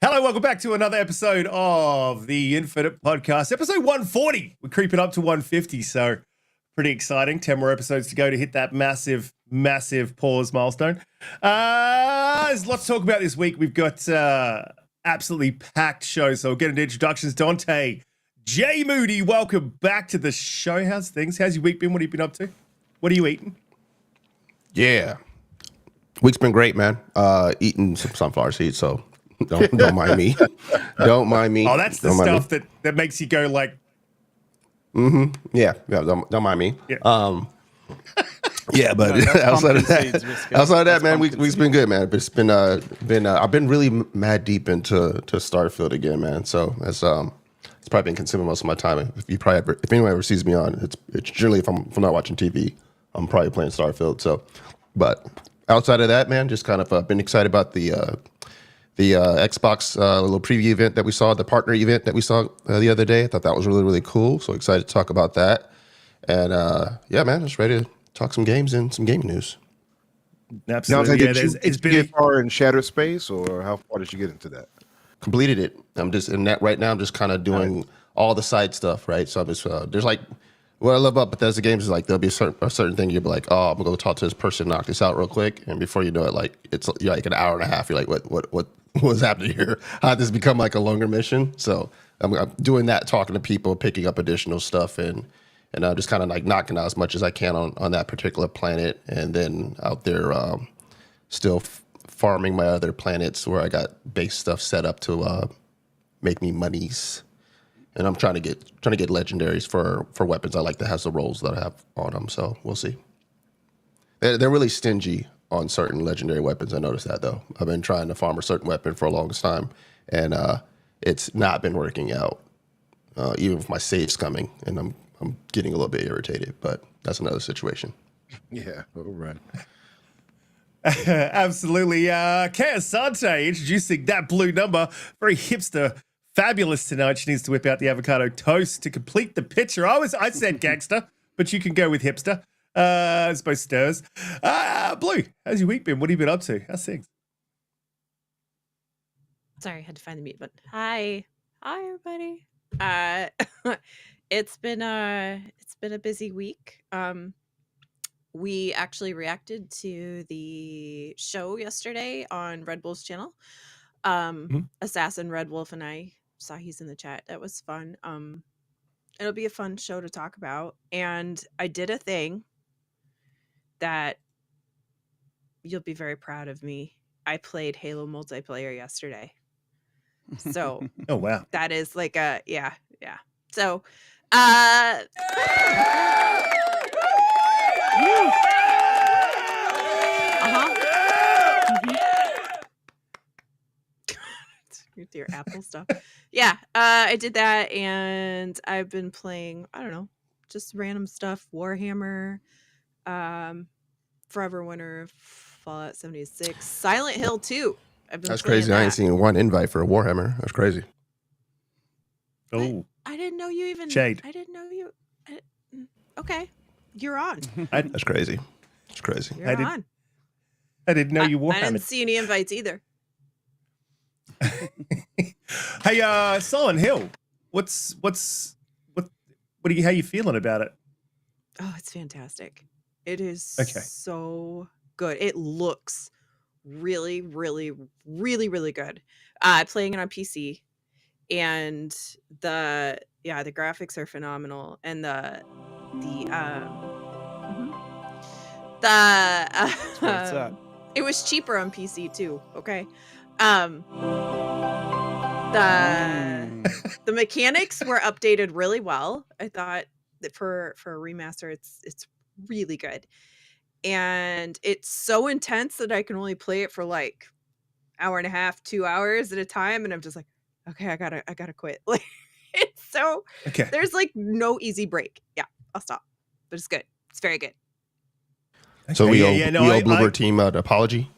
Hello, welcome back to another episode of the Infinite Podcast, episode 140. We're creeping up to 150, so pretty exciting. 10 more episodes to go to hit that massive pause milestone. There's lots to talk about this week. We've got absolutely packed show, so we'll get into introductions. Donte, Jay Moody, welcome back to the show. How's things? How's your week been? What have you been up to? What are you eating? Yeah. Week's been great, man. Eating some sunflower seeds, so don't mind me. Don't mind me. Oh, that's the stuff that makes you go like... Mm-hmm. Yeah, don't mind me. Yeah. Yeah, but outside of that, man, week's been good, man. But it's been I've been really mad deep into Starfield again, man. So it's probably been consuming most of my time. If anyone ever sees me on, it's generally if I'm not watching TV, I'm probably playing Starfield. So, but outside of that, man, just kind of been excited about the Xbox little preview event that we saw, the partner event that we saw the other day. I thought that was really, really cool. So excited to talk about that. And yeah, man, just ready to talk some games and some gaming news. Absolutely. Now, it's been get far in Shattered Space, or how far did you get into that? Completed it. I'm just in that right now. I'm just kind of doing all the side stuff, right? So I'm just there's like what I love about Bethesda games is like there'll be a certain thing you'll be like, oh, I'm gonna go talk to this person, knock this out real quick, and before you know it, like you're like an hour and a half. You're like, what was happening here? How did this become like a longer mission? So I'm doing that, talking to people, picking up additional stuff, and just kind of like knocking out as much as I can on that particular planet, and then out there still farming my other planets where I got base stuff set up to make me monies. And I'm trying to get legendaries for weapons I like that has the rolls that I have on them. So we'll see. They're really stingy on certain legendary weapons. I noticed that though. I've been trying to farm a certain weapon for a longest time, and it's not been working out. Even with my saves coming, and I'm getting a little bit irritated. But that's another situation. Yeah, all right. Absolutely. Sante introducing ThatBlueNumber, very hipster. Fabulous tonight. She needs to whip out the avocado toast to complete the picture. I said gangster, but you can go with hipster. It's both stirs. Blue, how's your week been? What have you been up to? How's things? Sorry, I had to find the mute button. Hi, everybody. It's been a busy week. We actually reacted to the show yesterday on Red Wolf's channel. Assassin Red Wolf and I saw he's in the chat. That was fun. It'll be a fun show to talk about. And I did a thing that you'll be very proud of me. I played Halo multiplayer yesterday. So oh wow. That is like a yeah. So your Apple stuff. Yeah, I did that, and I've been playing, I don't know, just random stuff. Warhammer, Forever Winter, Fallout 76, Silent Hill 2. That's crazy. I ain't seen one invite for a Warhammer. That's crazy. Oh, I didn't know you even. Shade. I didn't know you. Okay, you're on. That's crazy. It's crazy. You're on. I didn't know you Warhammer. I didn't see any invites either. Hey, Silent Hill. How you feeling about it? Oh, it's fantastic. It is okay. So good. It looks really, really, really, really good. Playing it on PC, and the graphics are phenomenal, and the The where it's at. it was cheaper on PC too. Okay, the mechanics were updated really well. I thought that for a remaster, it's really good, and it's so intense that I can only play it for like hour and a half, 2 hours at a time, and I'm just like, okay, I gotta quit. Like, it's so Okay. there's like no easy break. Yeah, I'll stop, but it's good. It's very good. So we owe I- Bloober team an apology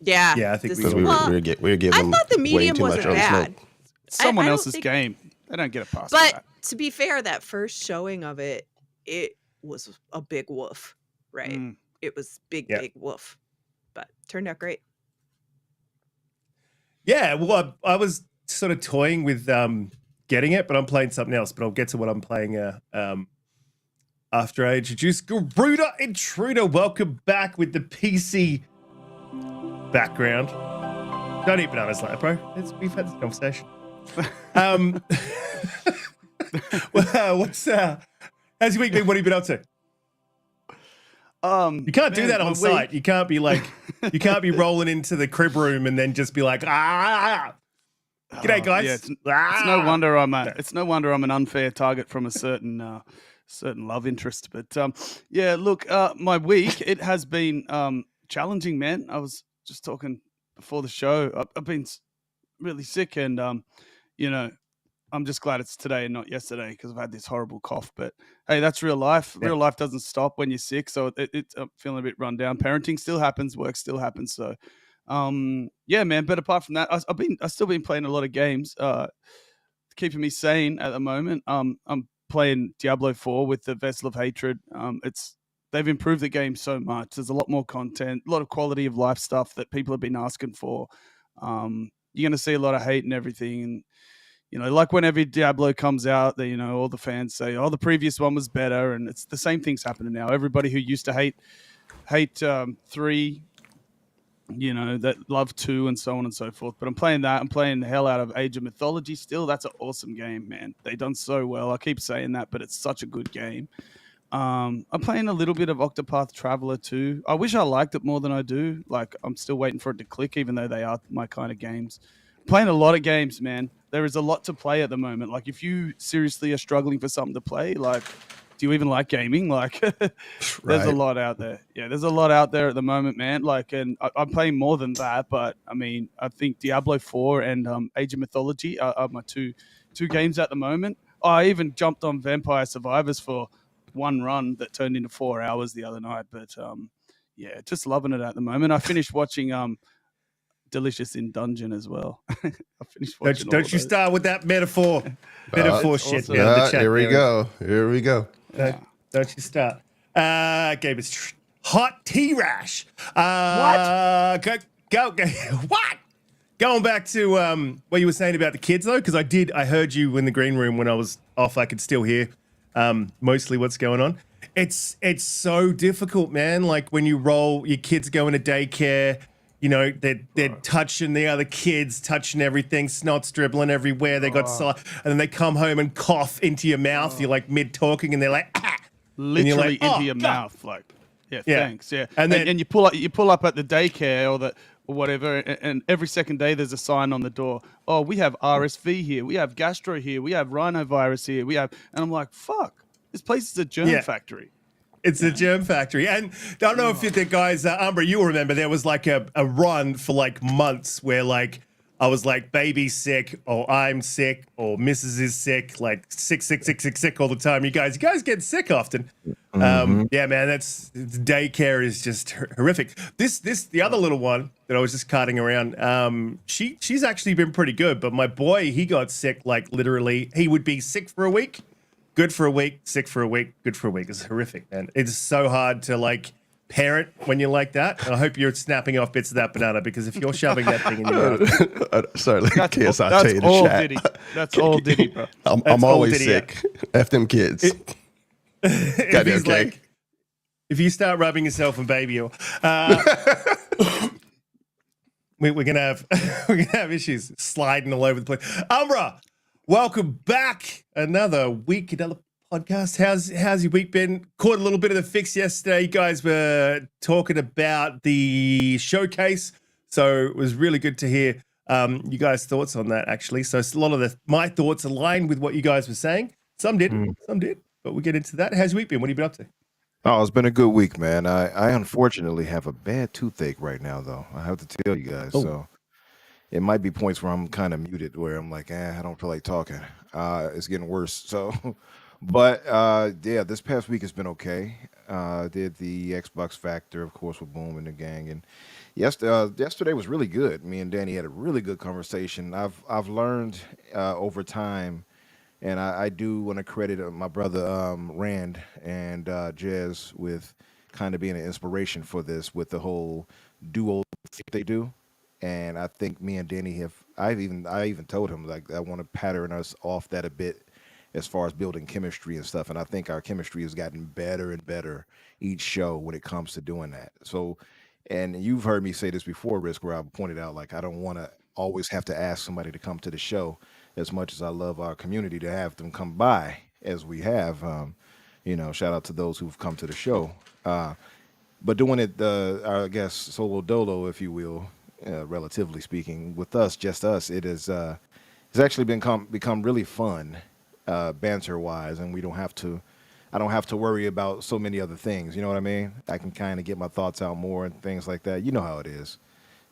Yeah, Yeah, I think this we is- will. because well, we were giving I them thought the way medium too much wasn't on the bad. smoke. Someone I don't else's think- game. They don't get a pass. But for that. to be fair, that first showing of it was a big woof, right? Mm. It was big woof, but turned out great. Yeah, well, I was sort of toying with getting it, but I'm playing something else. But I'll get to what I'm playing after I introduce Garuda Intruder. Welcome back with the PC background. Don't eat bananas like that, bro. We've had this conversation. What's how's your week been? What have you been up to? You can't do that on site. You can't be like, you can't be rolling into the crib room and then just be like, g'day guys. Yeah, it's no wonder it's no wonder I'm an unfair target from a certain love interest. But yeah, look, my week it has been challenging, man. I was just talking before the show. I've been really sick, and you know, I'm just glad it's today and not yesterday because I've had this horrible cough. But hey, that's real life. Real life doesn't stop when you're sick. So I'm feeling a bit run down. Parenting still happens. Work still happens. So yeah, man. But apart from that, I've still been playing a lot of games, keeping me sane at the moment. I'm playing Diablo 4 with the Vessel of Hatred. They've improved the game so much. There's a lot more content, a lot of quality of life stuff that people have been asking for. You're going to see a lot of hate and everything. And, you know, like when every Diablo comes out, you know, all the fans say, oh, the previous one was better. And it's the same thing's happening now. Everybody who used to hate 3, you know, that love 2 and so on and so forth. But I'm playing that. I'm playing the hell out of Age of Mythology still. That's an awesome game, man. They've done so well. I keep saying that, but it's such a good game. I'm playing a little bit of Octopath Traveler 2. I wish I liked it more than I do. Like, I'm still waiting for it to click, even though they are my kind of games. Playing a lot of games, man. There is a lot to play at the moment. Like, if you seriously are struggling for something to play, like, do you even like gaming? Like, there's a lot out there. Yeah, there's a lot out there at the moment, man. Like, and I'm playing more than that. But I mean, I think Diablo 4 and Age of Mythology are my two games at the moment. I even jumped on Vampire Survivors for one run that turned into 4 hours the other night. But yeah, just loving it at the moment. I finished watching Delicious in Dungeon as well. I finished watching. Don't you start with that metaphor shit. awesome. Man, the chat Here we there. go. Here we go. Don't you start. Game is hot tea rash. What? Go. What? Going back to what you were saying about the kids though, because I heard you in the green room when I was off. I could still hear mostly what's going on. It's so difficult, man. Like when you roll, your kids go into daycare. You know, they're touching the other kids, touching everything, snot's dribbling everywhere. They got and then they come home and cough into your mouth. You're like mid talking, and they're like, literally like, into your mouth, like, yeah, thanks, yeah. And then you pull up at the daycare or whatever, and every second day there's a sign on the door. Oh, we have RSV here, we have gastro here, we have rhinovirus here, and I'm like, fuck, this place is a germ factory. It's a germ factory. And I don't know if the guys, Umbra, you remember, there was like a run for like months where like I was like, baby's sick, or I'm sick, or Mrs. is sick, like sick all the time. You guys get sick often. Yeah, man, daycare is just horrific. The other little one that I was just carting around, she's actually been pretty good, but my boy, he got sick, like literally, he would be sick for a week. Good for a week, sick for a week, good for a week. It's horrific, man. It's so hard to like parent when you're like that. And I hope you're snapping off bits of that banana, because if you're shoving that thing in your mouth. Sorry, That's I'll tell you all the chat. Diddy. That's all Diddy, bro. I'm always sick. F them kids. Gotta be okay. Like, if you start rubbing yourself and baby oil, we're gonna have issues sliding all over the place. Umbra, welcome back. Another week, another podcast. How's your week been? Caught a little bit of the fix yesterday. You guys were talking about the showcase, so it was really good to hear you guys' thoughts on that, actually. So a lot of my thoughts align with what you guys were saying. Some did, but we'll get into that. How's your week been? What have you been up to? Oh, it's been a good week, man. I unfortunately have a bad toothache right now, though. I have to tell you guys. Oh. So it might be points where I'm kind of muted, where I'm like, I don't feel like talking. It's getting worse. So, but yeah, this past week has been okay. Did the Xbox Factor, of course, with Boom and the gang, and yesterday was really good. Me and Danny had a really good conversation. I've learned over time. And I do want to credit my brother Rand and Jez with kind of being an inspiration for this with the whole duo they do. And I think me and Danny I even told him, like, I want to pattern us off that a bit as far as building chemistry and stuff. And I think our chemistry has gotten better and better each show when it comes to doing that. So, and you've heard me say this before, Risk, where I pointed out, like, I don't want to always have to ask somebody to come to the show. As much as I love our community, to have them come by as we have, shout out to those who've come to the show. But doing it, I guess, solo dolo, if you will, relatively speaking, with us, just us, it's actually become really fun, banter wise, and I don't have to worry about so many other things. You know what I mean? I can kind of get my thoughts out more and things like that. You know how it is.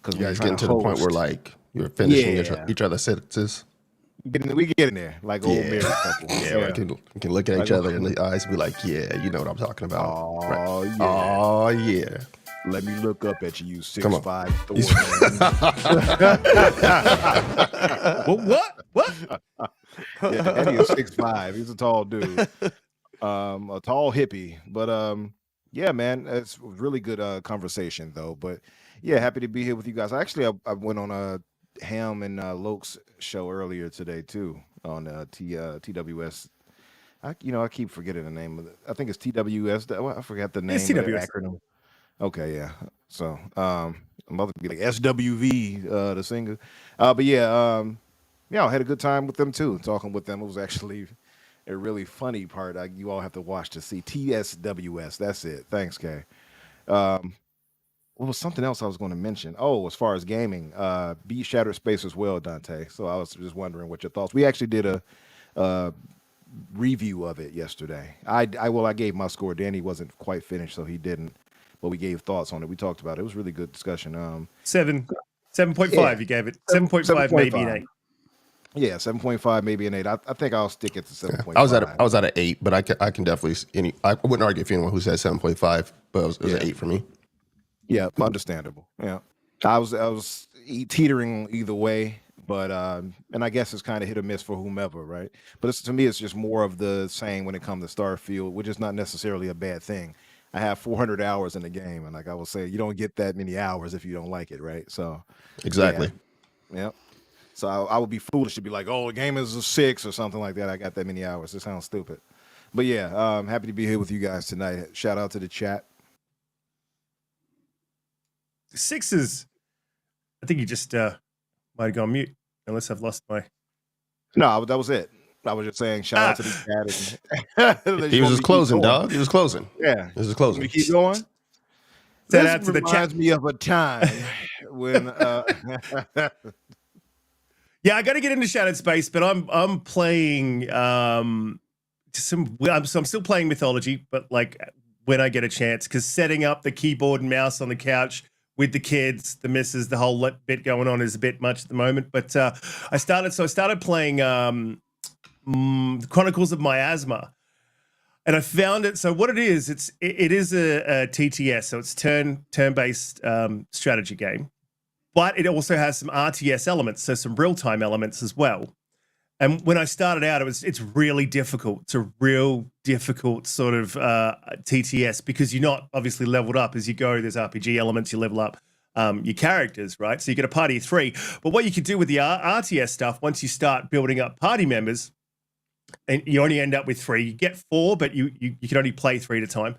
Because you guys getting to the point where, like, you're finishing each other's sentences. We get in there like old married couple. Yeah, we can look at each other in the eyes and be like, yeah, you know what I'm talking about. Oh, right. yeah. Oh, yeah. Let me look up at you, 6'5" Thor. What? Yeah, Eddie is 6'5". He's a tall dude. A tall hippie. But yeah, man, it's a really good conversation though. But yeah, happy to be here with you guys. Actually, I went on a Ham and Loke's show earlier today too on TWS. I keep forgetting the name of it. I think it's TWS. I forgot the name of the acronym. Okay, yeah. So I'm about to be like SWV, the singer. But yeah, I had a good time with them too. Talking with them, it was actually a really funny part. You all have to watch to see TSWS. That's it. Thanks, Kay. What was something else I was going to mention? Oh, as far as gaming, beat Shattered Space as well, Donte. So I was just wondering what your thoughts. We actually did a review of it yesterday. I gave my score. Danny wasn't quite finished, so he didn't. But we gave thoughts on it. We talked about it. It was really good discussion. 7.5. Yeah. You gave it 7.5, maybe an 8. Yeah, 7.5, maybe an 8. I think I'll stick it to 7.5. I was at an 8, but I can definitely. I wouldn't argue with anyone who said 7.5, but it was an 8 for me. Yeah, understandable. Yeah, I was teetering either way, but and I guess it's kind of hit or miss for whomever, right? But to me, it's just more of the same when it comes to Starfield, which is not necessarily a bad thing. I have 400 hours in the game, and like I will say, you don't get that many hours if you don't like it, right? So exactly. Yeah. So I would be foolish to be like, oh, the game is a 6 or something like that. I got that many hours. It sounds stupid. But yeah, I'm happy to be here with you guys tonight. Shout out to the chat. 6s. I think you just might have gone mute, unless I've lost my. No, that was it. I was just saying, shout out to the chat. He was just closing, dog. He was closing. Yeah, he was just closing. We keep going. Shout out to the chat. Reminds me of a time when. Yeah, I got to get into Shattered Space, but I'm playing I'm still playing Mythology, but like when I get a chance, because setting up the keyboard and mouse on the couch with the kids, the missus, the whole bit going on is a bit much at the moment. But I started playing Chronicles of Miasma, and I found it. So what it is, it is a TTS, so it's turn-based strategy game, but it also has some RTS elements, so some real-time elements as well. And when I started out, it's really difficult. It's a real difficult sort of TTS because you're not obviously leveled up as you go. There's RPG elements, you level up your characters, right? So you get a party of 3. But what you can do with the RTS stuff, once you start building up party members, and you only end up with 3, you get 4, but you can only play 3 at a time.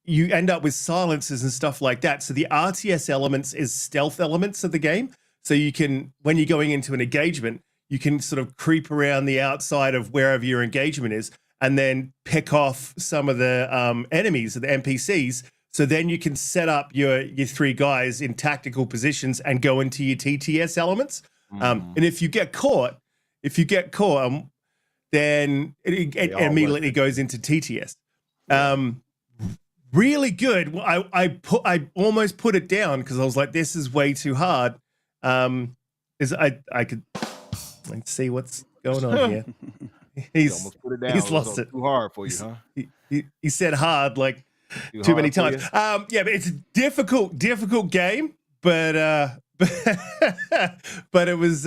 You end up with silences and stuff like that. So the RTS elements is stealth elements of the game. So you can, when you're going into an engagement, you can sort of creep around the outside of wherever your engagement is, and then pick off some of the enemies, the NPCs. So then you can set up your 3 guys in tactical positions and go into your TTS elements. And if you get caught, then it immediately goes into TTS. Really good. I almost put it down because I was like, this is way too hard. I could see what's going on here. He's almost put it down. He's lost it. Too hard for you, huh? He said hard like too many times. But it's a difficult game, but but it was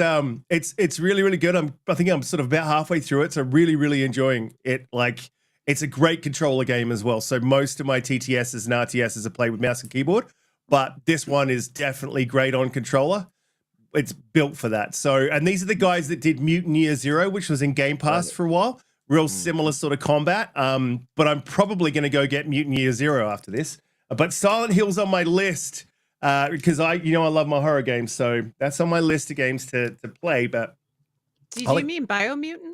it's really, really good. I think I'm sort of about halfway through it, so really, really enjoying it. Like, it's a great controller game as well. So most of my TTSs and RTSs are played with mouse and keyboard, but this one is definitely great on controller. It's built for that. So, and these are the guys that did Mutant Year Zero, which was in Game Pass for a while. Real similar sort of combat. But I'm probably going to go get Mutant Year Zero after this. But Silent Hill's on my list because I love my horror games. So that's on my list of games to play. But do you mean Biomutant?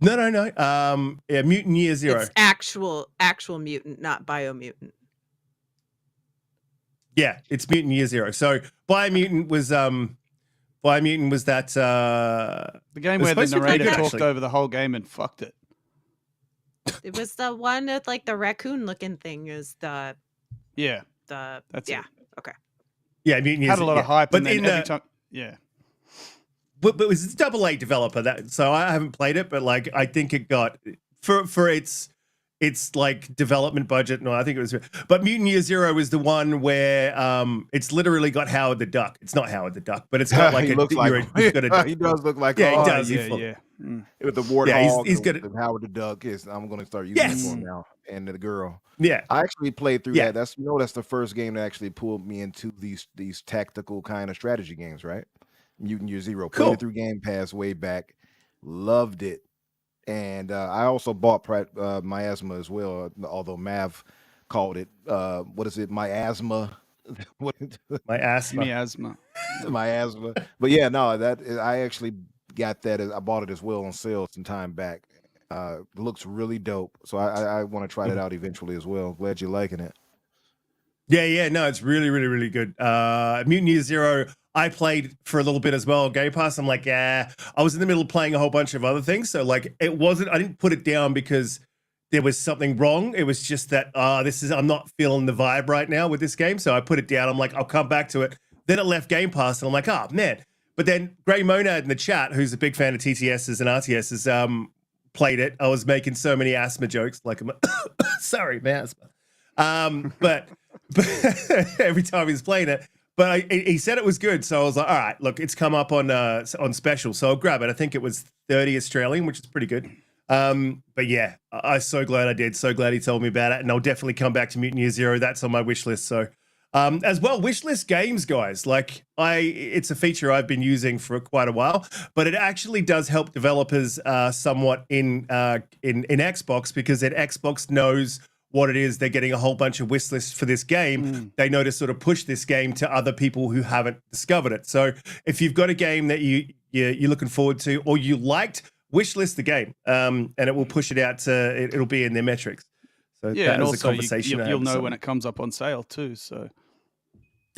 No. Mutant Year Zero. It's actual mutant, not Biomutant. Yeah, it's Mutant Year Zero. So Biomutant was that the game where the narrator talked over the whole game and fucked it. It was the one with like the raccoon looking thing is the that's it. Okay. Yeah, Mutant Year had a lot of hype, but and then every time But it was a AA developer so I haven't played it, but like I think it got for its like development budget. No, I think it was. But Mutant Year Zero is the one where it's literally got Howard the Duck. It's not Howard the Duck, but it's got like he does look like he does. With the warthog. He's good. Howard the Duck is. I'm going to start using it for him now. And the girl. Yeah, I actually played through that. That's the first game that actually pulled me into these tactical kind of strategy games, right? Mutant Year Zero. Played it through Game Pass way back. Loved it. And I also bought Miasma as well, although Mav called it, what is it, Miasma? Miasma. Miasma. But yeah, no, I actually got that. I bought it as well on sale some time back. Looks really dope. So I want to try that out eventually as well. Glad you're liking it. Yeah. No, it's really, really, really good. Mutant Year Zero, I played for a little bit as well on Game Pass. I'm like, I was in the middle of playing a whole bunch of other things. So like I didn't put it down because there was something wrong. It was just that I'm not feeling the vibe right now with this game. So I put it down. I'm like, I'll come back to it. Then it left Game Pass and I'm like, oh man. But then Grey Monad in the chat, who's a big fan of TTSs and RTSs, played it. I was making so many asthma jokes, like sorry, my asthma. But every time he was playing it. But he said it was good, so I was like, all right, look, it's come up on special, so I'll grab it. I think it was 30 Australian, which is pretty good. But yeah, I'm so glad I did. So glad he told me about it, and I'll definitely come back to Mutant Year Zero. That's on my wish list. So as well, wish list games, guys. Like it's a feature I've been using for quite a while, but it actually does help developers somewhat in Xbox, because then Xbox knows what it is. They're getting a whole bunch of wish lists for this game. They know to sort of push this game to other people who haven't discovered it. So if you've got a game that you're looking forward to or you liked, wish list the game, and it will push it out to it'll be in their metrics. So yeah, and also you'll know when it comes up on sale too. So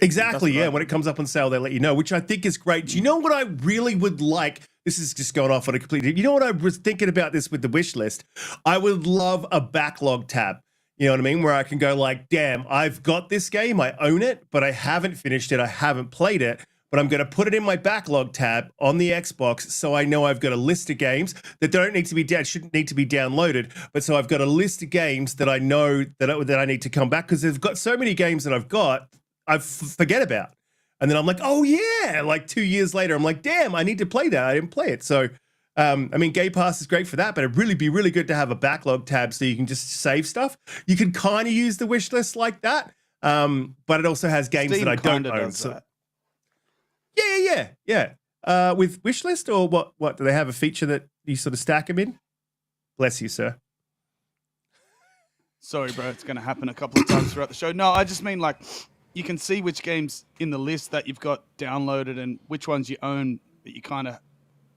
exactly, yeah. When it comes up on sale, they let you know, which I think is great. Do you know what I really would like? This is just going off on a complete. You know what I was thinking about this with the wish list? I would love a backlog tab. You know what I mean? Where I can go like, damn, I've got this game, I own it, but I haven't finished it, I haven't played it, but I'm going to put it in my backlog tab on the Xbox, so I know I've got a list of games that shouldn't need to be downloaded, but so I've got a list of games that I know that I need to come back, because they've got so many games that I've got, I forget about. And then I'm like, oh yeah, like 2 years later, I'm like, damn, I need to play that. I didn't play it. So I mean, Game Pass is great for that, but it'd really be really good to have a backlog tab so you can just save stuff. You can kind of use the wish list like that, but it also has games Steam that I don't own. So yeah. With wish list, or what? Do they have a feature that you sort of stack them in? Bless you, sir. Sorry, bro. It's going to happen a couple of times throughout the show. No, I just mean like you can see which games in the list that you've got downloaded and which ones you own but you kind of,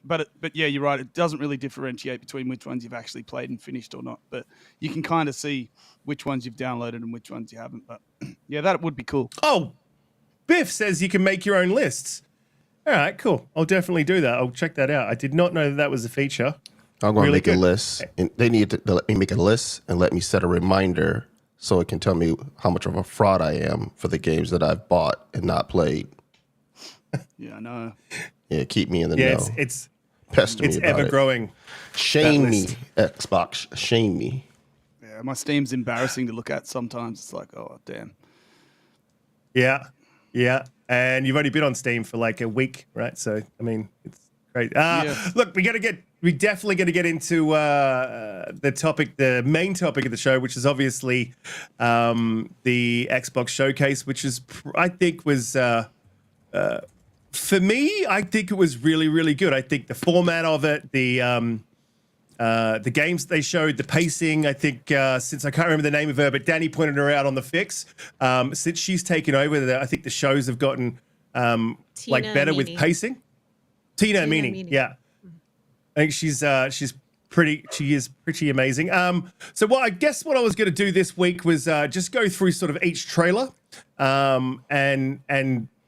but yeah, you're right. It doesn't really differentiate between which ones you've actually played and finished or not. But you can kind of see which ones you've downloaded and which ones you haven't. But yeah, that would be cool. Oh, Biff says you can make your own lists. All right, cool. I'll definitely do that. I'll check that out. I did not know that was a feature. I'm going to Really make good. a list. And they need to let me make a list and let me set a reminder so it can tell me how much of a fraud I am for the games that I've bought and not played. Yeah, I know. Yeah, keep me in the Yeah, know. it's Pester me about ever it. growing. Shame that me, list. Xbox. Shame me. Yeah, my Steam's embarrassing to look at sometimes. It's like, oh, damn. Yeah, yeah. And you've only been on Steam for like a week, right? So I mean, it's great. Yeah. Look, we definitely got to get into the main topic of the show, which is obviously the Xbox showcase, which is I think was for me, I think it was really, really good. I think the format of it, the games they showed, the pacing, I think since I can't remember the name of her, but Danny pointed her out on the fix. Since she's taken over, I think the shows have gotten like better with Meany. pacing. Tina Meany, Meany. yeah. I think she is pretty amazing. So what I was going to do this week was just go through sort of each trailer, and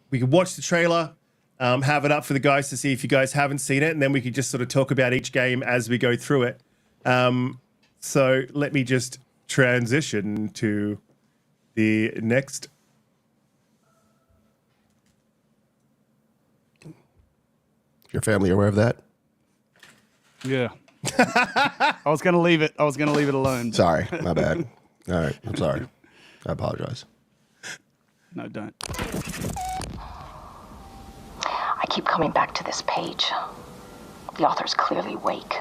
we could watch the trailer, have it up for the guys to see if you guys haven't seen it, and then we could just sort of talk about each game as we go through it. So let me just transition to the next. Your family aware of that? Yeah. I was going to leave it. I was going to leave it alone. Sorry, my bad. All right, I'm sorry. I apologize. No, don't. I keep coming back to this page. The author's clearly awake.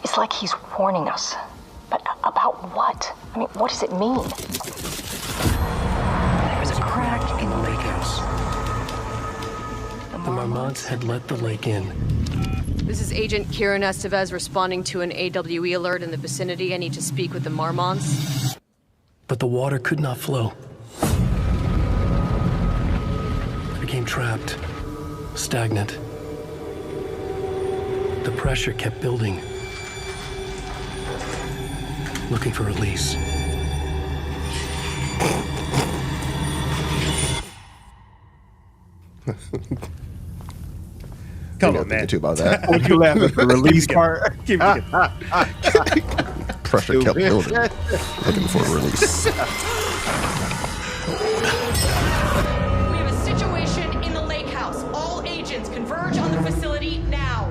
It's like he's warning us. But about what? I mean, what does it mean? There was a crack in the lake house. The Marmots had let the lake in. This is Agent Kieran Estevez responding to an AWE alert in the vicinity. I need to speak with the Marmons. But the water could not flow. It became trapped, stagnant. The pressure kept building, looking for release. Come Maybe on, I'm man. thinking too about that. Would you laugh at the release part? Keep it going. Pressure kept building, looking for a release. We have a situation in the lake house. All agents converge on the facility now.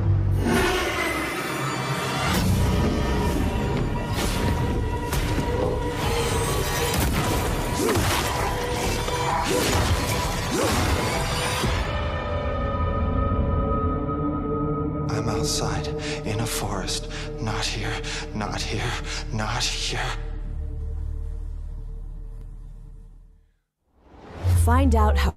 I'm outside, in a forest. Not here, not here, not here. Find out how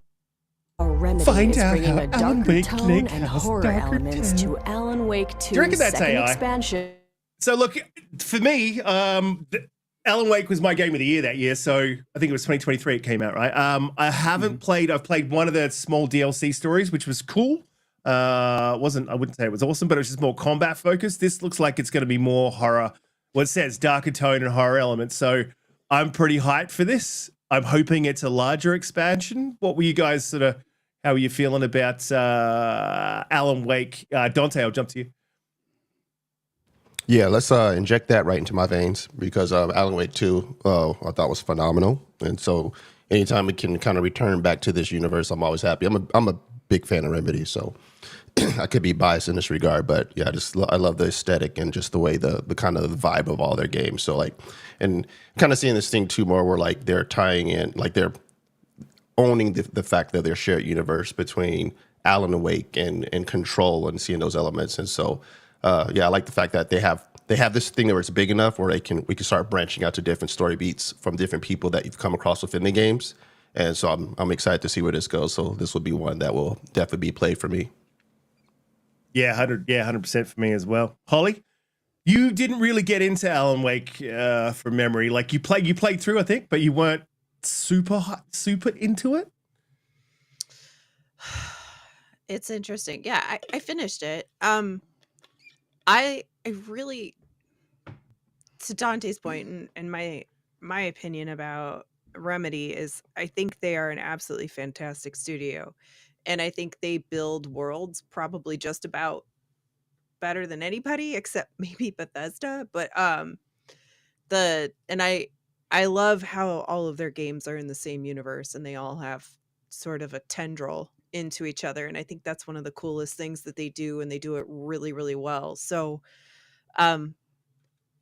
Remedy Find is out bringing how a Alan darker Wake tone Lake and House horror darker elements tone. to Alan Wake you reckon 2's that's second AI? expansion. So look, for me, Alan Wake was my game of the year that year. So I think it was 2023 it came out, right? I haven't played. I've played one of the small DLC stories, which was cool. I wouldn't say it was awesome, but it was just more combat focused. This looks like it's going to be more horror. Well, it says darker tone and horror elements. So I'm pretty hyped for this. I'm hoping it's a larger expansion. What were you guys how are you feeling about Alan Wake? Donte, I'll jump to you. Yeah, let's inject that right into my veins because Alan Wake 2, I thought was phenomenal. And so anytime we can kind of return back to this universe, I'm always happy. I'm a big fan of Remedy, so I could be biased in this regard, but yeah, I love the aesthetic and just the way the kind of the vibe of all their games. So like, and kind of seeing this thing too more where like they're tying in, like they're owning the fact that they're shared universe between Alan Wake and Control and seeing those elements. And so, yeah, I like the fact that they have this thing where it's big enough where we can start branching out to different story beats from different people that you've come across within the games. And so I'm excited to see where this goes. So this will be one that will definitely be played for me. Yeah, 100% for me as well. Holly, you didn't really get into Alan Wake from memory. Like you played through, I think, but you weren't super into it. It's interesting. Yeah, I finished it. I really, to Dante's point, and my opinion about Remedy is I think they are an absolutely fantastic studio, and I think they build worlds probably just about better than anybody except maybe Bethesda. But I love how all of their games are in the same universe and they all have sort of a tendril into each other, and I think that's one of the coolest things that they do, and they do it really really well. So um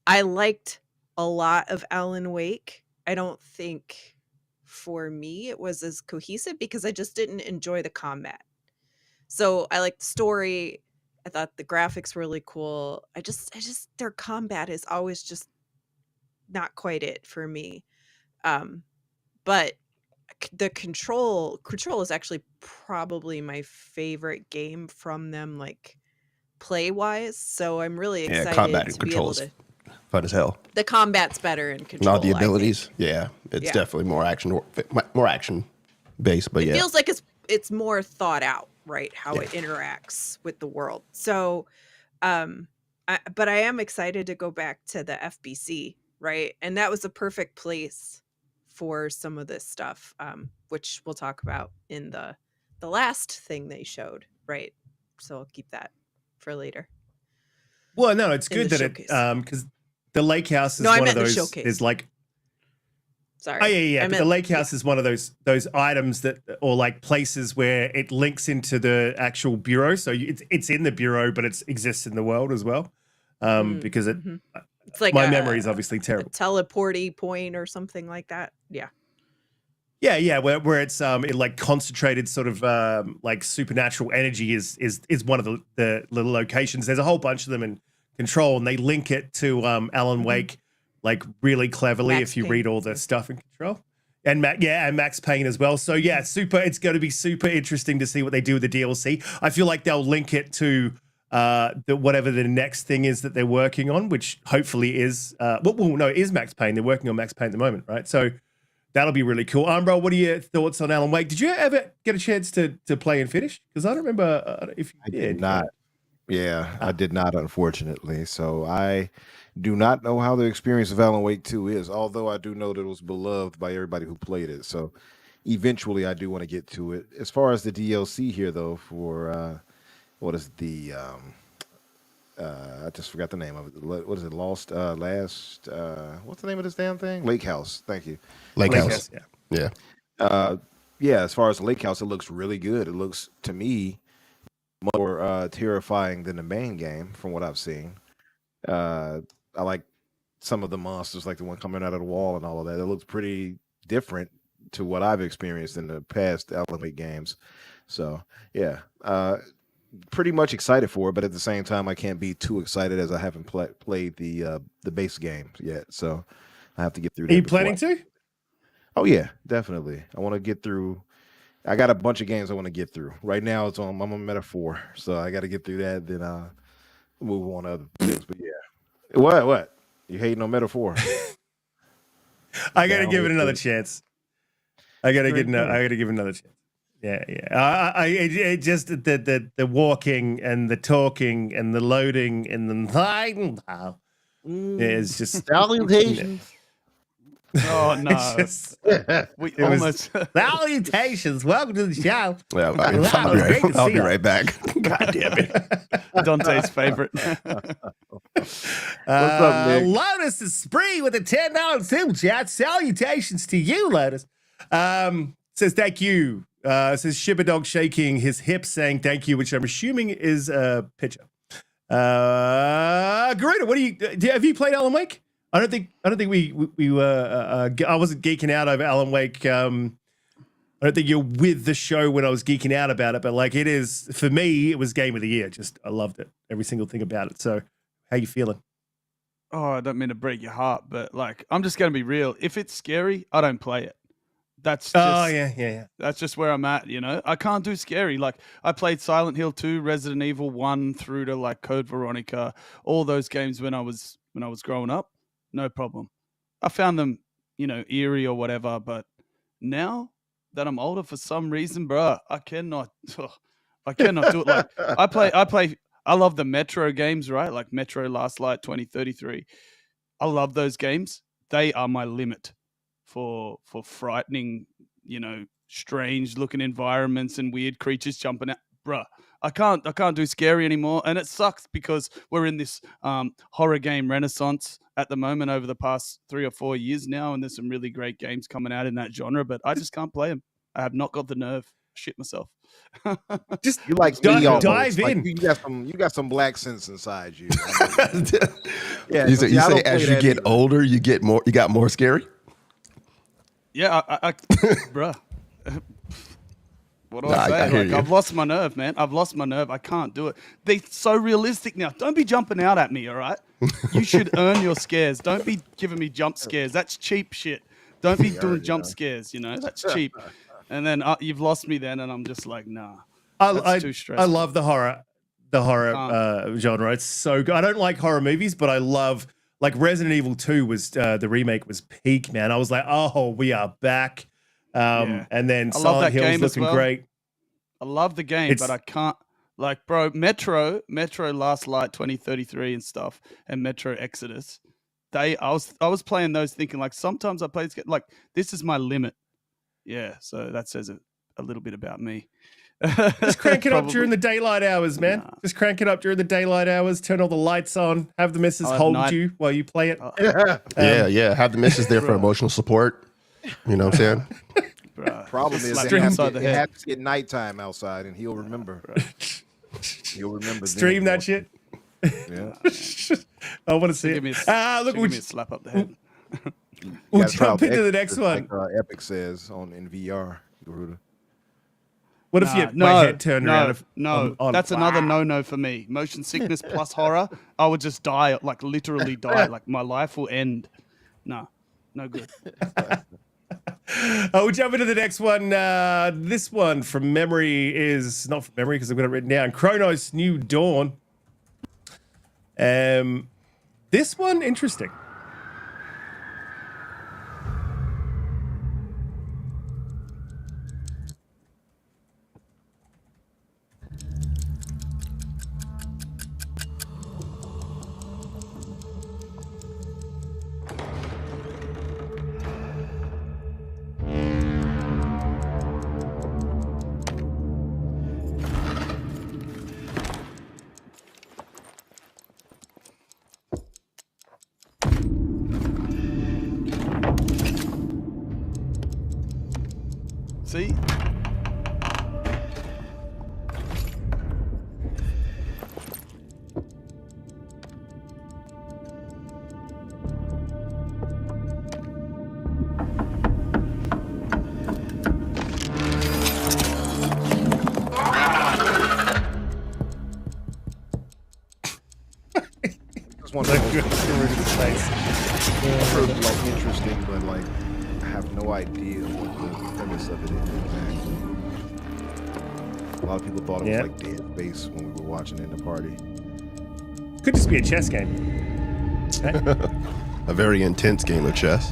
I liked a lot of Alan Wake. I don't think for me it was as cohesive because I just didn't enjoy the combat. So I liked the story. I thought the graphics were really cool. I just their combat is always just not quite it for me. Um but the control is actually probably my favorite game from them, like play wise. So I'm really Yeah, excited combat and to be able controls to. fun as hell. The combat's better in And control. all the I think. abilities, yeah, it's Yeah. definitely more action based. But It yeah, feels like it's more thought out, right? How it interacts with the world. So, but I am excited to go back to the FBC, right? And that was a perfect place for some of this stuff, which we'll talk about in the last thing they showed, right? So I'll keep that for later. Well, no, it's In good the that showcase. because the lake house is No, I one of meant the those. showcase. Is like Sorry. Oh yeah. I But the meant- lake house is one of those items that, or like places where it links into the actual bureau. So it's in the bureau, but it exists in the world as well. Because It's like my a- memory is obviously a terrible. teleporty point or something like that. Yeah. Yeah, where it's it like concentrated sort of like supernatural energy is one of the little locations. There's a whole bunch of them in Control, and they link it to Alan Wake like really cleverly Max if you Payne. read all the stuff in Control. And Max Payne as well. So yeah, it's going to be super interesting to see what they do with the DLC. I feel like they'll link it to whatever the next thing is that they're working on, which hopefully is it is Max Payne. They're working on Max Payne at the moment, right? So that'll be really cool. Umbra, what are your thoughts on Alan Wake? Did you ever get a chance to play and finish? Because I don't remember if you I did. did not. Yeah, I did not, unfortunately. So I do not know how the experience of Alan Wake 2 is, although I do know that it was beloved by everybody who played it. So eventually I do want to get to it. As far as the DLC here, though, for what is the I just forgot the name of it. What is it? What's the name of this damn thing? Lake House. Thank you. Lake House. Yeah. Yeah, as far as the Lake House, it looks really good. It looks, to me, more terrifying than the main game from what I've seen. I like some of the monsters, like the one coming out of the wall and all of that. It looks pretty different to what I've experienced in the past Alan Wake games. So, yeah, pretty much excited for it, but at the same time, I can't be too excited as I haven't played the base game yet. So I have to get through that. Are you planning to? Oh yeah, definitely. I want to get through. I got a bunch of games I want to get through. Right now, I'm on Meta 4, so I got to get through that. Then I'll move on to other things. But yeah, what? You hating on Meta 4? I got to give it another chance. I got to give it another chance. Yeah. It just the walking and the talking and the loading and the it's just salutations. Oh no! It's just, We it was- almost salutations. Welcome to the show. Yeah, Wow, I'll be right back. God damn it. Dante's favorite. What's up, Nick? Lotus is spree with a $10 super chat. Salutations to you, Lotus. Says thank you. Says Shibadog shaking his hips, saying thank you, which I'm assuming is a picture. Garuda, have you played Alan Wake? I don't think we were. I wasn't geeking out over Alan Wake. I don't think you're with the show when I was geeking out about it, but like it is for me, it was game of the year. Just I loved it, every single thing about it. So, how you feeling? Oh, I don't mean to break your heart, but like I'm just gonna be real. If it's scary, I don't play it. That's just, yeah. That's just where I'm at, you know. I can't do scary. Like I played Silent Hill 2, Resident Evil 1 through to like Code Veronica, all those games when I was growing up. No problem. I found them, eerie or whatever, but now that I'm older for some reason, bruh, I cannot. I cannot do it. Like I love the Metro games, right? Like Metro Last Light 2033. I love those games. They are my limit for frightening, strange looking environments and weird creatures jumping out. Bruh, I can't do scary anymore. And it sucks because we're in this horror game renaissance at the moment over the past 3 or 4 years now, and there's some really great games coming out in that genre, but I just can't play them. I have not got the nerve. Shit myself. Just You like dive like, in. you got some black sense inside you. Yeah, you so say, see, I don't as play you that get either. older, you got more scary. Yeah, I bruh. What do Nah, I I say? hear Like, you. I've lost my nerve, man. I've lost my nerve. I can't do it. They're so realistic now. Don't be jumping out at me, all right? You should earn your scares. Don't be giving me jump scares. That's cheap shit. Don't be doing jump scares, That's cheap. And then you've lost me then, and I'm just like, nah. That's too I stressful. love the horror genre. It's so good. I don't like horror movies, but I love, like, Resident Evil 2 was the remake was peak, man. I was like, oh, we are back. Yeah. And then I love Silent that Hill's game as looking well. great. I love the game, but I can't. Like, bro, Metro Last Light 2033 and stuff, and Metro Exodus. I was playing those thinking, like, sometimes I play this game, like, this is my limit. Yeah, so that says a little bit about me. Just crank it up during the daylight hours, man. Nah. Just crank it up during the daylight hours. Turn all the lights on. Have the missus I'll have hold night- you while you play it. Yeah. Have the missus there for emotional support. You know what I'm saying? Bruh, Problem just is slap they me have, upside to, the they head. have to get nighttime outside, and he'll remember. He'll remember. Stream then. that shit. Yeah. I want to see Give me it. a, Look, give me a slap up the head. we'll gotta try out jump into the Epic, next one. Like Epic says in VR. Garuda. What if you had my head turned around? That's another no for me. Motion sickness plus horror, I would just die, like literally die. Like my life will end. No good. We'll jump into the next one. This one from memory is not from memory because I've got it written down. Cronos New Dawn. This one, interesting. See? This one's like interesting, but like I have no idea what the premise of it is exactly. A lot of people thought it was like Dead Space when we were watching it in the party. Could just be a chess game. A very intense game of chess.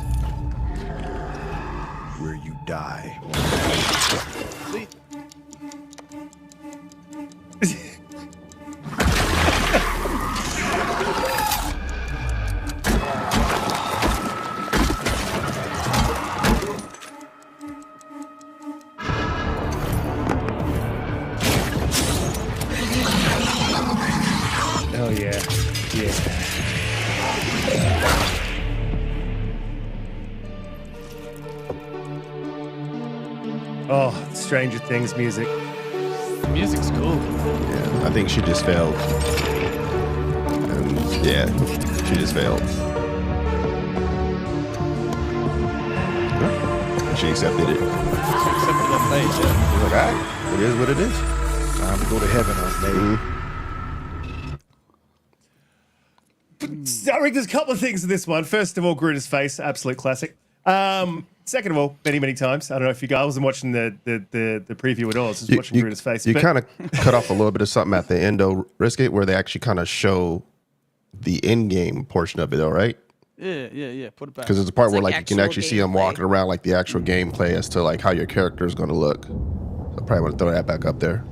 Where you die. See? Oh yeah. Oh, Stranger Things music. The music's cool. Yeah, I think she just failed. And yeah, she just failed. She accepted it. She accepted that fate, yeah. She's like, all right, it is what it is. Time to go to heaven, I think there's a couple of things in this one. First of all, Garuda's face, absolute classic. Second of all, many times. I don't know if you guys wasn't watching the preview at all. I was just watching Garuda's face. You but- kind of cut off a little bit of something at the end, though, Riskit, where they actually kind of show the in-game portion of it, though, right? Yeah. Put it back. Because there's a part It's where like like you can actual actually see them gameplay. walking around, like the actual gameplay as to like how your character is going to look. So I probably want to throw that back up there.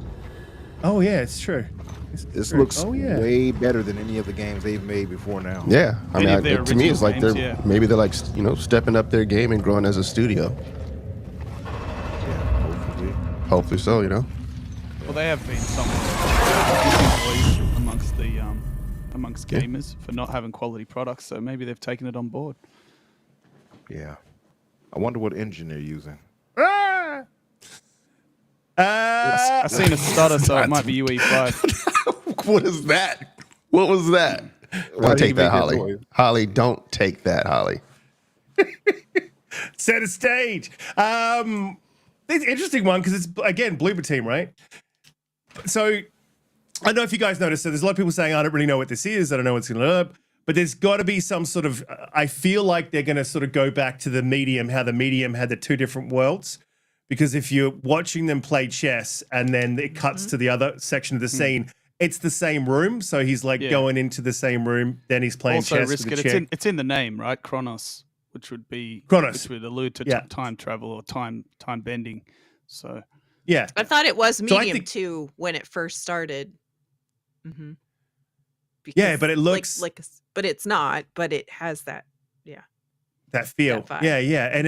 Oh yeah, it's true. This looks Oh, yeah. way better than any of the games they've made before now. Yeah, I Many of mean, their to me, it's original like games, they're yeah. maybe they're like stepping up their game and growing as a studio. Yeah, hopefully. Hopefully so, Well, they have been somewhat amongst gamers for not having quality products, so maybe they've taken it on board. Yeah. I wonder what engine they're using. I seen a stutter, so it might be UE5. What is that? What was that? Why Don't did take you that, make that Holly. noise? Holly, don't take that, Holly. Set a stage. It's an interesting one because it's again Bloober team, right? So I don't know if you guys noticed. So there's a lot of people saying I don't really know what this is. I don't know what's going to look. But there's got to be some sort of. I feel like they're going to sort of go back to the medium, how the medium had the two different worlds. Because if you're watching them play chess and then it cuts to the other section of the scene, it's the same room. So he's like going into the same room. Then he's playing Also, chess with the chick. it's in the name, right? Kronos, which would allude to time travel or time bending. So yeah, I thought it was So I medium think- too when it first started. Yeah, but it looks but it's not. But it has that. Yeah. that feel. That vibe. Yeah. And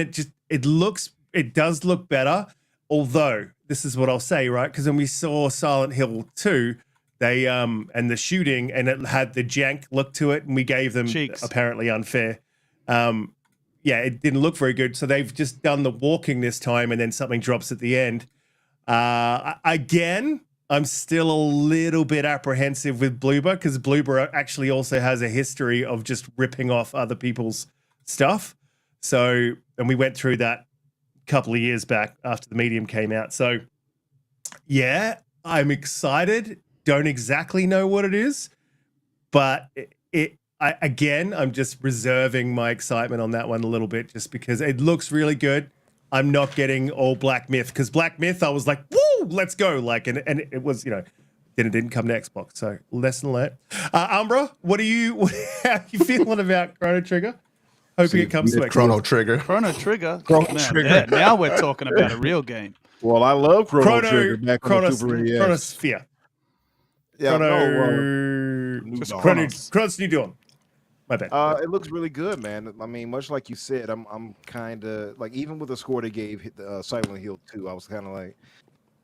it does look better. Although this is what I'll say, right? Because when we saw Silent Hill 2, they and the shooting and it had the jank look to it, and we gave them Cheeks. apparently unfair. It didn't look very good. So they've just done the walking this time, and then something drops at the end. Again, I'm still a little bit apprehensive with Bloober because Bloober actually also has a history of just ripping off other people's stuff. So, and we went through that a couple of years back after the medium came out. So, yeah, I'm excited. Don't exactly know what it is, but I'm just reserving my excitement on that one a little bit just because it looks really good. I'm not getting all Black Myth because Black Myth, I was like, woo, let's go. Like, and it was, then it didn't come to Xbox. So lesson learned. Umbra, how are you feeling about Chrono Trigger? Hoping it comes to Xbox. Chrono Trigger. Chrono Trigger. Chrono Man, Trigger. yeah, now we're talking about a real game. Well, I love Chrono Trigger back on the Chronos, Super NES. Chronosphere. Yeah, Cronos New Dawn. My bad. It looks really good, man. I mean, much like you said, I'm kind of like, even with the score they gave Silent Hill 2, I was kind of like,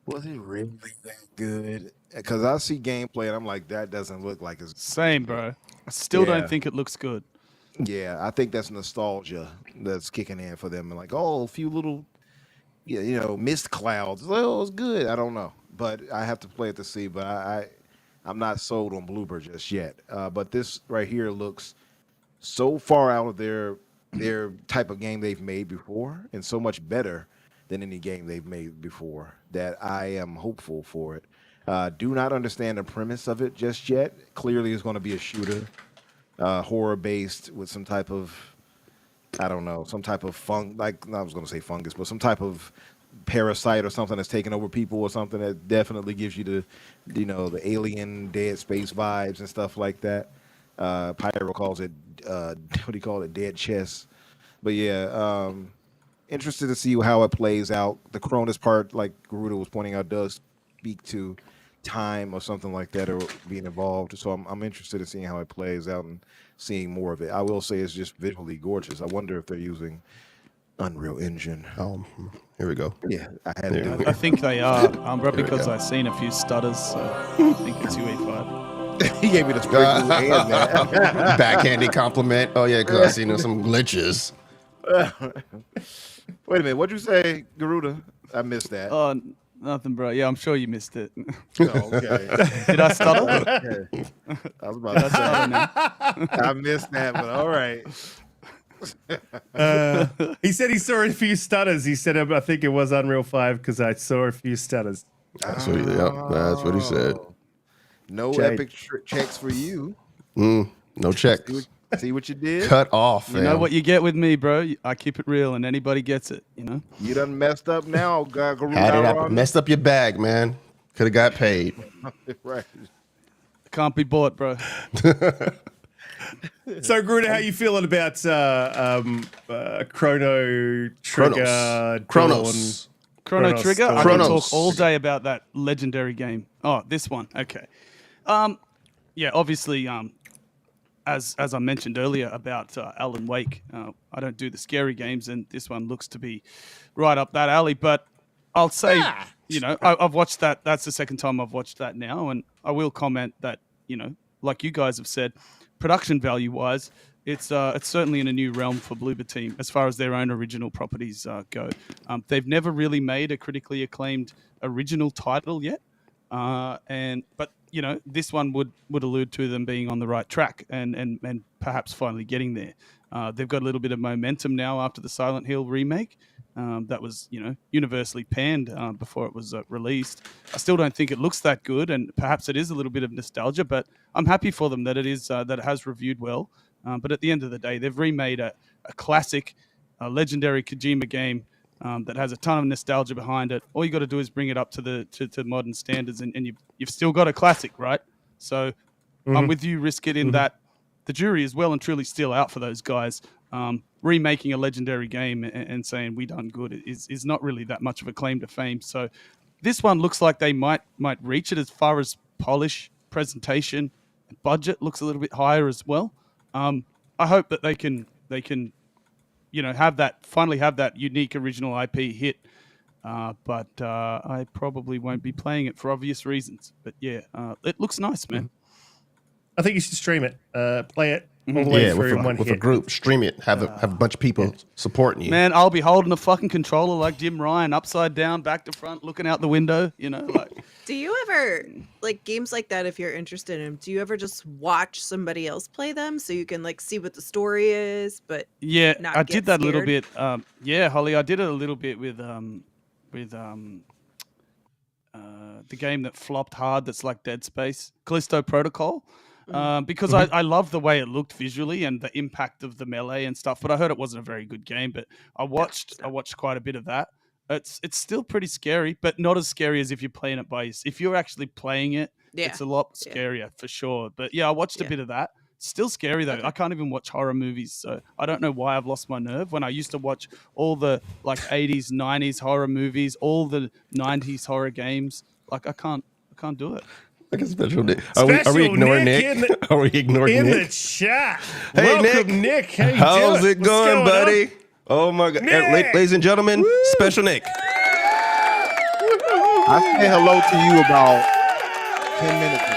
was it really that good? Because I see gameplay and I'm like, that doesn't look like it's Same, bro. I still don't think it looks good. Yeah, I think that's nostalgia that's kicking in for them. And like, oh, a few little, mist clouds. Oh, it's good. I don't know, but I have to play it to see. But I'm not sold on Bloober just yet. But this right here looks so far out of their type of game they've made before, and so much better than any game they've made before that I am hopeful for it. Do not understand the premise of it just yet. Clearly, it's going to be a shooter, horror based with some type of, I don't know, some type of I was going to say fungus, but some type of parasite or something that's taking over people or something that definitely gives you the alien Dead Space vibes and stuff like that. Pyro calls it what do you call it, dead chess. But yeah, interested to see how it plays out. The Cronus part, like Garuda was pointing out, does speak to time or something like that, or being involved. So I'm interested in seeing how it plays out and seeing more of it. I will say it's just visually gorgeous. I wonder if they're using Unreal Engine. Here we go. Yeah, I had to do it. I think they are, Umbra, because I've seen a few stutters. So I think it's UE5. He gave me the sprinkle hand, man. Backhanded compliment. Oh yeah, because I seen some glitches. Wait a minute, what'd you say, Garuda? I missed that. Oh, nothing, bro. Yeah, I'm sure you missed it. Oh, okay. Did I stutter? Okay. I was about to say. I missed that, but all right. He said he saw a few stutters. He said, I think it was Unreal 5 because I saw a few stutters. That's what he said. No Jade. epic checks for you. No checks. See what you did? Cut off, You know what you get with me, bro? I keep it real, and anybody gets it. You done messed up now, Garuda. Had it up, messed up your bag, man. Could have got paid. Right. Can't be bought, bro. So, Garuda, how you feeling about Chrono Trigger? Kronos. Chrono Chronos Trigger. Dawn. I can Chronos. talk all day about that legendary game. Oh, this one. Okay. Yeah, obviously, as I mentioned earlier about Alan Wake, I don't do the scary games, and this one looks to be right up that alley. But I'll say, I've watched that. That's the second time I've watched that now, and I will comment that, like you guys have said, production value-wise, it's certainly in a new realm for Bloober Team as far as their own original properties go. They've never really made a critically acclaimed original title yet, but this one would allude to them being on the right track and perhaps finally getting there. They've got a little bit of momentum now after the Silent Hill remake that was universally panned before it was released. I still don't think it looks that good, and perhaps it is a little bit of nostalgia, but I'm happy for them that it is that it has reviewed well. But at the end of the day, they've remade a classic, a legendary Kojima game that has a ton of nostalgia behind it. All you got to do is bring it up to modern standards, and you've still got a classic, right? So I'm with you, Riskit, in that the jury is well and truly still out for those guys. Remaking a legendary game and saying we done good is not really that much of a claim to fame. So this one looks like they might reach it as far as polish, presentation, budget looks a little bit higher as well. I hope that they can finally have that unique original IP hit. But I probably won't be playing it for obvious reasons. But yeah, it looks nice, man. I think you should stream it. Play it all the way through in one with hit. a group. Stream it. Have a bunch of people supporting you. Man, I'll be holding a fucking controller like Jim Ryan, upside down, back to front, looking out the window. Do you ever, like games like that, if you're interested in them, do you ever just watch somebody else play them so you can like see what the story is, but Yeah, not I get did that a little scared? bit. Yeah, Holly, I did it a little bit with the game that flopped hard that's like Dead Space, Callisto Protocol. Because I love the way it looked visually and the impact of the melee and stuff, but I heard it wasn't a very good game. But I watched quite a bit of that. It's still pretty scary, but not as scary as if you're playing it by yourself. If you're actually playing it, it's a lot scarier for sure. But yeah, I watched a bit of that. Still scary though. I can't even watch horror movies, so I don't know why I've lost my nerve. When I used to watch all the like 80s, 90s horror movies, all the 90s horror games, like I can't do it. Like a special Nick. Are we ignoring Nick? Are we ignoring Nick? In the chat. Hey, Welcome, Nick. How you how's doing? it What's going, buddy? on? Oh my God, Nick! ladies and gentlemen, special Nick. I said hello to you about 10 minutes ago.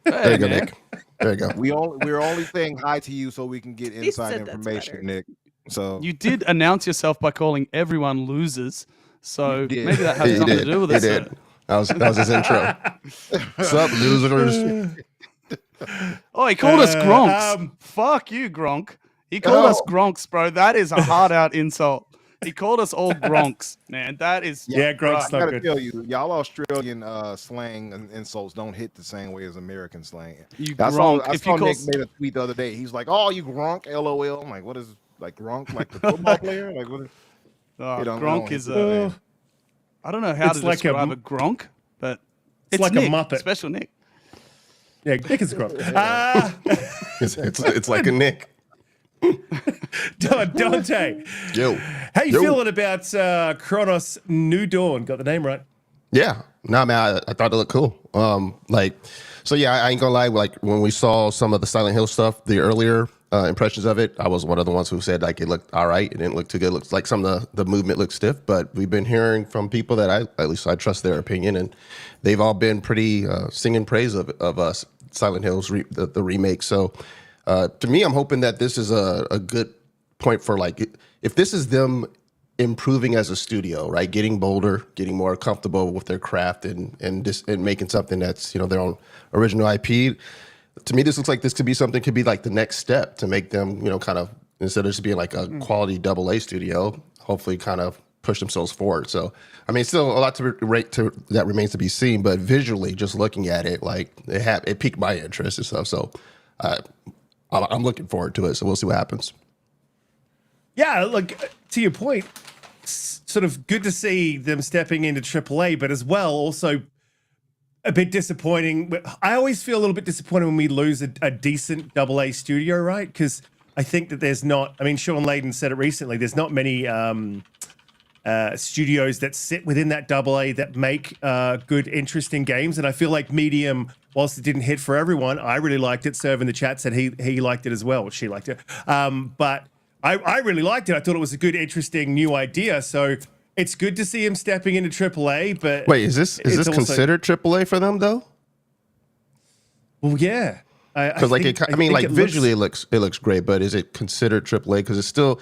There you go, Nick. There you go. We're only saying hi to you so we can get inside said that's information, better. Nick. So You did announce yourself by calling everyone losers, so You did. maybe that has something to do with He it. did. That was his intro. What's up, losers? Oh, he called us Gronks. Fuck you, Gronk. He called us Gronks, bro. That is a hard out insult. He called us all Gronks, man. That is Gronk's I not gotta good. tell you, y'all Australian slang and insults don't hit the same way as American slang. You I Gronk. saw If you Nick call made a tweet the other day. He's like, "Oh, you Gronk, LOL." I'm like, "What is like Gronk? Like the football player? Like what?" Gronk is a. I don't know how It's to like describe a Gronk, but it's like a Nick, Muppet. Special Nick. Yeah, Nick is a Gronk. It's like a Nick. Donte. Yo. How you feeling about Cronos New Dawn? Got the name right? Yeah. No, man, I thought it looked cool. So yeah, I ain't gonna lie. Like when we saw some of the Silent Hill stuff, the earlier impressions of it, I was one of the ones who said like it looked all right. It didn't look too good. It looks like some of the movement looked stiff, but we've been hearing from people that at least I trust their opinion, and they've all been pretty singing praise of us, Silent Hill's the remake. So to me, I'm hoping that this is a good point for like if this is them improving as a studio, right? Getting bolder, getting more comfortable with their craft, and making something that's their own original IP. To me, this looks like this could be like the next step to make them kind of, instead of just being like a quality AA studio, hopefully kind of push themselves forward. So I mean, still a lot that remains to be seen, but visually, just looking at it, like it piqued my interest and stuff. So I'm looking forward to it. So we'll see what happens. Yeah, look, to your point, sort of good to see them stepping into AAA, but as well, also a bit disappointing. I always feel a little bit disappointed when we lose a decent AA studio, right? Because I think that there's not, I mean, Sean Layden said it recently, there's not many studios that sit within that AA that make good, interesting games. And I feel like Medium, whilst it didn't hit for everyone, I really liked it. Serve in the chat said he liked it as well, or she liked it. But I really liked it. I thought it was a good, interesting new idea. So it's good to see him stepping into AAA. But wait, is this also considered AAA for them though? Well, yeah. Because visually it looks great, but is it considered AAA? Because it's still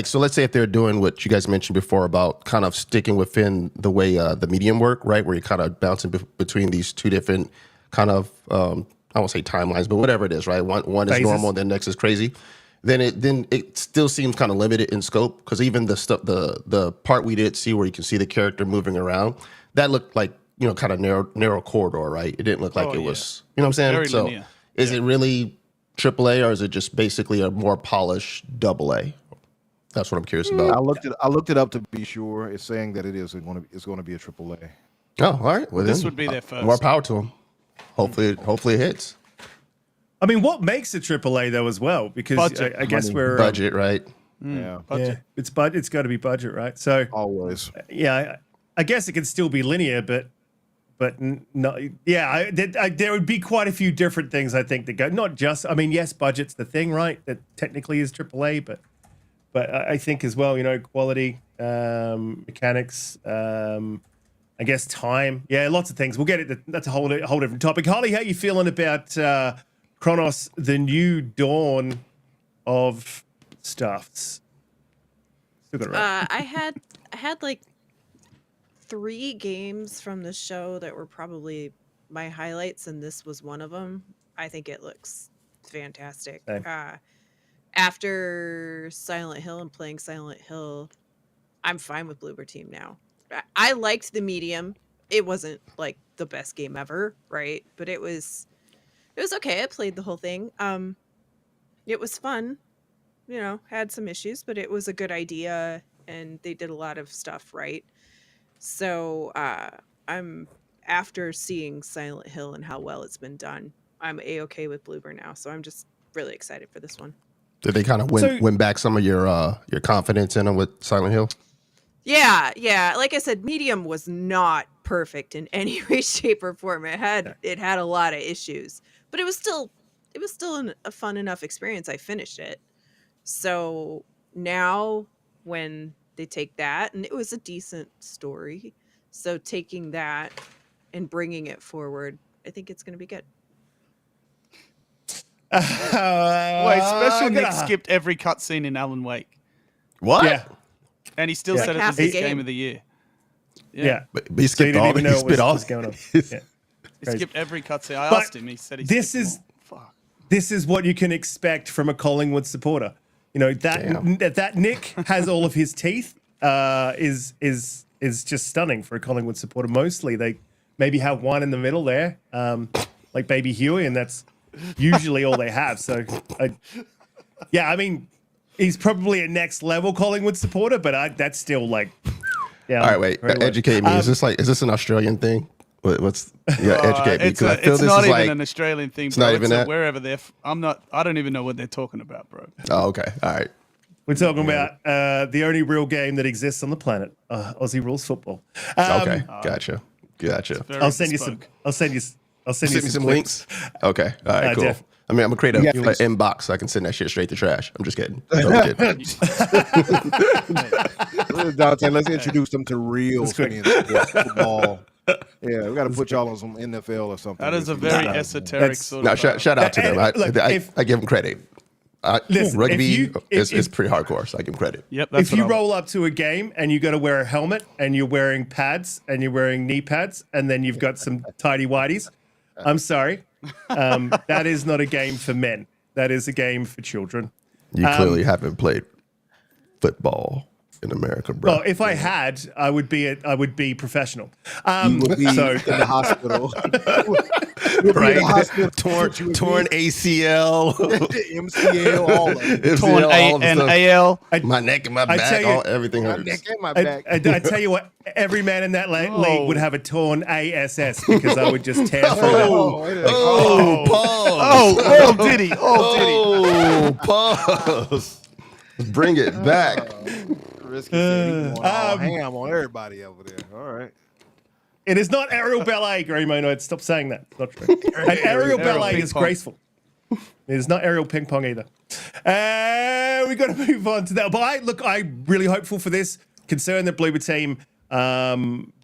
so let's say if they're doing what you guys mentioned before about kind of sticking within the way the medium work, right, where you're kind of bouncing between these two different kind of I won't say timelines, but whatever it is, right? One is normal, and then next is crazy. Then it still seems kind of limited in scope because even the part we did see where you can see the character moving around, that looked like kind of narrow corridor, right? It didn't look like was what I'm saying. Very so. linear. Is it really AAA or is it just basically a more polished AA? That's what I'm curious about. I looked it up to be sure. It's saying that it's going to be a AAA. Oh, all right. Well, This then, would be their first. More power to them. Hopefully it hits. I mean, what makes a AAA though as well? Because Budget. I guess we're budget, right? Yeah. Budget. It's got to be budget, right? So Always. yeah, I guess it can still be linear, but no, yeah, there would be quite a few different things I think that go. Not just, I mean, yes, budget's the thing, right? That technically is AAA, but I think as well, quality, mechanics, I guess time, yeah, lots of things. We'll get it. That's a whole different topic. Harley, how you feeling about Cronos, the new dawn of stuffs? Still got it right. I had like 3 games from the show that were probably my highlights, and this was one of them. I think it looks fantastic. After Silent Hill and playing Silent Hill, I'm fine with Bloober Team now. I liked the medium. It wasn't like the best game ever, right? But it was okay. I played the whole thing. It was fun. Had some issues, but it was a good idea, and they did a lot of stuff right. So I'm after seeing Silent Hill and how well it's been done, I'm a-okay with Bloober now. So I'm just really excited for this one. Did they kind of win back some of your confidence in them with Silent Hill? Yeah. Like I said, Medium was not perfect in any way, shape, or form. It had a lot of issues, but it was still a fun enough experience. I finished it. So now when they take that, and it was a decent story, so taking that and bringing it forward, I think it's going to be good. Wait, Special Nick skipped every cutscene in Alan Wake. What? Yeah. And he still said it was his game of the year. Yeah. But he skipped all. Even know what was going on. Yeah. He skipped every cutscene. I asked him. He said he fuck. This is what you can expect from a Collingwood supporter. That Nick has all of his teeth is just stunning for a Collingwood supporter. Mostly they maybe have one in the middle there, like Baby Huey, and that's usually all they have. So, I mean, he's probably a next level Collingwood supporter, but that's still like, yeah. All right, wait, educate me. Is this an Australian thing? Educate me, because I feel it's this not is even like an Australian thing, it's bro. not even that? Wherever they're. I don't even know what they're talking about, bro. Oh, okay, all right. We're talking about the only real game that exists on the planet, Aussie rules football. Okay, gotcha. I'll send you some links. Okay, all right, cool. Def. I mean, I'm gonna create an inbox so I can send that shit straight to trash. I'm just kidding. Donte, let's introduce them to real football. Yeah, we got to put y'all on some NFL or something. That is a very esoteric sort of. Shout out to them. I give them credit. Listen, rugby is pretty hardcore, so I give them credit. Yep. If you roll up to a game and you got to wear a helmet and you're wearing pads and you're wearing knee pads and then you've got some tidy whities, I'm sorry, that is not a game for men. That is a game for children. You clearly haven't played football in America, bro. Well, if I had, I would be professional. You would be in the hospital. Right? Torn ACL, MCL, all of it. Torn AL. My neck and my back, everything hurts. My neck and my back. I tell you what, every man in that league would have a torn ASS because I would just tear through that. Did he? Pause. Bring it back. Riskit said he going all ham on everybody over there. All right. It is not aerial ballet, Grey Monoid. Stop saying that. It's not true. And aerial ballet is graceful. It is not aerial ping pong either. We got to move on to that. But I'm really hopeful for this. Concerned that Bloober team,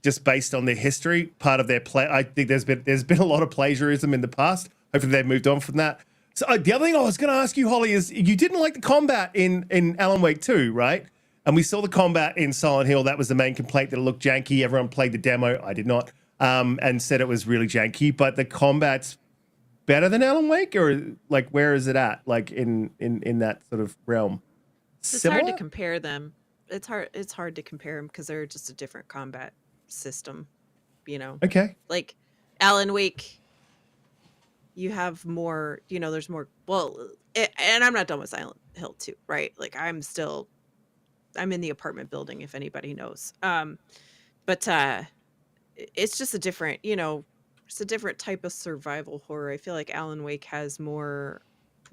just based on their history, part of their play, I think there's been a lot of plagiarism in the past. Hopefully they've moved on from that. So the other thing I was going to ask you, Holly, is you didn't like the combat in Alan Wake 2, right? And we saw the combat in Silent Hill. That was the main complaint, that it looked janky. Everyone played the demo. I did not. And said it was really janky. But the combat's better than Alan Wake? Or, like, where is it at? Like, in that sort of realm? It's Similar? hard to compare them. It's hard to compare them because they're just a different combat system, you know? Okay. Like, Alan Wake, you have more, you know, there's more, and I'm not done with Silent Hill 2, right? Like, I'm in the apartment building, if anybody knows. But it's just a different, you know, it's a different type of survival horror. I feel like Alan Wake has more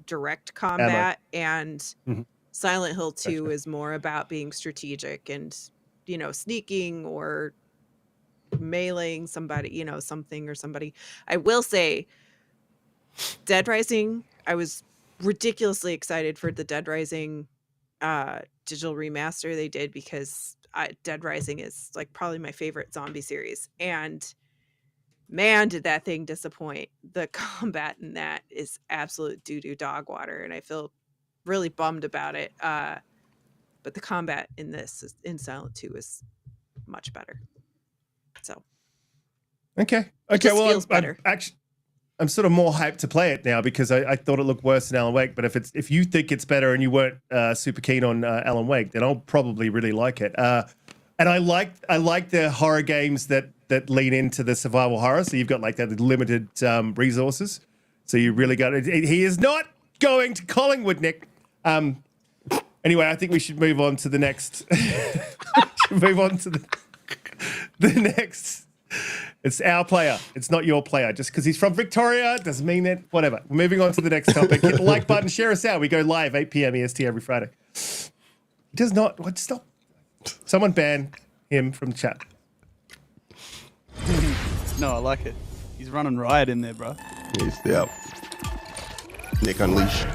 direct combat, and Silent Hill 2 is more about being strategic and, you know, sneaking or meleeing somebody, you know, something or somebody. I will say, Dead Rising, I was ridiculously excited for the Dead Rising digital remaster they did, because Dead Rising is like probably my favorite zombie series, and man, did that thing disappoint. The combat in that is absolute doo-doo dog water, and I feel really bummed about it. But the combat in in Silent 2 is much better. So Okay. it just Well, feels better. I'm sort of more hyped to play it now, because I thought it looked worse than Alan Wake. But if you think it's better and you weren't super keen on Alan Wake, then I'll probably really like it. And I like the horror games that lean into the survival horror. So you've got like that limited resources. So you really got it. He is not going to Collingwood, Nick. Anyway, I think we should move on to the next. Move on to the next. It's our player. It's not your player. Just because he's from Victoria doesn't mean that. Whatever. We're moving on to the next topic. Hit the like button. Share us out. We go live 8 p.m. EST every Friday. He does not. What? Stop. Someone ban him from chat. No, I like it. He's running riot in there, bro. Yep. Nick Unleashed.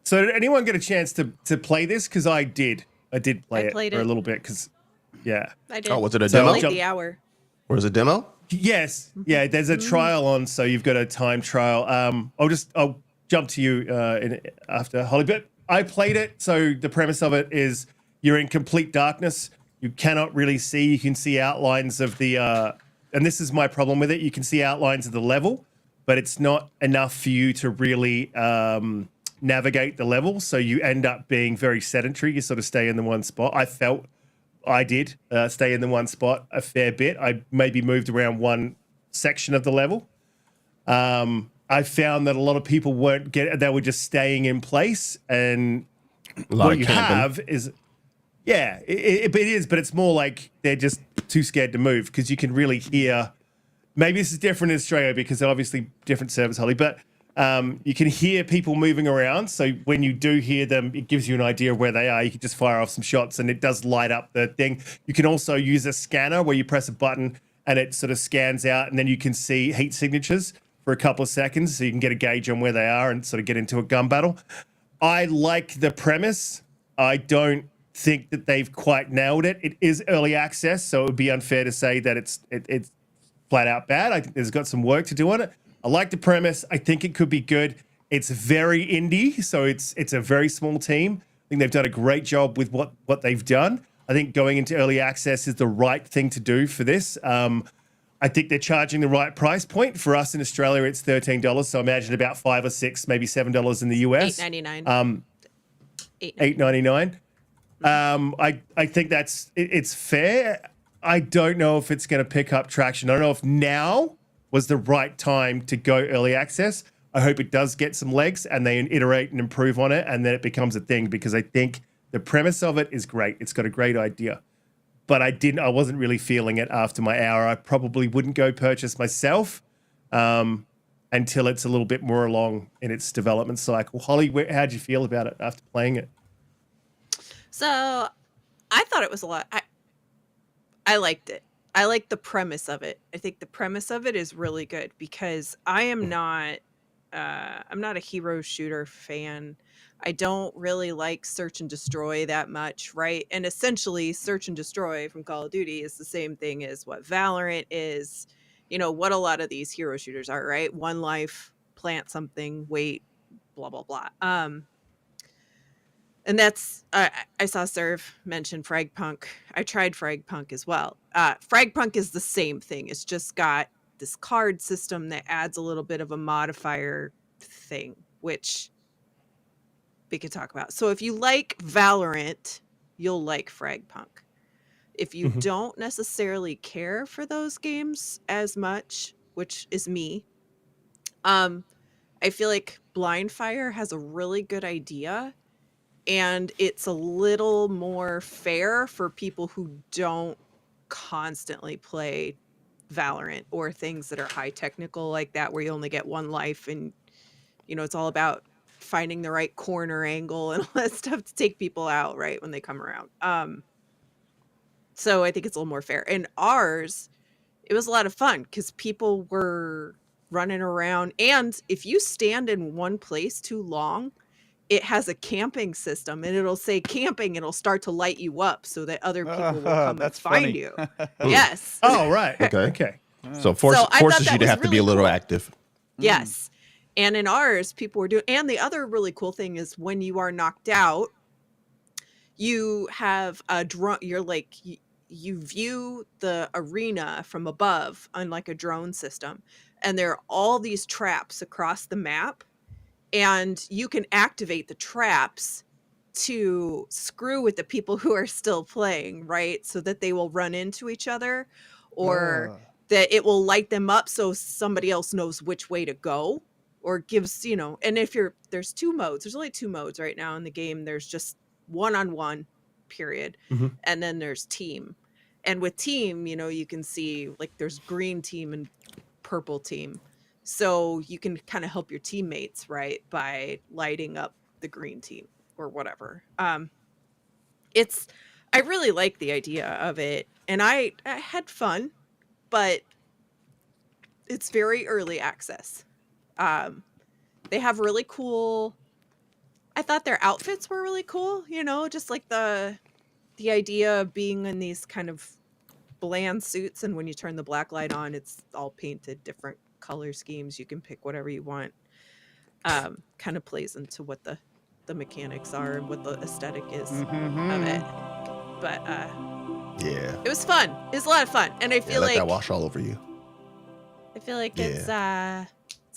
So did anyone get a chance to play this? Because I did. I did play it for a little bit. Because yeah. I did. Oh, was it a demo? Like the hour. Or is it a demo? Yes. Yeah. There's a trial on, so you've got a time trial. I'll jump to you after Holly. But I played it. So the premise of it is you're in complete darkness. You cannot really see. You can see outlines of the, and this is my problem with it. You can see outlines of the level, but it's not enough for you to really navigate the level. So you end up being very sedentary. You sort of stay in the one spot. I felt I did stay in the one spot a fair bit. I maybe moved around one section of the level. I found that a lot of people they were just staying in place. And what you have is, yeah, it is, but it's more like they're just too scared to move, because you can really hear, maybe this is different in Australia because obviously different servers, Holly, but you can hear people moving around. So when you do hear them, it gives you an idea of where they are. You can just fire off some shots and it does light up the thing. You can also use a scanner where you press a button and it sort of scans out, and then you can see heat signatures for a couple of seconds, so you can get a gauge on where they are and sort of get into a gun battle. I like the premise. I don't think that they've quite nailed it. It is early access, so it would be unfair to say that it's flat out bad. I think there's got some work to do on it. I like the premise. I think it could be good. It's very indie, so it's a very small team. I think they've done a great job with what they've done. I think going into early access is the right thing to do for this. I think they're charging the right price point. For us in Australia, it's $13, so imagine about $5 or $6, maybe $7 in the US. $8.99. $8.99. I think it's fair. I don't know if it's going to pick up traction. I don't know if now was the right time to go early access. I hope it does get some legs and they iterate and improve on it, and then it becomes a thing, because I think the premise of it is great. It's got a great idea. But I wasn't really feeling it after my hour. I probably wouldn't go purchase myself until it's a little bit more along in its development cycle. Holly, how'd you feel about it after playing it? So I thought it was a lot. I liked it. I like the premise of it. I think the premise of it is really good, because I'm not a hero shooter fan. I don't really like search and destroy that much, right? And essentially, search and destroy from Call of Duty is the same thing as what Valorant is, what a lot of these hero shooters are, right? One life, plant something, wait, blah, blah, blah. And that's, I saw Serve mention Fragpunk. I tried Fragpunk as well. Fragpunk is the same thing. It's just got this card system that adds a little bit of a modifier thing, which we could talk about. So if you like Valorant, you'll like Fragpunk. If you don't necessarily care for those games as much, which is me, I feel like Blindfire has a really good idea, and it's a little more fair for people who don't constantly play Valorant or things that are high technical like that, where you only get one life and it's all about finding the right corner angle and all that stuff to take people out right when they come around. So I think it's a little more fair. And ours, it was a lot of fun because people were running around, and if you stand in one place too long, it has a camping system, and it'll say camping, and it'll start to light you up so that other people will come and find you. Yes. Oh, right. Okay. So forces you to have to be a little active. Yes. And in ours, people were doing, and the other really cool thing is when you are knocked out, you have a drone. You're like, you view the arena from above on like a drone system, and there are all these traps across the map, and you can activate the traps to screw with the people who are still playing, right? So that they will run into each other, or that it will light them up so somebody else knows which way to go, or gives, and if there's two modes, there's only two modes right now in the game. There's just one-on-one period. And then there's team. And with team, you can see like there's green team and purple team. So you can kind of help your teammates, right, by lighting up the green team or whatever. I really like the idea of it, and I had fun, but it's very early access. They have really cool, I thought their outfits were really cool, just like the idea of being in these kind of bland suits, and when you turn the black light on, it's all painted different color schemes. You can pick whatever you want. Kind of plays into what the mechanics are and what the aesthetic is of it. But yeah, it was fun. It was a lot of fun, and I feel let like that wash all over you. I feel like it's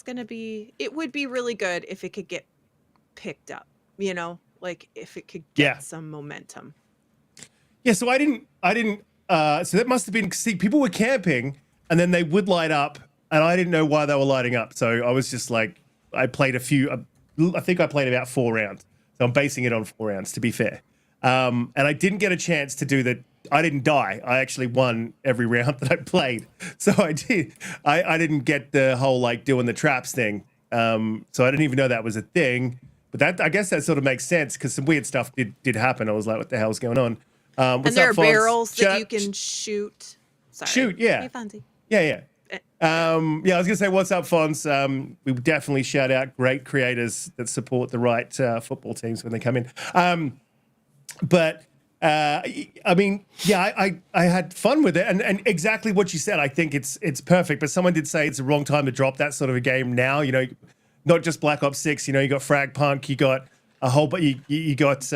gonna be. It would be really good if it could get picked up. Like if it could get some momentum. Yeah. So I didn't. So that must have been. See, people were camping, and then they would light up, and I didn't know why they were lighting up. So I was just like, I played a few. I think I played about 4 rounds. So I'm basing it on 4 rounds, to be fair. And I didn't get a chance to do the. I didn't die. I actually won every round that I played. So I did. I didn't get the whole like doing the traps thing. So I didn't even know that was a thing. But that, I guess that sort of makes sense because some weird stuff did happen. I was like, what the hell's going on? And there are barrels that you can shoot. Sorry. Shoot, yeah. Hey, Fonzie. Yeah. I was gonna say, what's up, Fonz? We would definitely shout out great creators that support the right football teams when they come in. But I mean, yeah, I had fun with it, and exactly what you said. I think it's perfect. But someone did say it's the wrong time to drop that sort of a game now. You know, not just Black Ops 6. You know, you got Frag Punk, you got a whole, but you got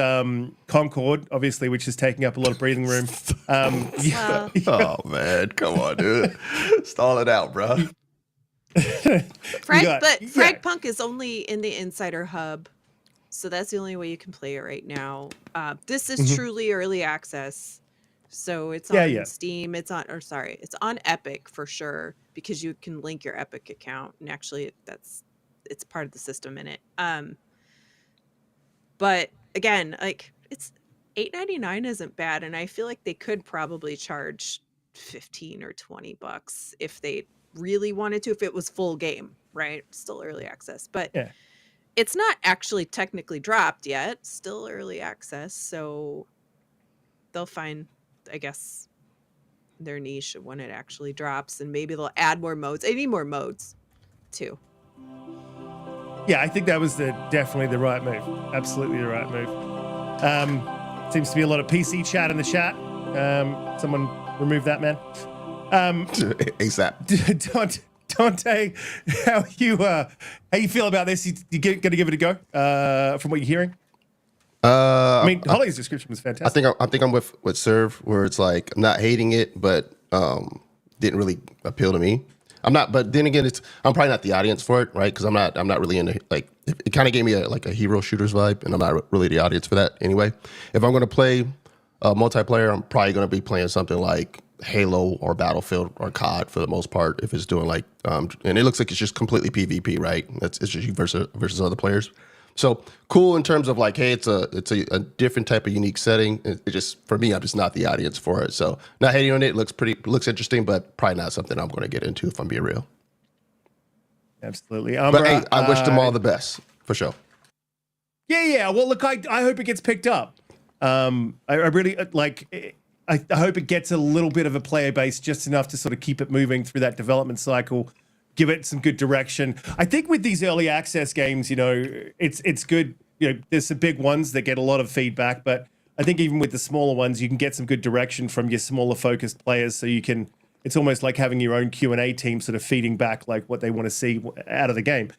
Concord, obviously, which is taking up a lot of breathing room. Oh man, come on, dude, stall it out, bro. Frag Punk is only in the Insider Hub. So that's the only way you can play it right now. This is truly early access. So it's on Steam. It's on Epic for sure, because you can link your Epic account. And actually it's part of the system in it. But again, like, it's $8.99 isn't bad. And I feel like they could probably charge $15 or $20 if they really wanted to, if it was full game, right? Still early access. But it's not actually technically dropped yet, still early access, so they'll find, I guess, their niche when it actually drops, and maybe they'll add more modes. They need more modes, too. Yeah, I think that was definitely the right move. Absolutely the right move. Seems to be a lot of PC chat in the chat. Someone remove that, man. ASAP. Donte, how you feel about this? You going to give it a go? From what you're hearing, I mean, Holly's description was fantastic. I think I'm with Serve, where it's like I'm not hating it, but didn't really appeal to me. I'm not, but then again, I'm probably not the audience for it, right? Because I'm not really into, like, it kind of gave me a hero shooters vibe, and I'm not really the audience for that anyway. If I'm going to play multiplayer, I'm probably going to be playing something like Halo or Battlefield or COD for the most part, if it's doing like and it looks like it's just completely PvP, right? It's just you versus other players. So cool in terms of like, hey, it's a different type of unique setting. It just, for me, I'm just not the audience for it. So not hating on it. Looks interesting, but probably not something I'm going to get into if I'm being real. Absolutely. But hey, I wish them all the best for sure. Yeah. Well, look, I hope it gets picked up. I really like. I hope it gets a little bit of a player base, just enough to sort of keep it moving through that development cycle, give it some good direction. I think with these early access games, you know, it's good. You know, there's some big ones that get a lot of feedback, but I think even with the smaller ones, you can get some good direction from your smaller focused players. So you can, it's almost like having your own Q&A team sort of feeding back like what they want to see out of the game.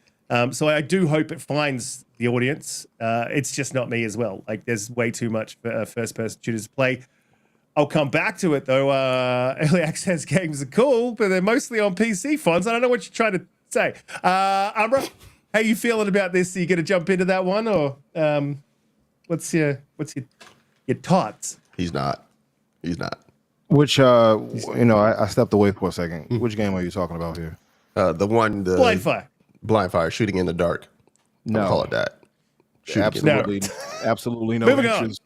So I do hope it finds the audience. It's just not me as well. Like, there's way too much for first-person shooters to play. I'll come back to it, though. Early access games are cool, but they're mostly on PC fonts. I don't know what you're trying to say. Umbra, how you feeling about this? Are you going to jump into that one, or what's your thoughts? He's not. Which, I stepped away for a second. Which game are you talking about here? The Blindfire. Blindfire, shooting in the dark. No. I'll call it that. Absolutely no Moving interest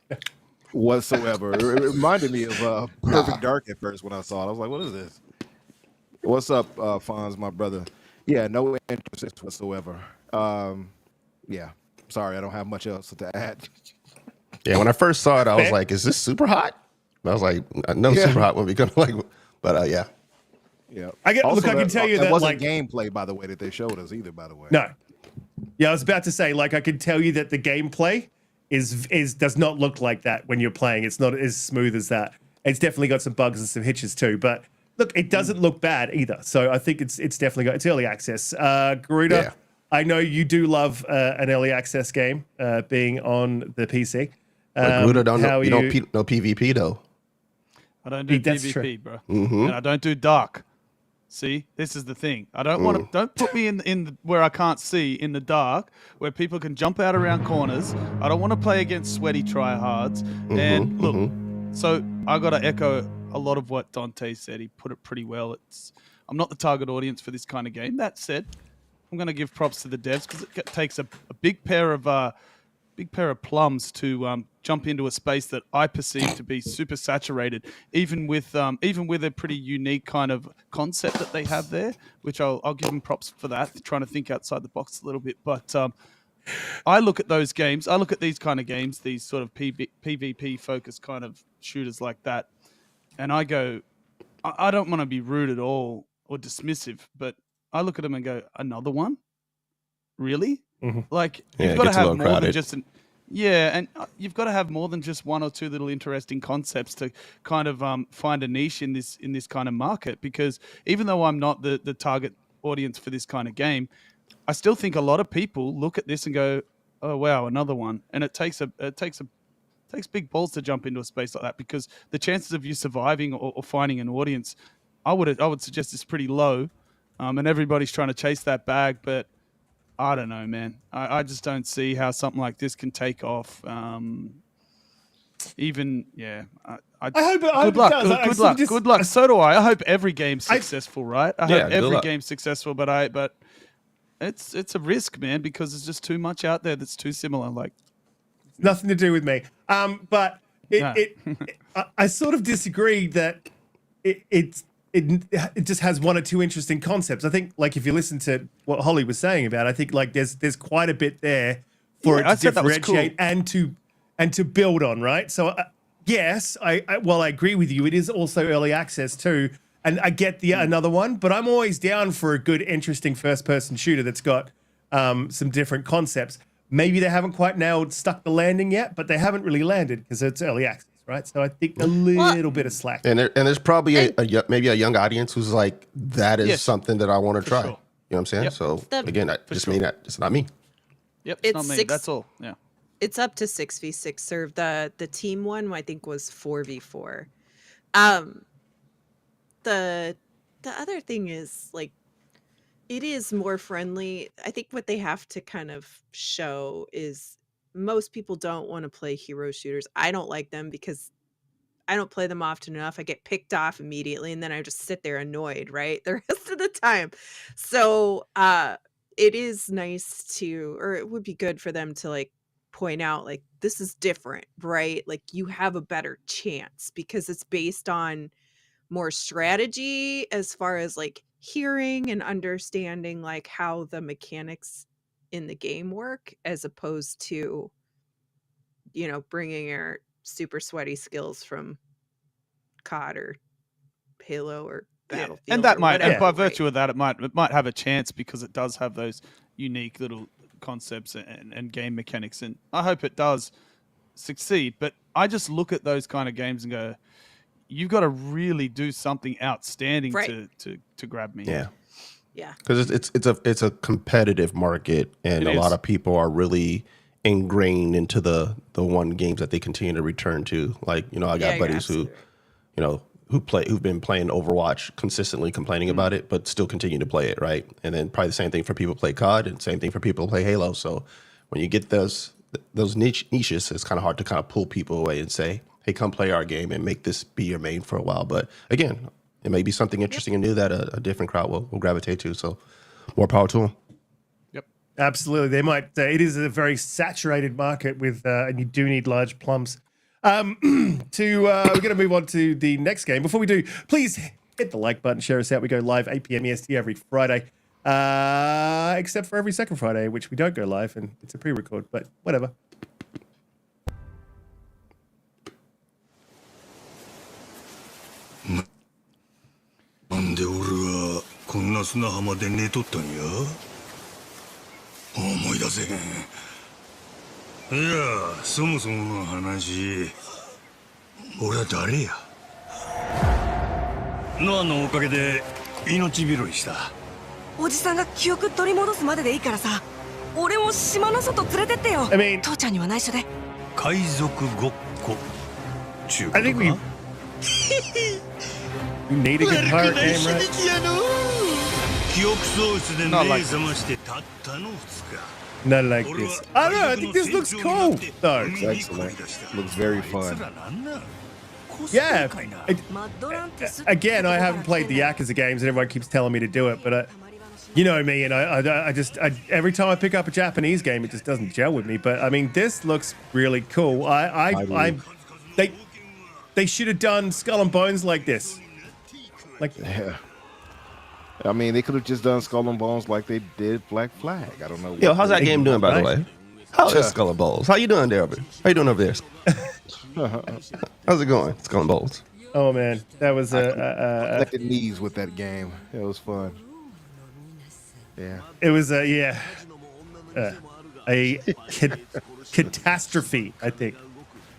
whatsoever. It reminded me of Perfect Dark at first when I saw it. I was like, what is this? What's up, Fonz, my brother? Yeah, no interest whatsoever. Yeah, sorry, I don't have much else to add. Yeah, when I first saw it, I was like, is this super hot? And I was like, no, super hot would be kind of like, but yeah. Yeah. I can tell you that wasn't gameplay, by the way, that they showed us either, by the way. No. Yeah, I was about to say, like, I can tell you that the gameplay does not look like that when you're playing. It's not as smooth as that. It's definitely got some bugs and some hitches too. But look, it doesn't look bad either. So I think it's definitely it's early access. Garuda, I know you do love an early access game being on the PC. Garuda you don't know PvP though. I don't do PvP, bro, and I don't do dark. See, this is the thing. I don't want to. Don't put me in where I can't see in the dark, where people can jump out around corners. I don't want to play against sweaty tryhards. And look, so I got to echo a lot of what Donte said. He put it pretty well. I'm not the target audience for this kind of game. That said, I'm going to give props to the devs, because it takes a big pair of plums to jump into a space that I perceive to be super saturated, even with a pretty unique kind of concept that they have there, which I'll give them props for that, trying to think outside the box a little bit. But I look at those games, I look at these kind of games, these sort of PvP focused kind of shooters like that, and I go, I don't want to be rude at all or dismissive, but I look at them and go, another one? Really? Like, you've got to have more than just Yeah, and you've got to have more than just one or two little interesting concepts to kind of find a niche in this kind of market. Because even though I'm not the target audience for this kind of game, I still think a lot of people look at this and go, "Oh wow, another one!" And it takes big balls to jump into a space like that, because the chances of you surviving or finding an audience, I would suggest, is pretty low, and everybody's trying to chase that bag, but. I don't know, man. I just don't see how something like this can take off. I hope it does. Good luck. So do I. I hope every game's successful, right? I hope every game's successful, but it's a risk, man, because there's just too much out there that's too similar. Like, nothing to do with me. But I sort of disagree that it just has one or two interesting concepts. I think, like, if you listen to what Holly was saying about, I think like there's quite a bit there for it to differentiate and to build on, right? So yes, I agree with you. It is also early access too, and I get the another one, but I'm always down for a good, interesting first-person shooter that's got some different concepts. Maybe they haven't quite stuck the landing yet, but they haven't really landed because it's early access. Right, so I think a little bit of slack, and there's probably maybe a young audience who's like, that is something that I want to try. Sure. You know what I'm saying? Yep. So again, it's not me. Yep, it's not me. That's all. Yeah, it's up to 6v6 serve. The team one, I think, was 4v4. The other thing is, like, it is more friendly. I think what they have to kind of show is, most people don't want to play hero shooters. I don't like them because I don't play them often enough. I get picked off immediately, and then I just sit there annoyed, right, the rest of the time. So it is nice to, or it would be good for them to, like, point out, like, this is different, right? Like, you have a better chance because it's based on more strategy as far as, like, hearing and understanding, like, how the mechanics in the game work, as opposed to, you know, bringing your super sweaty skills from COD or Halo or Battlefield. And that might, and by virtue of that, it might have a chance because it does have those unique little concepts and game mechanics, and I hope it does succeed. But I just look at those kind of games and go, you've got to really do something outstanding to grab me. Yeah, because it's a competitive market, and a lot of people are really ingrained into the one games that they continue to return to. Like, you know, I got buddies who, you know, who've been playing Overwatch consistently, complaining about it, but still continue to play it, right? And then probably the same thing for people who play COD, and same thing for people who play Halo. So when you get those niches, it's kind of hard to kind of pull people away and say, hey, come play our game and make this be your main for a while. But again, it may be something interesting and new that a different crowd will gravitate to. So more power to them. Yep. Absolutely. They might. It is a very saturated market with, and you do need large plums. We're going to move on to the next game. Before we do, please hit the like button, share us out. We go live 8 p.m. EST every Friday, except for every second Friday, which we don't go live, and it's a pre-record, but whatever.なんで俺はこんな砂浜で寝とったんや。思い出せへん。いや、そもそもの話、俺は誰や。ノアのおかげで命拾いした。おじさんが記憶取り戻すまででいいからさ、俺も島の外連れてってよ。父ちゃんには内緒で。海賊ごっこ。中古か。You need a good pirate game, right? Not like this. I don't know. I think this looks cool. Though. It's excellent. Looks very fun. Yeah. Again, I haven't played the Yakuza games, and everyone keeps telling me to do it, but you know me, and I just every time I pick up a Japanese game, it just doesn't gel with me. But I mean, this looks really cool. They should have done Skull and Bones like this. Like, yeah. I mean, they could have just done Skull and Bones like they did Black Flag. I don't know. Yo, how's that game doing, by the way? How is Skull and Bones? How you doing there, How you doing over there? How's it going, Skull and Bones? Oh man, that was I the knees with that game. It was fun. Yeah. It was yeah. a catastrophe, I think.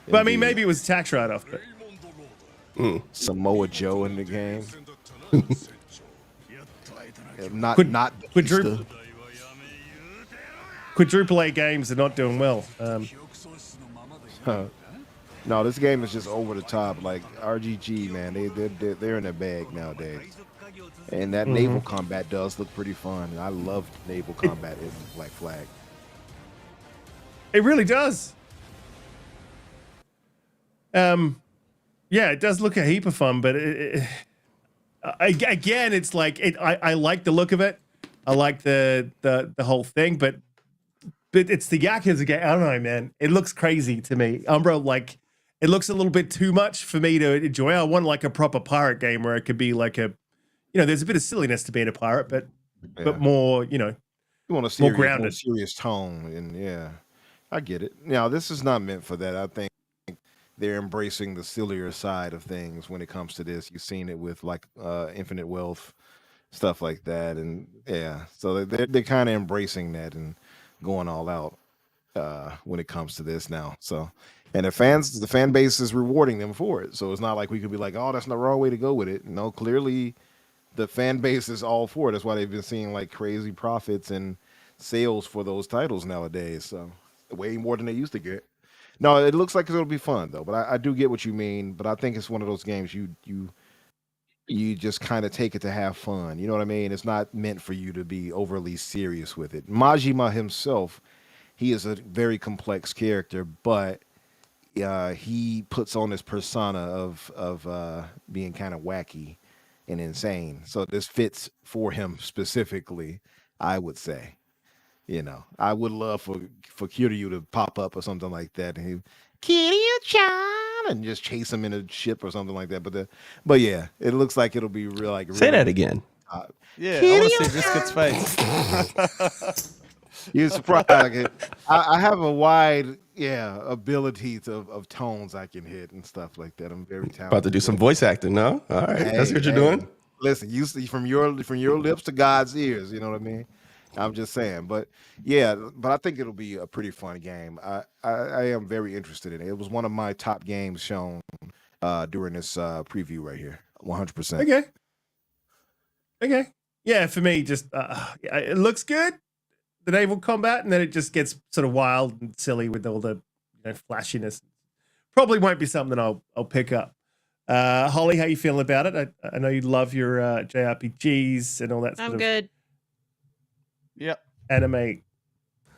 But I mean, maybe it was tax write-off. But Samoa Joe in the game. Quadruple A games are not doing well. No, this game is just over the top. Like RGG, man, they're in their bag nowadays. And that naval combat does look pretty fun. I love naval combat in Black Flag. It really does. Yeah, it does look a heap of fun, but again, it's like I like the look of it. I like the whole thing, but it's the Yakuza game. I don't know, man. It looks crazy to me. Umbra, like, it looks a little bit too much for me to enjoy. I want like a proper pirate game where it could be like there's a bit of silliness to being a pirate, but more, you want a more grounded, more serious tone, and yeah, I get it. Now, this is not meant for that. I think they're embracing the sillier side of things when it comes to this. You've seen it with like Infinite Wealth, stuff like that, and yeah, so they're kind of embracing that and going all out when it comes to this now. So, and the fan base is rewarding them for it. So it's not like we could be like, oh, that's the wrong way to go with it. No, clearly the fan base is all for it. That's why they've been seeing like crazy profits and sales for those titles nowadays. So way more than they used to get. No, it looks like it'll be fun though. But I do get what you mean. But I think it's one of those games you just kind of take it to have fun. You know what I mean? It's not meant for you to be overly serious with it. Majima himself, he is a very complex character, but he puts on this persona of being kind of wacky and insane. So this fits for him specifically, I would say. I would love for Kiryu to pop up or something like that, and Kiryu-chan, and just chase him in a ship or something like that. But yeah, it looks like it'll be real. Like say that again. Yeah, I want to see Riskit's face. You're surprised. I have a wide, ability of tones I can hit and stuff like that. I'm very talented. About to do some voice acting, no? All right, that's what you're doing. Listen, you see from your lips to God's ears. You know what I mean? I'm just saying, but I think it'll be a pretty fun game. I am very interested in it. It was one of my top games shown during this preview right here. 100%. Okay. Yeah, for me, just it looks good, the naval combat, and then it just gets sort of wild and silly with all the flashiness. Probably won't be something I'll pick up. Holly, how you feeling about it? I know you love your JRPGs and all that. I'm good. Yep. Anime.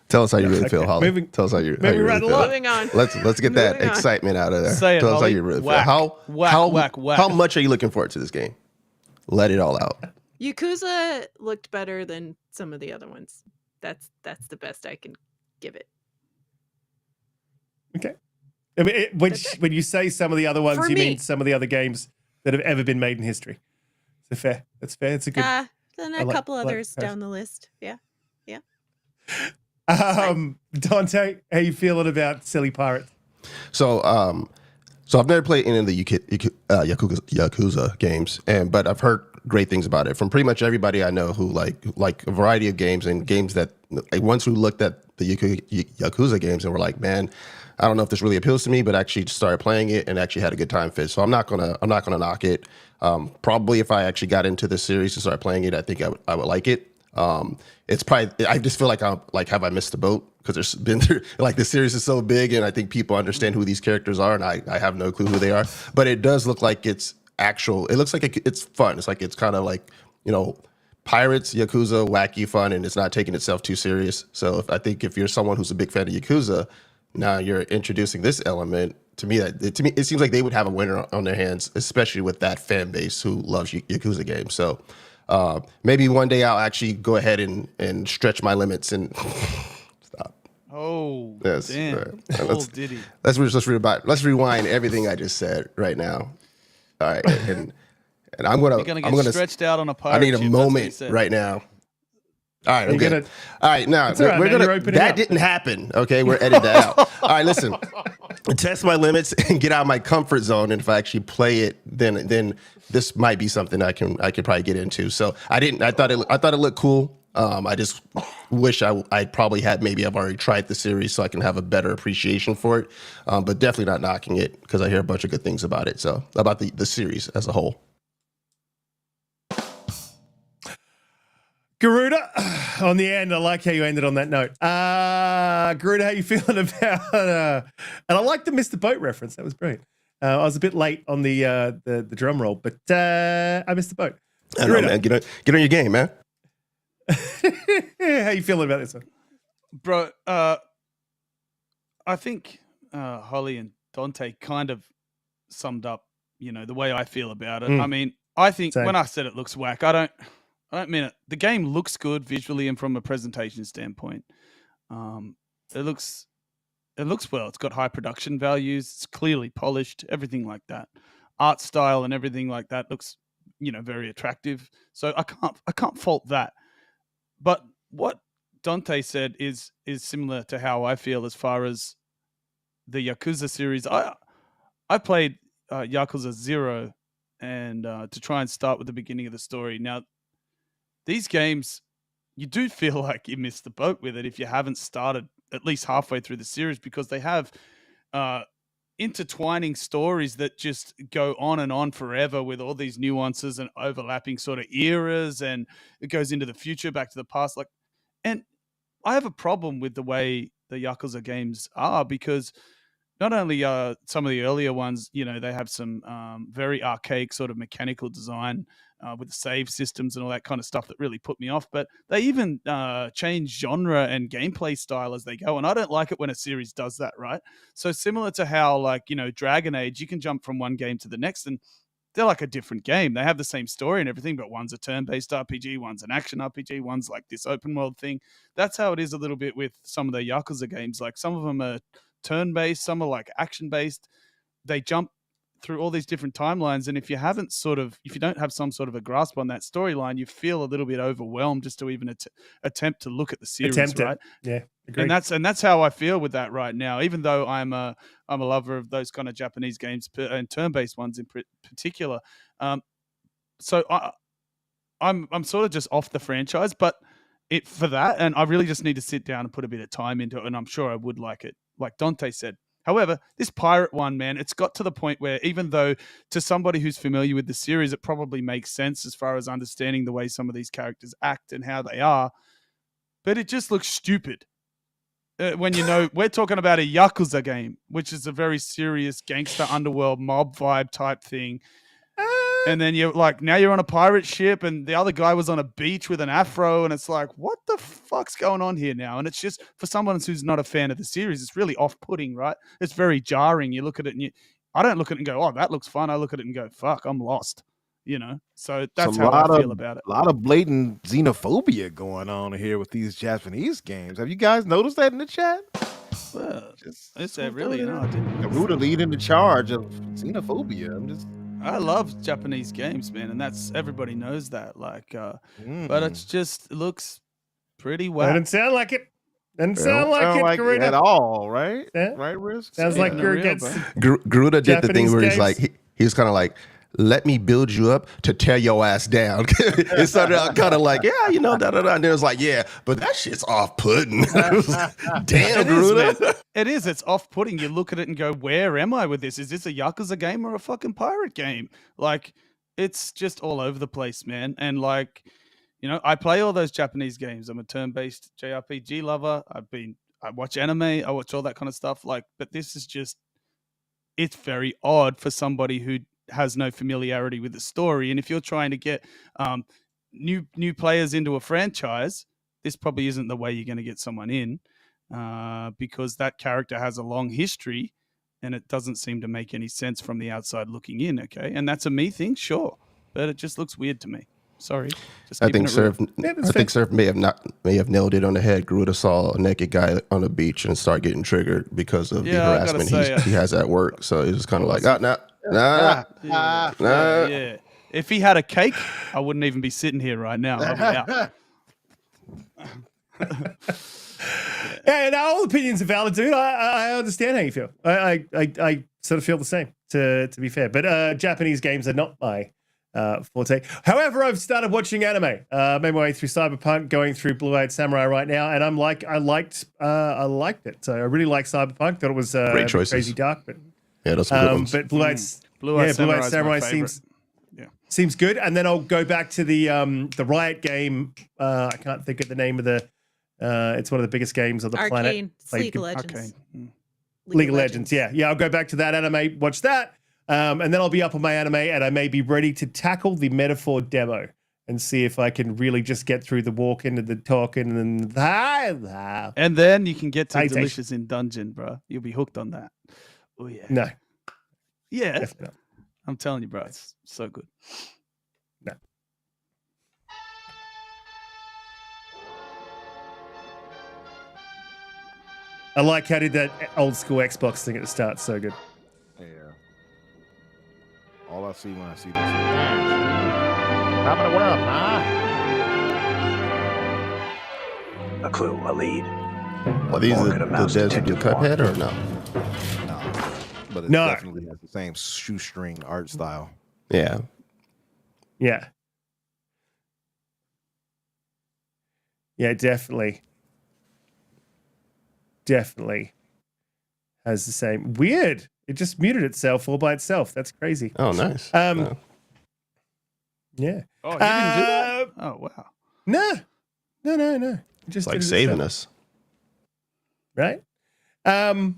Tell us how you really feel, Holly. Tell us how you really feel. Moving on. Let's get that excitement out of there. Say it, Tell us how Holly. you really Whack. feel. Whack. How much are you looking forward to this game? Let it all out. Yakuza looked better than some of the other ones. That's the best I can give it. Okay. I mean, when you say some of the other ones, you mean some of the other games that have ever been made in history. Is it fair? That's fair. It's a good. Then a couple others down the list. Yeah. Donte, how you feeling about Silly Pirates? So I've never played any of the Yakuza games, but I've heard great things about it from pretty much everybody I know who like a variety of games and games that ones who looked at the Yakuza games and were like, man, I don't know if this really appeals to me, but actually started playing it and actually had a good time fit. So I'm not gonna knock it. Probably if I actually got into the series and started playing it, I think I would like it. It's probably, I just feel like have I missed the boat? Because there's been the series is so big and I think people understand who these characters are and I have no clue who they are. But it does look like it looks like it's fun. It's like, it's kind of like, pirates, Yakuza, wacky fun, and it's not taking itself too serious. So I think if you're someone who's a big fan of Yakuza, now you're introducing this element. To me, it seems like they would have a winner on their hands, especially with that fan base who loves Yakuza games. So maybe one day I'll actually go ahead and stretch my limits and stop. Oh, yes, damn. Right. Diddy. Let's rewind everything I just said right now. All right, and I'm gonna get stretched out on a pirate. I need a ship, moment right now. All right, I'm good. All right, now we're gonna. That didn't happen. Okay, we're editing that out. All right, listen. Test my limits and get out of my comfort zone. And if I actually play it, then this might be something I could probably get into. So I thought it looked cool. I just wish I probably had maybe I've already tried the series so I can have a better appreciation for it. But definitely not knocking it because I hear a bunch of good things about it. So about the series as a whole. Garuda, on the end, I like how you ended on that note. Garuda, how you feeling about? And I like the Mr. Boat reference. That was brilliant. I was a bit late on the drum roll, but I missed the boat. I know, man. Get on your game, man. How you feeling about this one, bro? I think Holly and Donte kind of summed up, the way I feel about it. I mean, I think when I said it looks whack, I don't mean it. The game looks good visually and from a presentation standpoint. It looks well. It's got high production values. It's clearly polished. Everything like that, art style and everything like that looks, very attractive. So I can't fault that. But what Donte said is similar to how I feel as far as the Yakuza series. I played Yakuza 0 and to try and start with the beginning of the story. Now, these games, you do feel like you missed the boat with it if you haven't started at least halfway through the series because they have intertwining stories that just go on and on forever with all these nuances and overlapping sort of eras, and it goes into the future, back to the past. And I have a problem with the way the Yakuza games are because not only some of the earlier ones, they have some very archaic sort of mechanical design with the save systems and all that kind of stuff that really put me off, but they even change genre and gameplay style as they go, and I don't like it when a series does that, right? So similar to how, Dragon Age, you can jump from one game to the next and they're like a different game. They have the same story and everything, but one's a turn-based RPG, one's an action RPG, one's like this open world thing. That's how it is a little bit with some of the Yakuza games. Like some of them are turn-based, some are like action-based. They jump through all these different timelines, and if you don't have some sort of a grasp on that storyline, you feel a little bit overwhelmed just to even attempt to look at the series, right? Yeah, agreed. And that's how I feel with that right now. Even though I'm a lover of those kind of Japanese games and turn-based ones in particular, so I'm sort of just off the franchise, but for that, and I really just need to sit down and put a bit of time into it, and I'm sure I would like it, like Donte said. However, this pirate one, man, it's got to the point where even though to somebody who's familiar with the series, it probably makes sense as far as understanding the way some of these characters act and how they are, but it just looks stupid. When we're talking about a Yakuza game, which is a very serious gangster underworld mob vibe type thing. And then now you're on a pirate ship and the other guy was on a beach with an afro, and it's like, what the fuck's going on here now? And it's just, for someone who's not a fan of the series, it's really off-putting, right? It's very jarring. You look at it and I don't look at it and go, oh, that looks fun. I look at it and go, fuck, I'm lost. So that's how I feel about it. A lot of blatant xenophobia going on here with these Japanese games. Have you guys noticed that in the chat? Well, is that really? No, I didn't. Garuda leading the charge of xenophobia. I love Japanese games, man, and everybody knows that. But it looks pretty whack. Doesn't sound like it. Doesn't sound like it, Garuda. At all, right? Yeah. Right, Risk? Sounds like Garuda gets Garuda did the thing where games. he's like, he was kind of like, let me build you up to tear your ass down. It started out kind of like, yeah, da-da-da. And then it was like, yeah, but that shit's off-putting. Damn, Garuda. It is. It's off-putting. You look at it and go, where am I with this? Is this a Yakuza game or a fucking pirate game? It's just all over the place, man. And I play all those Japanese games. I'm a turn-based JRPG lover. I watch anime. I watch all that kind of stuff. But this is just, it's very odd for somebody who has no familiarity with the story. And if you're trying to get new players into a franchise, this probably isn't the way you're going to get someone in because that character has a long history and it doesn't seem to make any sense from the outside looking in. Okay. And that's a me thing. Sure. But it just looks weird to me. Sorry. I think Surf may have nailed it on the head. Garuda saw a naked guy on the beach and start getting triggered because of the harassment he has at work. So it's just kind of like, yeah. If he had a cake, I wouldn't even be sitting here right now. I'd be out. Yeah, all opinions are valid, dude. I understand how you feel. I sort of feel the same, to be fair. But Japanese games are not my forte. However, I've started watching anime. Made my way through Cyberpunk, going through Blue-Eyed Samurai right now, and I liked it. So I really like Cyberpunk. Thought it was Great choices. crazy dark, but yeah, those are good ones. But Blue-Eyed Samurai seems good. And then I'll go back to the Riot game. I can't think of the name of the. It's one of the biggest games on the planet. League of Legends. League of Legends. Yeah. I'll go back to that anime, watch that. And then I'll be up on my anime and I may be ready to tackle the Metaphor demo and see if I can really just get through the walking and the talking and then you can get to Delicious in Dungeon, bro. You'll be hooked on that. Oh, yeah. No. Yeah. Definitely not. I'm telling you, bro. It's so good. No. I like how did that old school Xbox thing at the start. So good. Yeah. All I see when I see this. Top of the world, huh? A clue, a lead. Are these the devs who do Cuphead or no? No. But it definitely has the same shoestring art style. Yeah. Yeah. Yeah, definitely. Definitely has the same. Weird. It just muted itself all by itself. That's crazy. Oh, nice. Yeah. Oh, you didn't do that? Oh, wow. No. Just like saving us. Right? But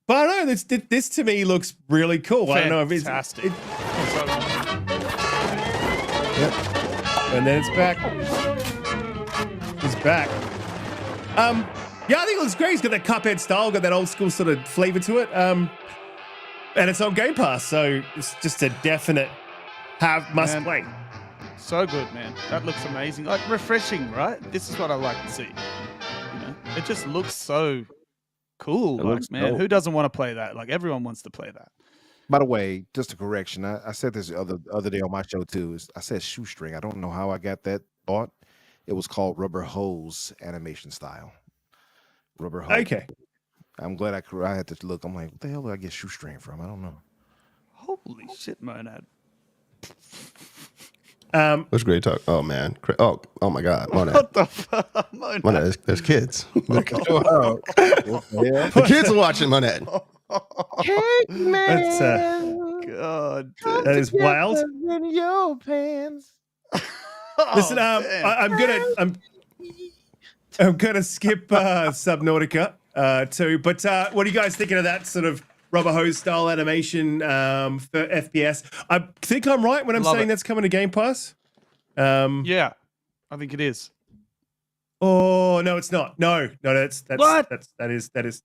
I don't know. This to me looks really cool. Fantastic. I don't know if it's fantastic. Yep. And then it's back. It's back. Yeah, I think it looks great. It's got that Cuphead style, got that old school sort of flavor to it. And it's on Game Pass, so it's just a definite must play. So good, man. That looks amazing. Like refreshing, right? This is what I like to see. You know, it just looks so cool. Like, man, dope. Who doesn't want to play that? Like everyone wants to play that. By the way, just a correction. I said this the other day on my show too. I said shoestring. I don't know how I got that thought. It was called rubber hose animation style. Rubber hose. Okay. I'm glad I had to look. I'm like, what the hell did I get shoestring from? I don't know. Holy shit, Monad. What's great talk? Oh man. Oh my God. Monad. What the fuck? Monad, there's kids. Yeah. The kids are watching Monad. Cake man. That's, God. That is wild. In your pants. Listen, I'm gonna skip Subnautica too. But what are you guys thinking of that sort of rubber hose style animation for FPS? I think I'm right when I'm saying that's coming to Game Pass. Yeah, I think it is. Oh no, it's not. No, that is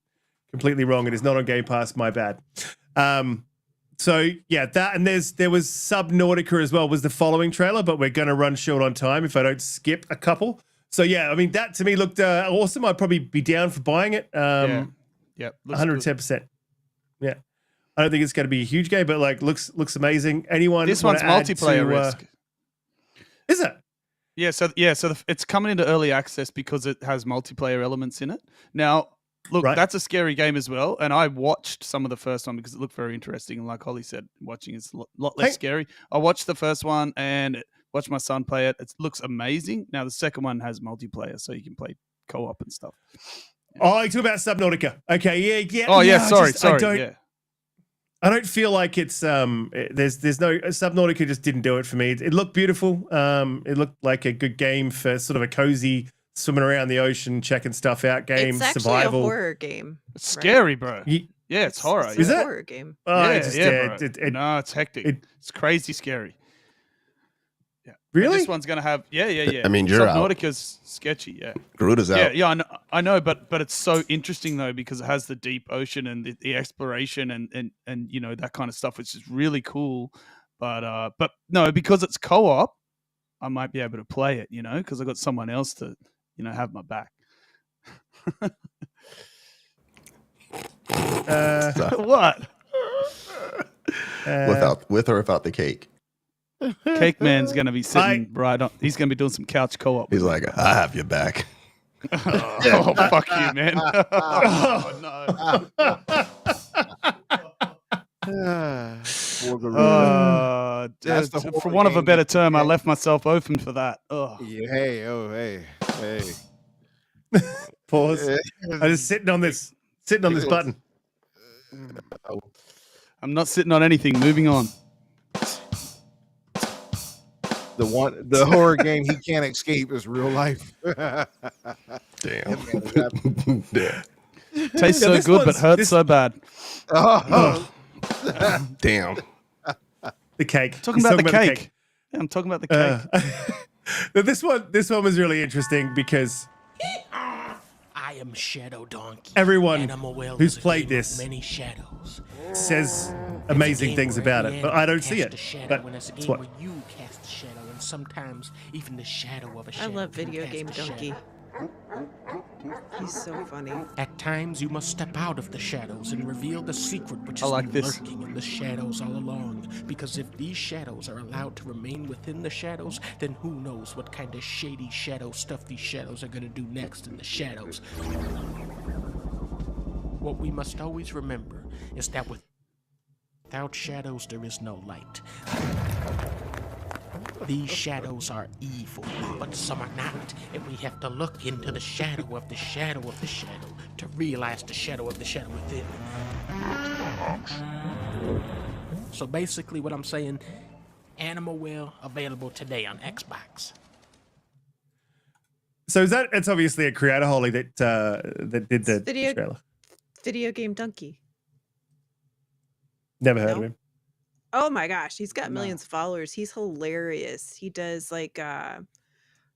completely wrong. It is not on Game Pass. My bad. So yeah, that and there was Subnautica as well. Was the following trailer, but we're gonna run short on time if I don't skip a couple. So yeah, I mean that to me looked awesome. I'd probably be down for buying it. Yeah, 110%. Yeah, I don't think it's going to be a huge game, but like looks amazing. Anyone? This one's multiplayer risk. Is it? Yeah. So it's coming into early access because it has multiplayer elements in it. Now, look, that's a scary game as well. And I watched some of the first one because it looked very interesting. And like Holly said, watching is a lot less scary. I watched the first one and watched my son play it. It looks amazing. Now the second one has multiplayer, so you can play co-op and stuff. Yeah. Oh, you talk about Subnautica. Okay, yeah. Oh yeah, sorry. I don't feel like it's there's no Subnautica just didn't do it for me. It looked beautiful. It looked like a good game for sort of a cozy swimming around the ocean, checking stuff out game. It's actually survival. a horror game. It's scary, bro. Yeah, it's horror. Is it a horror game? Oh, bro. No, it's hectic. It's crazy scary. Yeah. Really? But this one's gonna have yeah. I mean, you're Subnautica's sketchy, yeah. Garuda's out. Yeah, I know, but it's so interesting though because it has the deep ocean and the exploration and you know that kind of stuff, which is really cool. But no, because it's co-op, I might be able to play it, you know, because I got someone else to, you know, have my back. What? With or without the cake? Cake Man's gonna be sitting right on. He's gonna be doing some couch co-op. He's like, I have your back. Oh, fuck you, man. Oh, no. That's the for horror want of a game better that you term, I can't- left myself open for that. Oh, Yeah, hey. Pause. I'm just sitting on this button. I'm not sitting on anything. Moving on. The horror game he can't escape is real life. Damn. Yeah. Tastes so good, but hurts so bad. Oh. Damn. The cake. Talking about the cake. Yeah, I'm talking about the cake. This one was really interesting because I am Shadow Donkey. everyone Animal Well who's is a played game of this many shadows. says amazing things about it, but I don't see it. But When it's a it's game what? where you cast a shadow, and sometimes even the shadow of a I shadow. love can video cast game a shadow. donkey. He's so funny. At times, you must step out of the shadows and reveal the secret which I has like been this. lurking in the shadows all along. Because if these shadows are allowed to remain within the shadows, then who knows what kind of shady shadow stuff these shadows are going to do next in the shadows. What we must always remember is that without shadows, there is no light. These shadows are evil, but some are not, and we have to look into the shadow of the shadow of the shadow to realize the shadow of the shadow within. So basically what I'm saying, Animal Well available today on Xbox. So it's obviously a creator, Holly, that did the trailer. Video game donkey. Never heard of him. Oh my gosh, he's got millions of followers. He's hilarious. He does like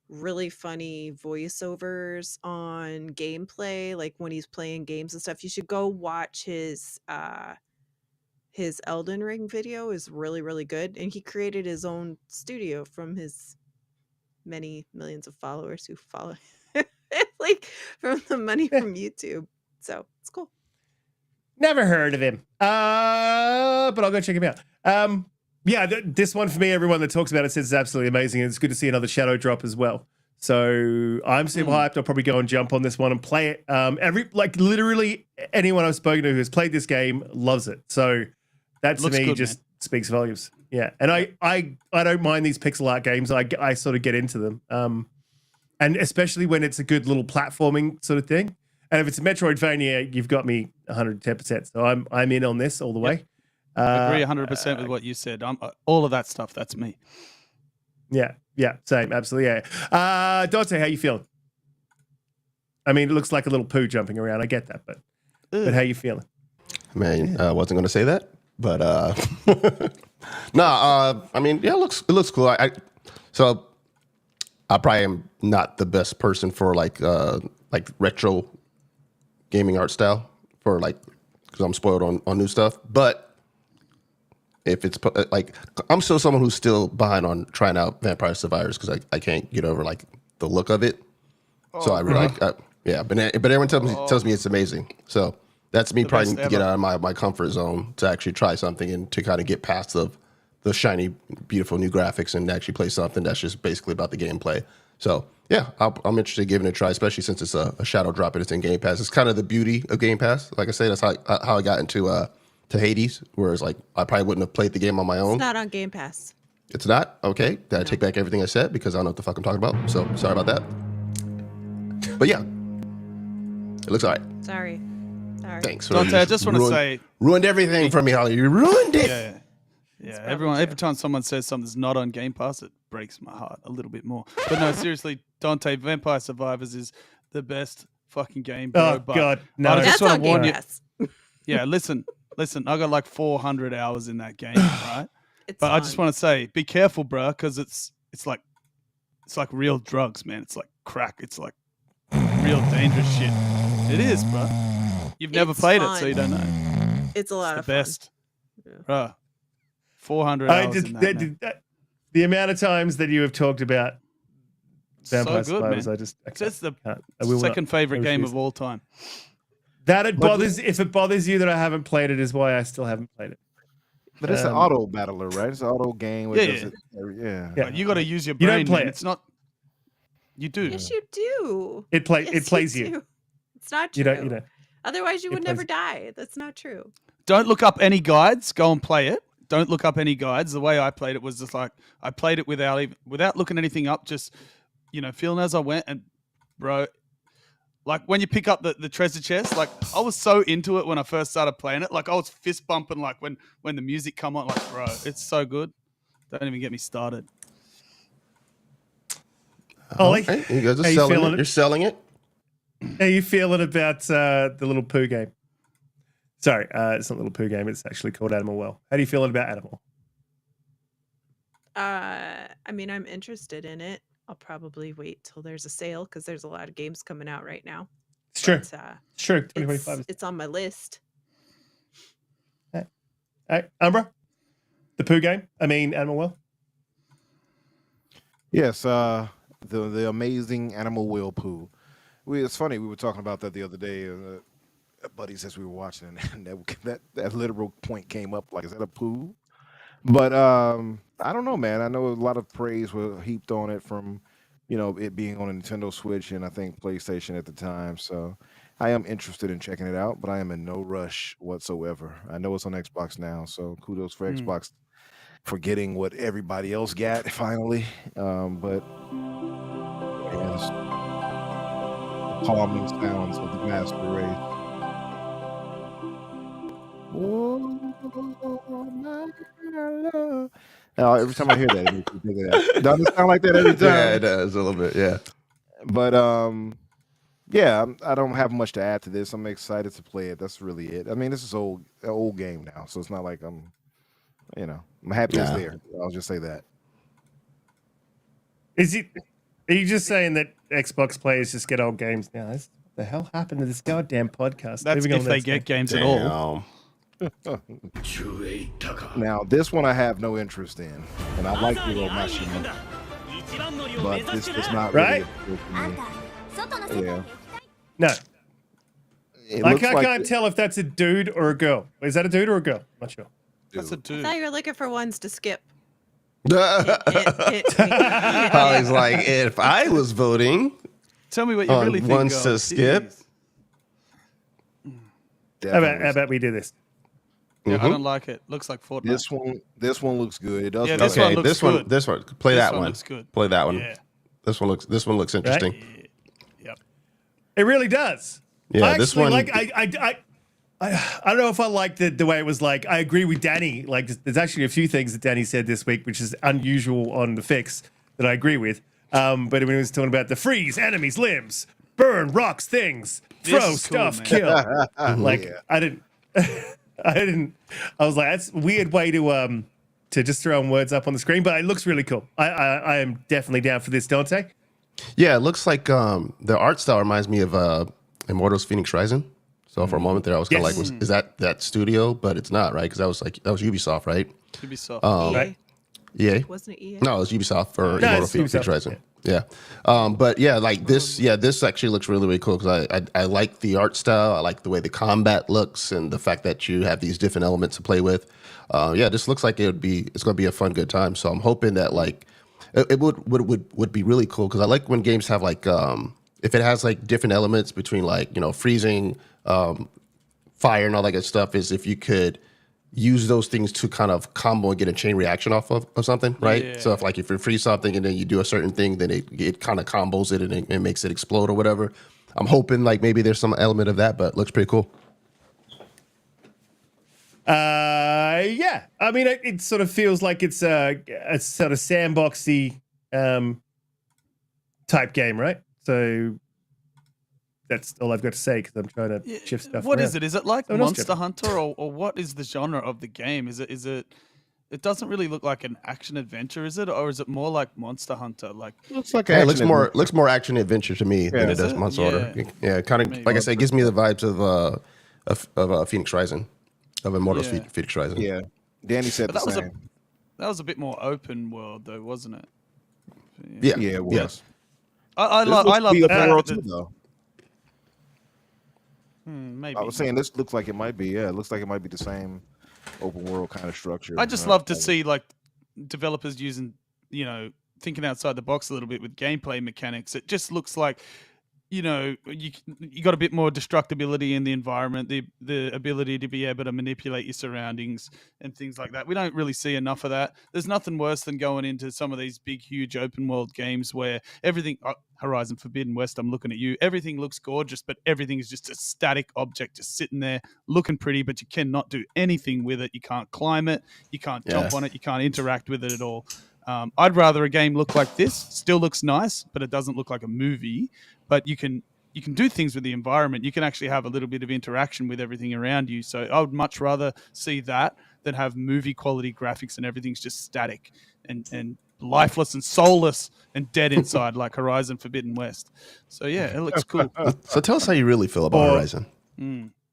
really funny voiceovers on gameplay, like when he's playing games and stuff. You should go watch his Elden Ring video is really, really good. And he created his own studio from his many millions of followers who follow like from the money from YouTube. So it's cool. Never heard of him. But I'll go check him out. Yeah, this one for me, everyone that talks about it says it's absolutely amazing. And it's good to see another shadow drop as well. So I'm super hyped. I'll probably go and jump on this one and play it. Literally anyone I've spoken to who has played this game loves it. So that to me just speaks volumes. Yeah. And I don't mind these pixel art games. I sort of get into them. And especially when it's a good little platforming sort of thing. And if it's a Metroidvania, you've got me 110%. So I'm in on this all the way. I agree 100% with what you said. All of that stuff, that's me. Yeah, same, absolutely. Yeah. Donte, how you feeling? I mean, it looks like a little poo jumping around. I get that, but how you feeling? Man, I wasn't going to say that, but I mean, yeah, it looks cool. So I probably am not the best person for like retro gaming art style for because I'm spoiled on new stuff. But if it's I'm still someone who's still behind on trying out Vampire Survivors because I can't get over the look of it. So I really but everyone tells me it's amazing. So that's me trying to get out of my comfort zone to actually try something and to kind of get past the shiny, beautiful new graphics and actually play something that's just basically about the gameplay. So yeah, I'm interested in giving it a try, especially since it's a shadow drop and it's in Game Pass. It's kind of the beauty of Game Pass. Like I say, that's how I got into to Hades, whereas I probably wouldn't have played the game on my own. It's not on Game Pass. It's not? Okay. Did I take back everything I said because I don't know what the fuck I'm talking about. So sorry about that. But yeah, it looks all right. Sorry. Thanks. Donte, I just want to say... Ruined everything for me, Holly. You ruined it. Yeah. Every time someone says something's not on Game Pass, it breaks my heart a little bit more. But no, seriously, Donte, Vampire Survivors is the best fucking game, bro. Oh, God. No. I just want to warn you. Pass. Yeah, listen. I got 400 hours in that game, right? But I just want to say, be careful, bro, because it's like real drugs, man. It's like crack. It's like real dangerous shit. It is, bro. You've never played it, so you don't know. It's a lot of of fun. Best. Bro, 400 hours in that, the amount of times that you have talked about Vampire Survivors, man. It's the second favorite game of all time. If it bothers you that I haven't played it, is why I still haven't played it. But it's an auto battler, right? It's an auto game. Yeah. You got to use your brain. You don't play man. it. It's not. You do. Yes, you do. It plays you. It's not true. You don't. Otherwise, you would never die. That's not true. Don't look up any guides. Go and play it. don't look up any guides. The way I played it was just like I played it without looking anything up, just feeling as I went. And bro, like when you pick up the treasure chest, like I was so into it when I first started playing it. Like I was fist bumping like when the music come on, like bro, it's so good. Don't even get me started. Ollie, you guys are selling it. You're selling it. How are you feeling about the little poo game? Sorry, it's not Little Poo Game. It's actually called Animal Well. How do you feel about Animal? I mean, I'm interested in it. I'll probably wait till there's a sale because there's a lot of games coming out right now. It's true. But, it's true. 2025. It's on my list. Hey, Umbra, the poo game. I mean, Animal Well. Yes, the amazing Animal Well poo. It's funny. We were talking about that the other day. Buddies as we were watching, and that literal point came up. Like, is that a poo? But I don't know, man. I know a lot of praise was heaped on it from, it being on a Nintendo Switch and I think PlayStation at the time. So I am interested in checking it out, but I am in no rush whatsoever. I know it's on Xbox now, so kudos for Xbox for getting what everybody else got finally. But yeah, the calming sounds of the master race. Every time I hear that, it makes me think of that. Doesn't it sound like that every time? Yeah, it does a little bit. Yeah, but yeah, I don't have much to add to this. I'm excited to play it. That's really it. I mean, this is an old game now, so it's not like I'm happy it's there. I'll just say that. Are you just saying that Xbox players just get old games now? What the hell happened to this goddamn podcast? That's if they get games at all. Now, this one I have no interest in, and I like Hiro Mashima, but this does not really appeal to me. Yeah. No. I can't tell if that's a dude or a girl. Is that a dude or a girl? I'm not sure. That's a dude. I thought you were looking for ones to skip. Holly's like, if I was voting, tell me what you really think. Ones to skip. How about we do this? Yeah, I don't like it. Looks like Fortnite. This one looks good. It does. Yeah, this one looks good. Play that one. Looks good. Play that one. Yeah. This one looks interesting. Right? Yep. It really does. Yeah, this one. Like I don't know if I like the way it was. Like, I agree with Danny. Like, there's actually a few things that Danny said this week, which is unusual on the fix, that I agree with. But when he was talking about the freeze, enemies, limbs, burn, rocks, things, throw stuff, kill. Like, I was like, that's a weird way to just throw words up on the screen, but it looks really cool. I am definitely down for this, Donte. Yeah, it looks like the art style reminds me of Immortals Phoenix Rising. So for a moment there, I was kind of like, is that studio? But it's not, right? Because that was Ubisoft, right? Ubisoft. Right? EA? Wasn't it EA? No, it was Ubisoft for Immortals Phoenix Rising. Yeah. But yeah, like this, this actually looks really, really cool because I like the art style. I like the way the combat looks and the fact that you have these different elements to play with. This looks like it's going to be a fun, good time. So I'm hoping that like it would be really cool because I like when games have like if it has like different elements between like freezing, fire, and all that good stuff. Is if you could use those things to kind of combo and get a chain reaction off of something, right? Yeah. So if you freeze something and then you do a certain thing, then it kind of combos it and it makes it explode or whatever. I'm hoping like maybe there's some element of that, but it looks pretty cool. Yeah. I mean, it sort of feels like it's a sort of sandboxy type game, right? So that's all I've got to say because I'm trying to shift stuff What around. is it? Is it like Monster Hunter or what is the genre of the game? Is it? It doesn't really look like an action adventure, is it? Or is it more like Monster Hunter? Like looks like it looks more action adventure to me than it does Monster Hunter. Yeah, kind of like I said, it gives me the vibes of Phoenix Rising, of Immortals Phoenix Rising. Yeah, Danny said the same. That was a bit more open world, though, wasn't it? Yeah, it was. I love that. World too, though. Maybe. I was saying this looks like it might be. Yeah, it looks like it might be the same open world kind of structure. I just love to see like developers using, thinking outside the box a little bit with gameplay mechanics. It just looks like you know, you got a bit more destructibility in the environment, the ability to be able to manipulate your surroundings and things like that. We don't really see enough of that. There's nothing worse than going into some of these big, huge open world games where everything, Horizon Forbidden West, I'm looking at you, everything looks gorgeous, but everything is just a static object just sitting there looking pretty, but you cannot do anything with it. You can't climb it. You can't jump on it. You can't interact with it at all. I'd rather a game look like this. Still looks nice, but it doesn't look like a movie. But you can do things with the environment. You can actually have a little bit of interaction with everything around you. So I would much rather see that than have movie quality graphics and everything's just static and lifeless and soulless and dead inside like Horizon Forbidden West. So yeah, it looks cool. So tell us how you really feel about Horizon.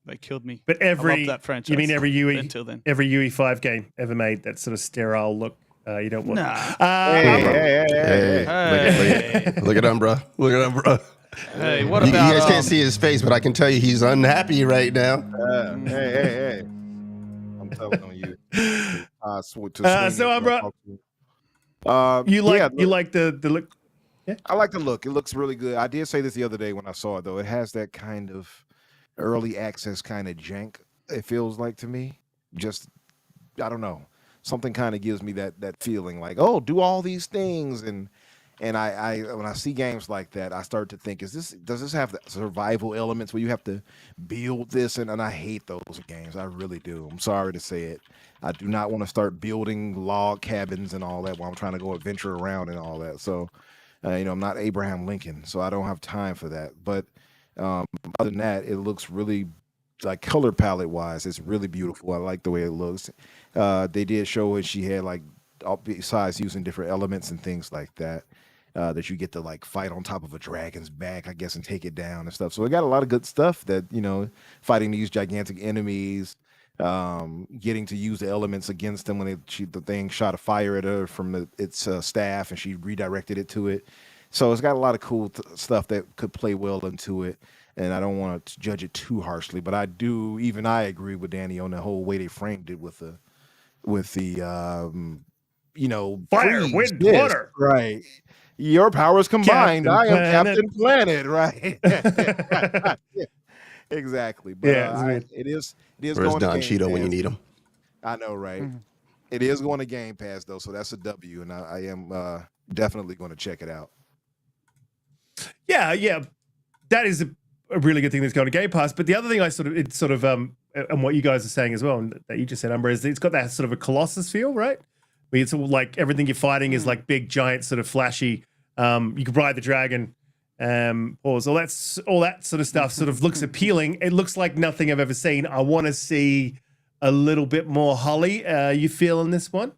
They killed me. But I love that franchise. You mean every UE until then? Every UE5 game ever made that sort of sterile look? You don't want. Nah. Hey. Look at Umbra. Look at Umbra. Hey, what you about? You guys can't see his face, but I can tell you he's unhappy right now. Hey. I'm telling on you. So Umbra, you like the look? Yeah. I like the look. It looks really good. I did say this the other day when I saw it, though. It has that kind of early access kind of jank. It feels like to me. Just, I don't know. Something kind of gives me that feeling like, oh, do all these things, and I when I see games like that, I start to think, does this have the survival elements where you have to build this? And I hate those games. I really do. I'm sorry to say it. I do not want to start building log cabins and all that while I'm trying to go adventure around and all that. So, I'm not Abraham Lincoln, so I don't have time for that. But other than that, it looks really, like color palette wise, it's really beautiful. I like the way it looks. They did show what she had, like, besides using different elements and things like that, that you get to like fight on top of a dragon's back, I guess, and take it down and stuff. So it got a lot of good stuff that, fighting these gigantic enemies, getting to use the elements against them when the thing shot a fire at her from its staff and she redirected it to it. So it's got a lot of cool stuff that could play well into it. And I don't want to judge it too harshly, but I agree with Danny on the whole way they framed it with the fire, wind, water. Right. Your powers combined. I am Captain Planet, right? Yeah, exactly. But it is Where's going Don to Game Cheeto Pass. when you need him? I know, right? It is going to Game Pass though, so that's a W, and I am definitely going to check it out. Yeah. That is a really good thing that's going to Game Pass. But the other thing and what you guys are saying as well, and that you just said, Umbra, is it's got that sort of a Colossus feel, right? Where it's all like everything you're fighting is like big, giant, sort of flashy. You can ride the dragon, all that sort of stuff sort of looks appealing. It looks like nothing I've ever seen. I want to see a little bit more Holly. You feeling this one?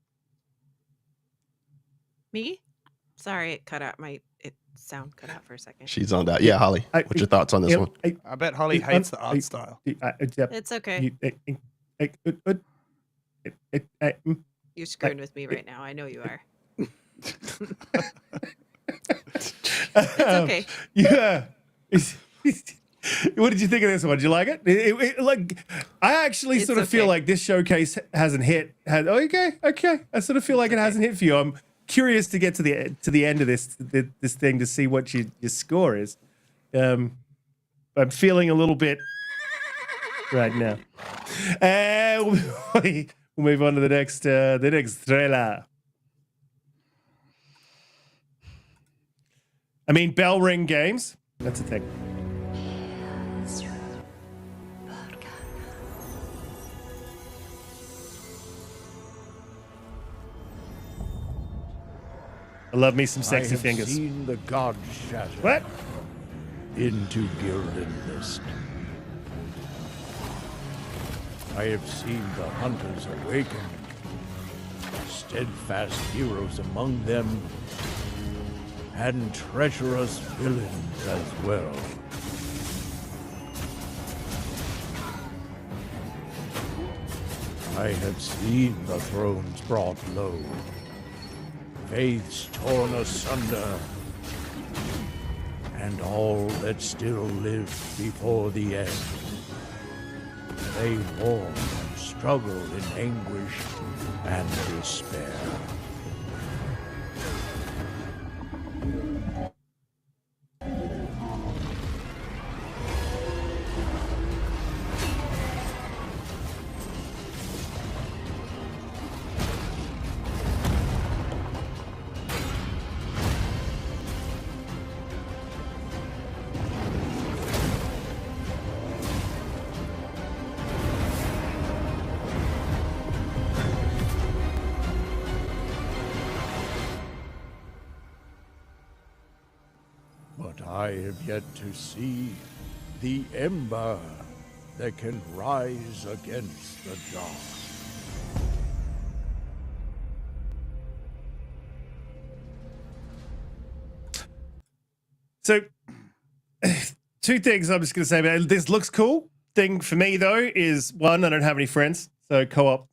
Me? Sorry, it cut out. Sound cut out for a second. She's on that. Yeah, Holly. What's your thoughts on this one? I bet Holly hates the art style. It's okay. You're screwing with me right now. I know you are. It's okay. Yeah. What did you think of this one? Did you like it? I actually sort of feel like this showcase hasn't hit. Okay. I sort of feel like it hasn't hit for you. I'm curious to get to the end of this thing to see what your score is. I'm feeling a little bit right now. We'll move on to the next trailer. I mean, bell ring games. That's a thing. I love me some sexy fingers. I have seen the gods shatter. What? Into gilded mist. I have seen the hunters awaken. Steadfast heroes among them, and treacherous villains as well. I have seen the thrones brought low, faiths torn asunder, and all that still live before the end. They mourn and struggle in anguish and despair. I have yet to see the ember that can rise against the dark. So, two things I'm just going to say about it. This looks cool. Thing for me, though, is one, I don't have any friends. So co-op,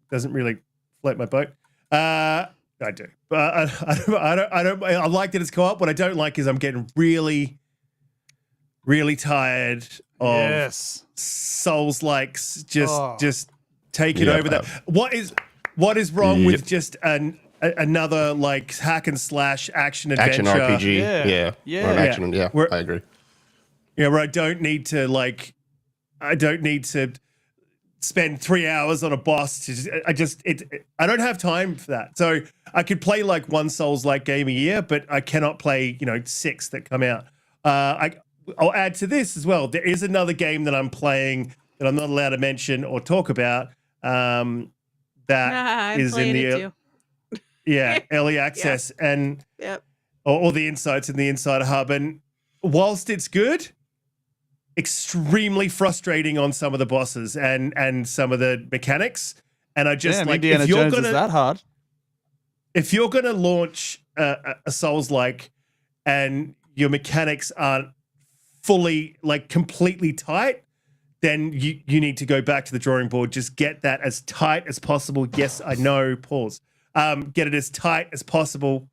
doesn't really float my boat. I do. But I like that it's co-op. What I don't like is I'm getting really, really tired of Souls-likes just taking over that. What is wrong with just another like hack and slash action adventure? Action RPG. Yeah. Or an action, I agree. Yeah, where I don't need to spend 3 hours on a boss. I don't have time for that. So I could play like one Souls-like game a year, but I cannot play 6 that come out. I'll add to this as well. There is another game that I'm playing that I'm not allowed to mention or talk about. That is in the early access and or the insights in the Insider Hub. And whilst it's good, extremely frustrating on some of the bosses and some of the mechanics. And I just Indiana Jones is that hard. If you're gonna launch a Souls-like and your mechanics aren't fully completely tight, then you need to go back to the drawing board. Just get that as tight as possible. Yes, I know. Pause. Get it as tight as possible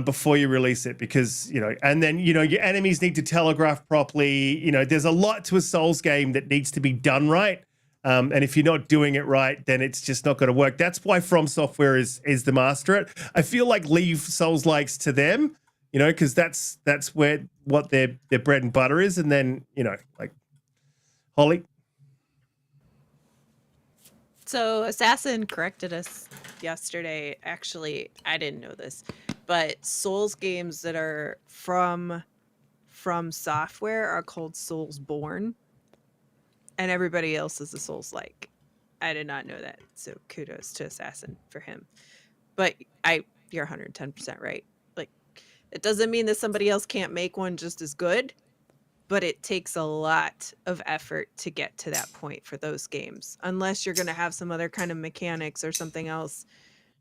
before you release it, because and then your enemies need to telegraph properly. There's a lot to a Souls game that needs to be done right, and if you're not doing it right, then it's just not going to work. That's why From Software is the master at. I feel like leave Souls-likes to them, because that's what their bread and butter is, and then Holly. So Assassin corrected us yesterday. Actually, I didn't know this, but Souls games that are from Software are called Soulsborne, and everybody else is a Souls-like. I did not know that, so kudos to Assassin for him. But you're 110% right. It doesn't mean that somebody else can't make one just as good, but it takes a lot of effort to get to that point for those games, unless you're going to have some other kind of mechanics or something else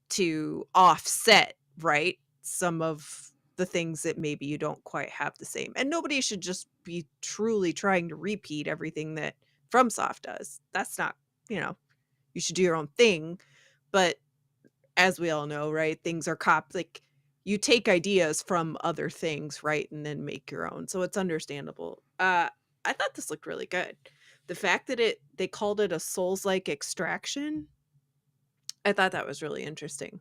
to offset, right, some of the things that maybe you don't quite have the same. And nobody should just be truly trying to repeat everything that FromSoft does. That's not, you should do your own thing. But as we all know, right, things are you take ideas from other things, right, and then make your own. So it's understandable. I thought this looked really good. The fact that they called it a Souls-like extraction, I thought that was really interesting.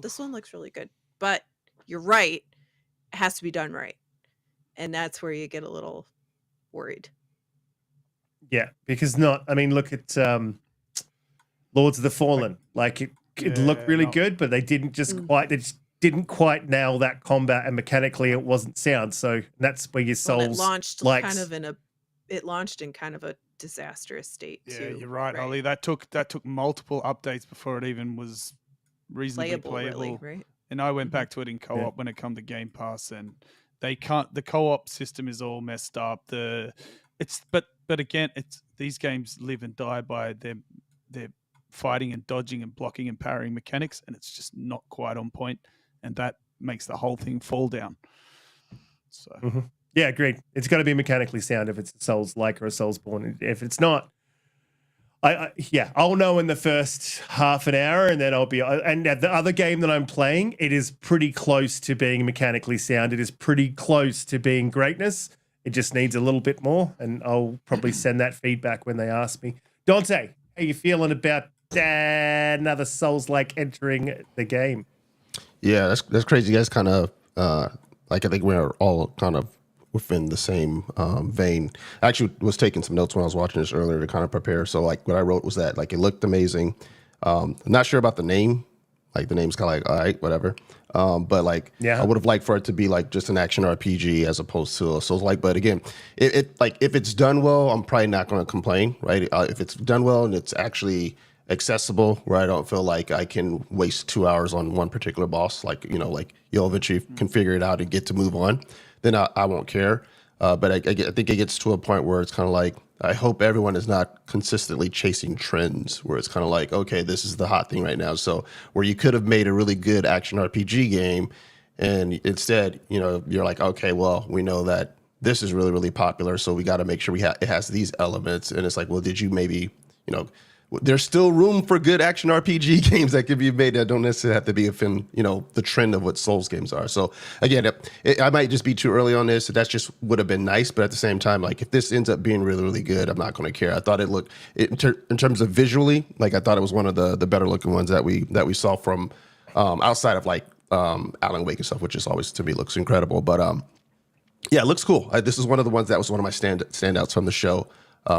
This one looks really good. But you're right, it has to be done right. And that's where you get a little worried. Yeah, because look at Lords of the Fallen. It looked really good, but they didn't didn't quite nail that combat, and mechanically it wasn't sound. So that's where your Souls it launched in kind of a disastrous state too. Yeah, you're right, Ollie. That took multiple updates before it even was reasonably playable. Really, right? And I went back to it in co-op when it come to Game Pass, and the co-op system is all messed up. But again, these games live and die by their fighting and dodging and blocking and parrying mechanics, and it's just not quite on point. And that makes the whole thing fall down. So, yeah, agreed. It's got to be mechanically sound if it's a Souls-like or a Soulsborne. If it's not, I'll know in the first half an hour, and then I'll be. And the other game that I'm playing, it is pretty close to being mechanically sound. It is pretty close to being greatness. It just needs a little bit more, and I'll probably send that feedback when they ask me. Donte, how you feeling about another Souls-like entering the game? Yeah, that's crazy. You guys kind of I think we're all kind of within the same vein. I actually was taking some notes when I was watching this earlier to kind of prepare. So what I wrote was that it looked amazing. I'm not sure about the name. The name's kind of all right, whatever. But I would have liked for it to be just an action RPG as opposed to a Souls-like. But again, if it's done well, I'm probably not going to complain, right? If it's done well and it's actually accessible, where I don't feel like I can waste 2 hours on one particular boss, you'll eventually can figure it out and get to move on, then I won't care. But I think it gets to a point where it's kind of like, I hope everyone is not consistently chasing trends where it's kind of like, okay, this is the hot thing right now. So where you could have made a really good action RPG game, and instead, you're like, okay, well, we know that this is really, really popular, so we got to make sure it has these elements. And it's like, well, did you maybe, there's still room for good action RPG games that could be made that don't necessarily have to be within, the trend of what Souls games are. So again, I might just be too early on this. That just would have been nice. But at the same time, like if this ends up being really, really good, I'm not going to care. I thought it looked, in terms of visually, like I thought it was one of the better looking ones that we saw from outside of like Alan Wake and stuff, which is always to me looks incredible. But yeah, it looks cool. This is one of the ones that was one of my standouts from the show,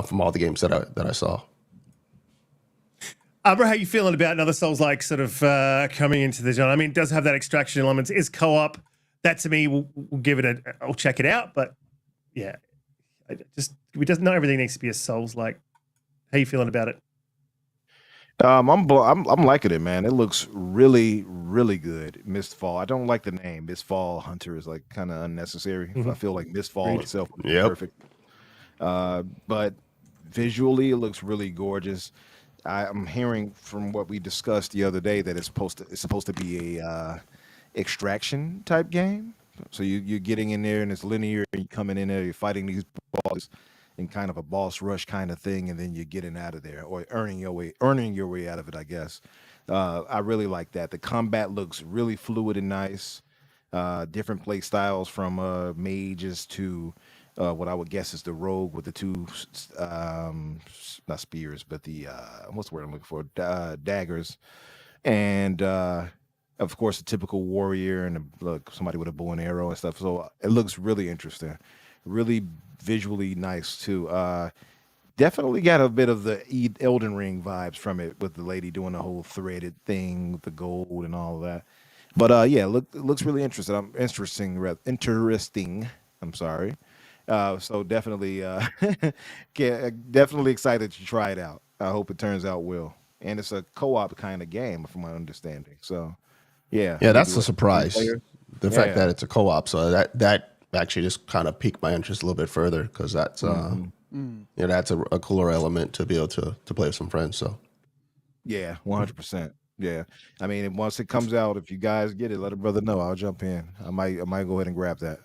from all the games that I saw. Umbra, how you feeling about another Souls-like sort of coming into the genre? I mean, it does have that extraction element. Is co-op. That to me, we'll give it I'll check it out. But yeah, we doesn't know everything needs to be a Souls-like. How you feeling about it? I'm liking it, man. It looks really, really good. Mistfall. I don't like the name. Mistfall Hunter is like kind of unnecessary. I feel like Mistfall itself would be perfect. But visually, it looks really gorgeous. I'm hearing from what we discussed the other day that it's supposed to be a extraction type game. So you're getting in there and it's linear. And you're coming in there, you're fighting these bosses in kind of a boss rush kind of thing, and then you're getting out of there or earning your way out of it, I guess. I really like that. The combat looks really fluid and nice. Different play styles from mages to what I would guess is the rogue with the two, not spears, but the, what's the word I'm looking for? Daggers. And, of course, the typical warrior and somebody with a bow and arrow and stuff. So it looks really interesting, really visually nice too. Definitely got a bit of the Elden Ring vibes from it with the lady doing the whole threaded thing with the gold and all of that. But yeah, it looks really interesting. Interesting. I'm sorry. So definitely, definitely excited to try it out. I hope it turns out well. And it's a co-op kind of game, from my understanding. So, yeah. Yeah, that's a surprise. The fact that it's a co-op. So that actually just kind of piqued my interest a little bit further because that's that's a cooler element to be able to play with some friends. So, yeah, 100%. Yeah, I mean, once it comes out, if you guys get it, let a brother know. I'll jump in. I might go ahead and grab that.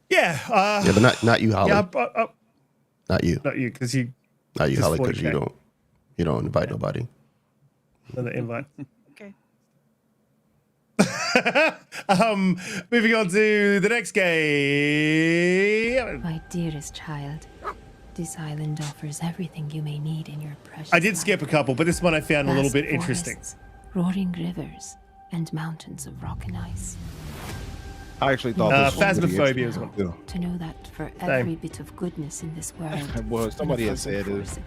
Yeah. Yeah, but not you, Holly. Yeah, not you. Not you, because you. Not you, Holly, because you don't invite nobody. Another invite. Okay. Moving on to the next game. My dearest child, this island offers everything you may need in your precious I did skip a couple, but this one I found a little bit interesting. Roaring rivers and mountains of rock and ice. I actually thought this Phasmophobia was one. To know that for every bit of goodness in this world, well, somebody had said it.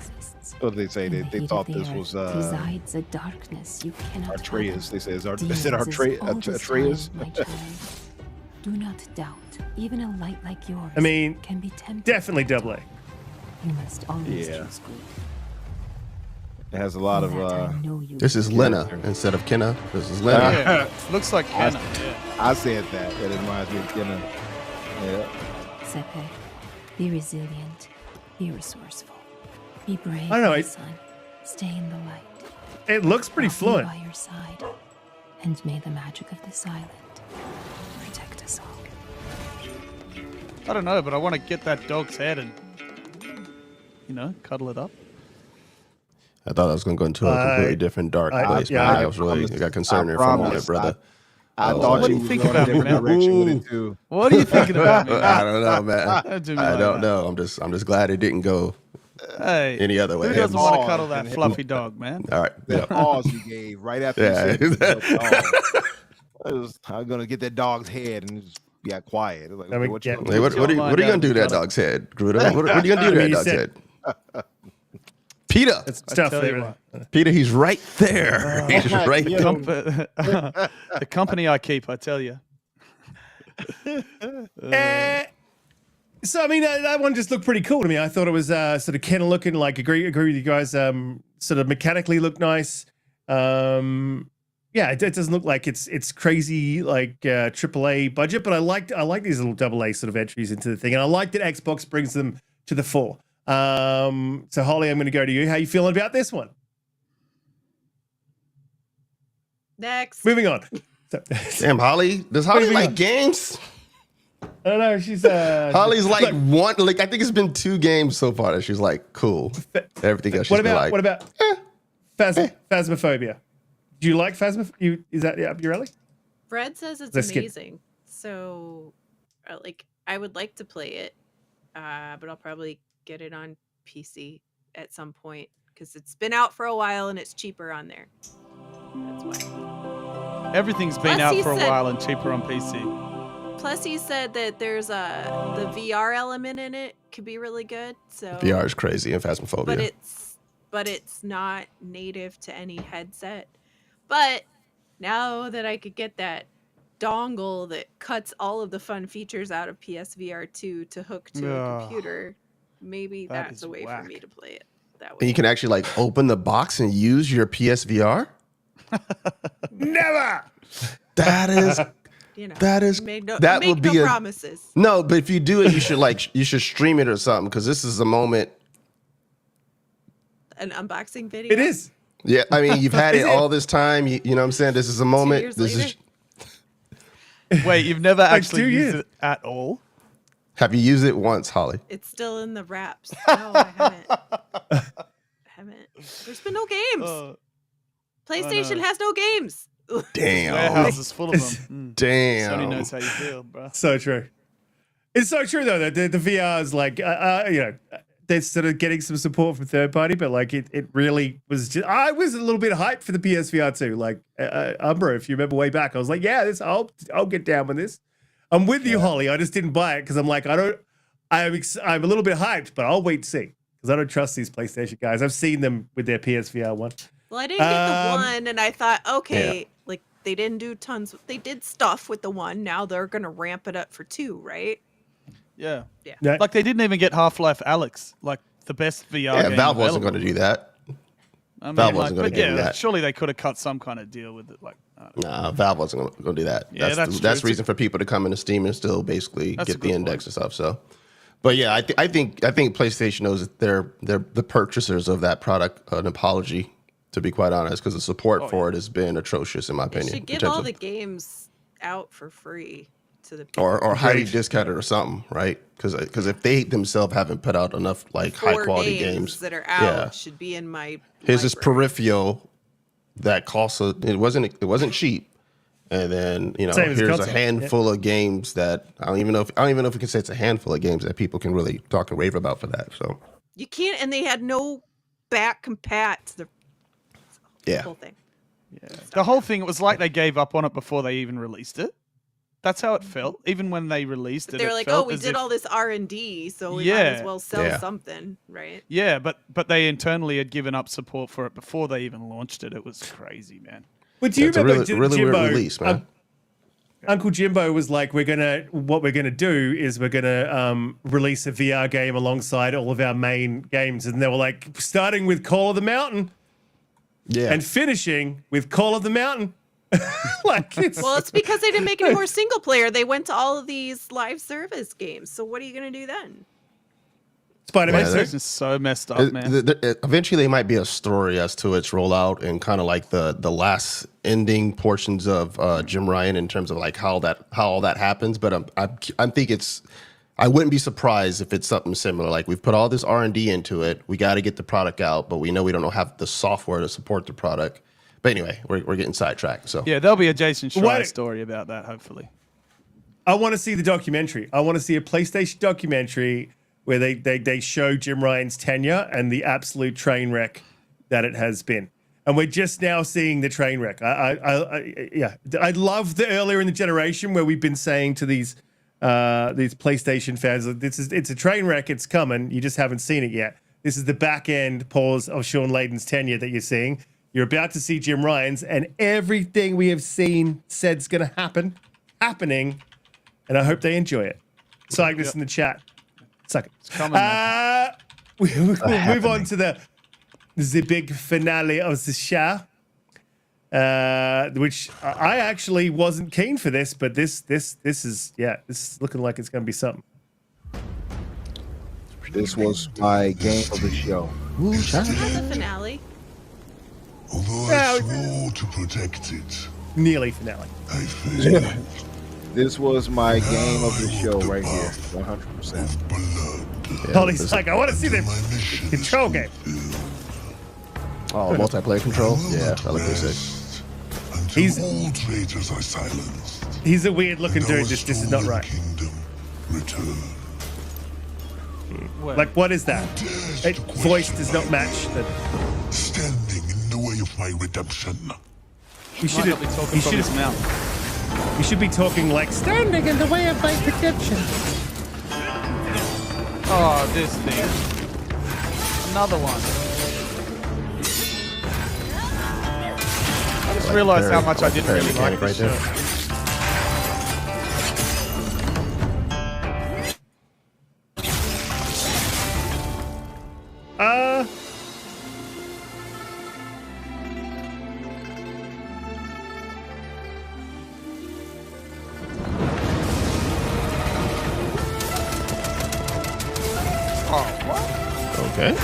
What did they say? They thought this was resides a darkness you cannot Atreus. They said Atreus. Do not doubt. Even a light like yours can be tempted. Definitely double A. You must always choose good. It has a lot of. This is Lena instead of Kenna. This is Lena. Yeah, looks like Kenna. I said that. It reminds me of Kenna. Yeah. Sepe, be resilient, be resourceful, be brave. I don't know. Son. Stay in the light. It looks pretty fluent. By your side, and may the magic of this island protect us all. I don't know, but I want to get that dog's head and cuddle it up. I thought I was going to go into a completely different dark place, man. I got concerned there for a moment, brother. I thought what do you think about me, man? What are you thinking about me? I don't know, man. I don't know. I'm just glad it didn't go any other way. Who doesn't want to cuddle that fluffy dog, man? All right. That pause you gave right after you said I was going to get that dog's head and just got quiet. Like, what are you going to do to that dog's head, Garuda? What are you going to do to that dog's head? Peter. It's tough there. Peter, he's right there. He's right there. The company I keep, I tell you. So, I mean, that one just looked pretty cool to me. I thought it was sort of Kenna looking, like, agree with you guys, sort of mechanically looked nice. yeah, it doesn't look like it's crazy like AAA budget, but I like these little AA sort of entries into the thing, and I like that Xbox brings them to the fore. So Holly, I'm going to go to you. How you feeling about this one? Next. Moving on. Damn, Holly. Does Holly like games? I don't know. She's Holly's like one. Like I think it's been 2 games so far that she's like cool. Everything else. What about Phasmophobia? Do you like Phasmophobia? Is that up your alley? Fred says it's Riskit. amazing. So, like, I would like to play it, but I'll probably get it on PC at some point because it's been out for a while and it's cheaper on there. That's why. Everything's been out for a while and cheaper on PC. Plus, he said that there's the VR element in it could be really good. So VR is crazy in Phasmophobia. But it's not native to any headset. But now that I could get that dongle that cuts all of the fun features out of PSVR 2 to hook to a computer, maybe that's a way for me to play it that way. And you can actually like open the box and use your PSVR? Never. That is that would be promises. No, but if you do it, you should stream it or something because this is a moment. An unboxing video. It is. Yeah, I mean, you've had it all this time. You know what I'm saying? This is a moment. 2 years This later? is. Wait, you've never Like actually 2 used years. it at all? Have you used it once, Holly? It's still in the wraps. No, I haven't. There's been no games. PlayStation has no games. Damn. Warehouse is full of them. Damn. Sony knows how you feel, bro. So true. It's so true though that the VR is like they're sort of getting some support from third party, but like it really was just I was a little bit hyped for the PSVR 2. Like Umbra, if you remember way back, I was like, yeah, I'll get down with this. I'm with you, Holly. I just didn't buy it because I'm like I'm a little bit hyped, but I'll wait to see because I don't trust these PlayStation guys. I've seen them with their PSVR 1. Well, I didn't get the 1, and I thought, okay, like they didn't do tons. They did stuff with the 1. Now they're gonna ramp it up for 2, right? Yeah. Yeah. Like they didn't even get Half-Life Alyx, like the best VR game. Yeah, Valve wasn't available. going to do that. I mean, Valve wasn't going but to do yeah, that. surely they could have cut some kind of deal with it. Like, Nah, Valve wasn't going to do that. Yeah, that's true. That's the reason for people to come into Steam and still basically That's a get the good index and stuff. So, but yeah, I think PlayStation knows that they're the purchasers of that product an apology, to be quite honest, because the support for it has been atrocious in my They opinion. should give all the games out for free to the people. or highly discounted or something, right? Because if they themselves haven't put out enough like 4 high quality games that are out should be in my. Here's this peripheral that costs it wasn't cheap, and then Same as here's console, a handful of games that I don't even know if we can say it's a handful of games that people can really talk and rave about for that. So You can't, and they had no back compat to the whole thing. Yeah. The whole thing, it was like they gave up on it before they even released it. That's how it felt. Even when they released it, They're it like, felt oh, we as did if- all this R&D, so we might as well sell something, right? Yeah, but they internally had given up support for it before they even launched it. It was crazy, man. But do you it's a remember really Jimbo, weird release, man. Uncle Jimbo was like, what we're gonna do is we're gonna release a VR game alongside all of our main games, and they were like starting with Call of the Mountain, and finishing with Call of the Mountain. Well, it's because they didn't make any more single player. They went to all of these live service games. So what are you gonna do then? Spider-Man PlayStation is so messed up, man. Eventually, there might be a story as to its rollout and kind of like the last ending portions of Jim Ryan in terms of like how all that happens. But I wouldn't be surprised if it's something similar. Like we've put all this R&D into it, we got to get the product out, but we know we don't have the software to support the product. But anyway, we're getting sidetracked. So yeah, there'll be a Jason Schreier story about that, hopefully. I want to see the documentary. I want to see a PlayStation documentary where they show Jim Ryan's tenure and the absolute train wreck that it has been. And we're just now seeing the train wreck. I love the earlier in the generation where we've been saying to these PlayStation fans, it's a train wreck, it's coming, you just haven't seen it yet. This is the back end pause of Sean Layden's tenure that you're seeing. You're about to see Jim Ryan's, and everything we have seen said's going to happening, and I hope they enjoy it. Cygnus in the chat. Suck it. It's coming, man. We'll move on to the big finale of the show. which I actually wasn't keen for this, but this is looking like it's going to be something. This was my game of the show. Is that the finale? Although I swore to protect it, Nearly finale. I failed. This was my game of the show right here, 100%. Holly's like, I want to see the control game. Oh, multiplayer control? Yeah, that looks sick. All traitors are silenced. He's a weird looking dude. This is not right. Return. Like, what is that? Voice does not match. Standing in the way of my redemption. You should be talking from his mouth. You should be talking like standing in the way of my redemption. Oh, this thing. Another one. I just realized how much I didn't really like this show. Okay.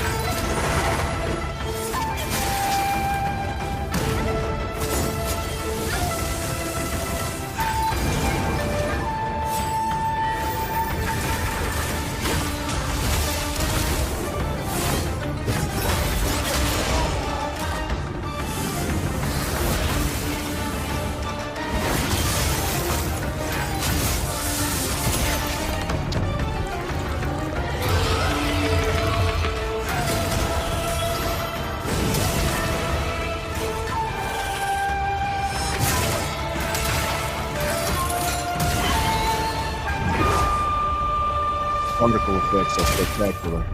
Wonderful effects are spectacular.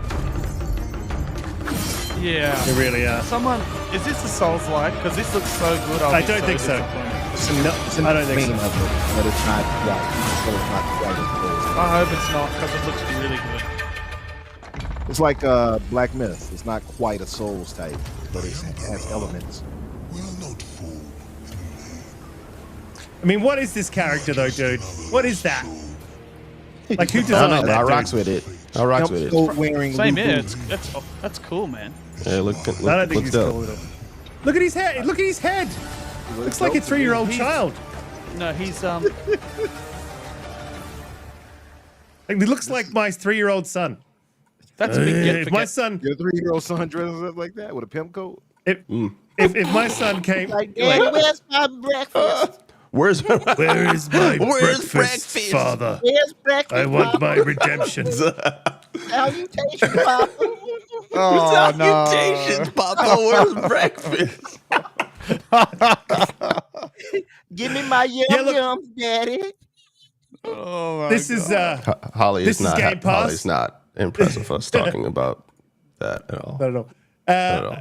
Yeah. They really are. Someone, is this a Souls-like? Because this looks so good. I don't think so. I don't think so. But it's not quite. I hope it's not, because it looks really good. It's like Black Myth. It's not quite a Souls type, but it has elements. I mean, what is this character though, dude? What is that? Like, who I designed don't know, that? I rocks with it. I rocks with it. Same here. That's cool, man. Yeah, I don't think he's cool at all. Look at his head. Look at his head. Looks like a 3-year-old child. No, he's Like, he looks like my 3-year-old son. That's a big get. If my son, Your 3-year-old son dresses up like that with a pimp coat. If my son came, Like, Daddy, where's my breakfast? Where is my breakfast, Father? Where's breakfast? I want my redemption. Salutations, Papa. Oh, Salutations, Papa. Where's breakfast? Give me my yums, Daddy. Oh my This is Holly this is not. Game Pass. Holly's not impressed with us talking about that at all. Not at all.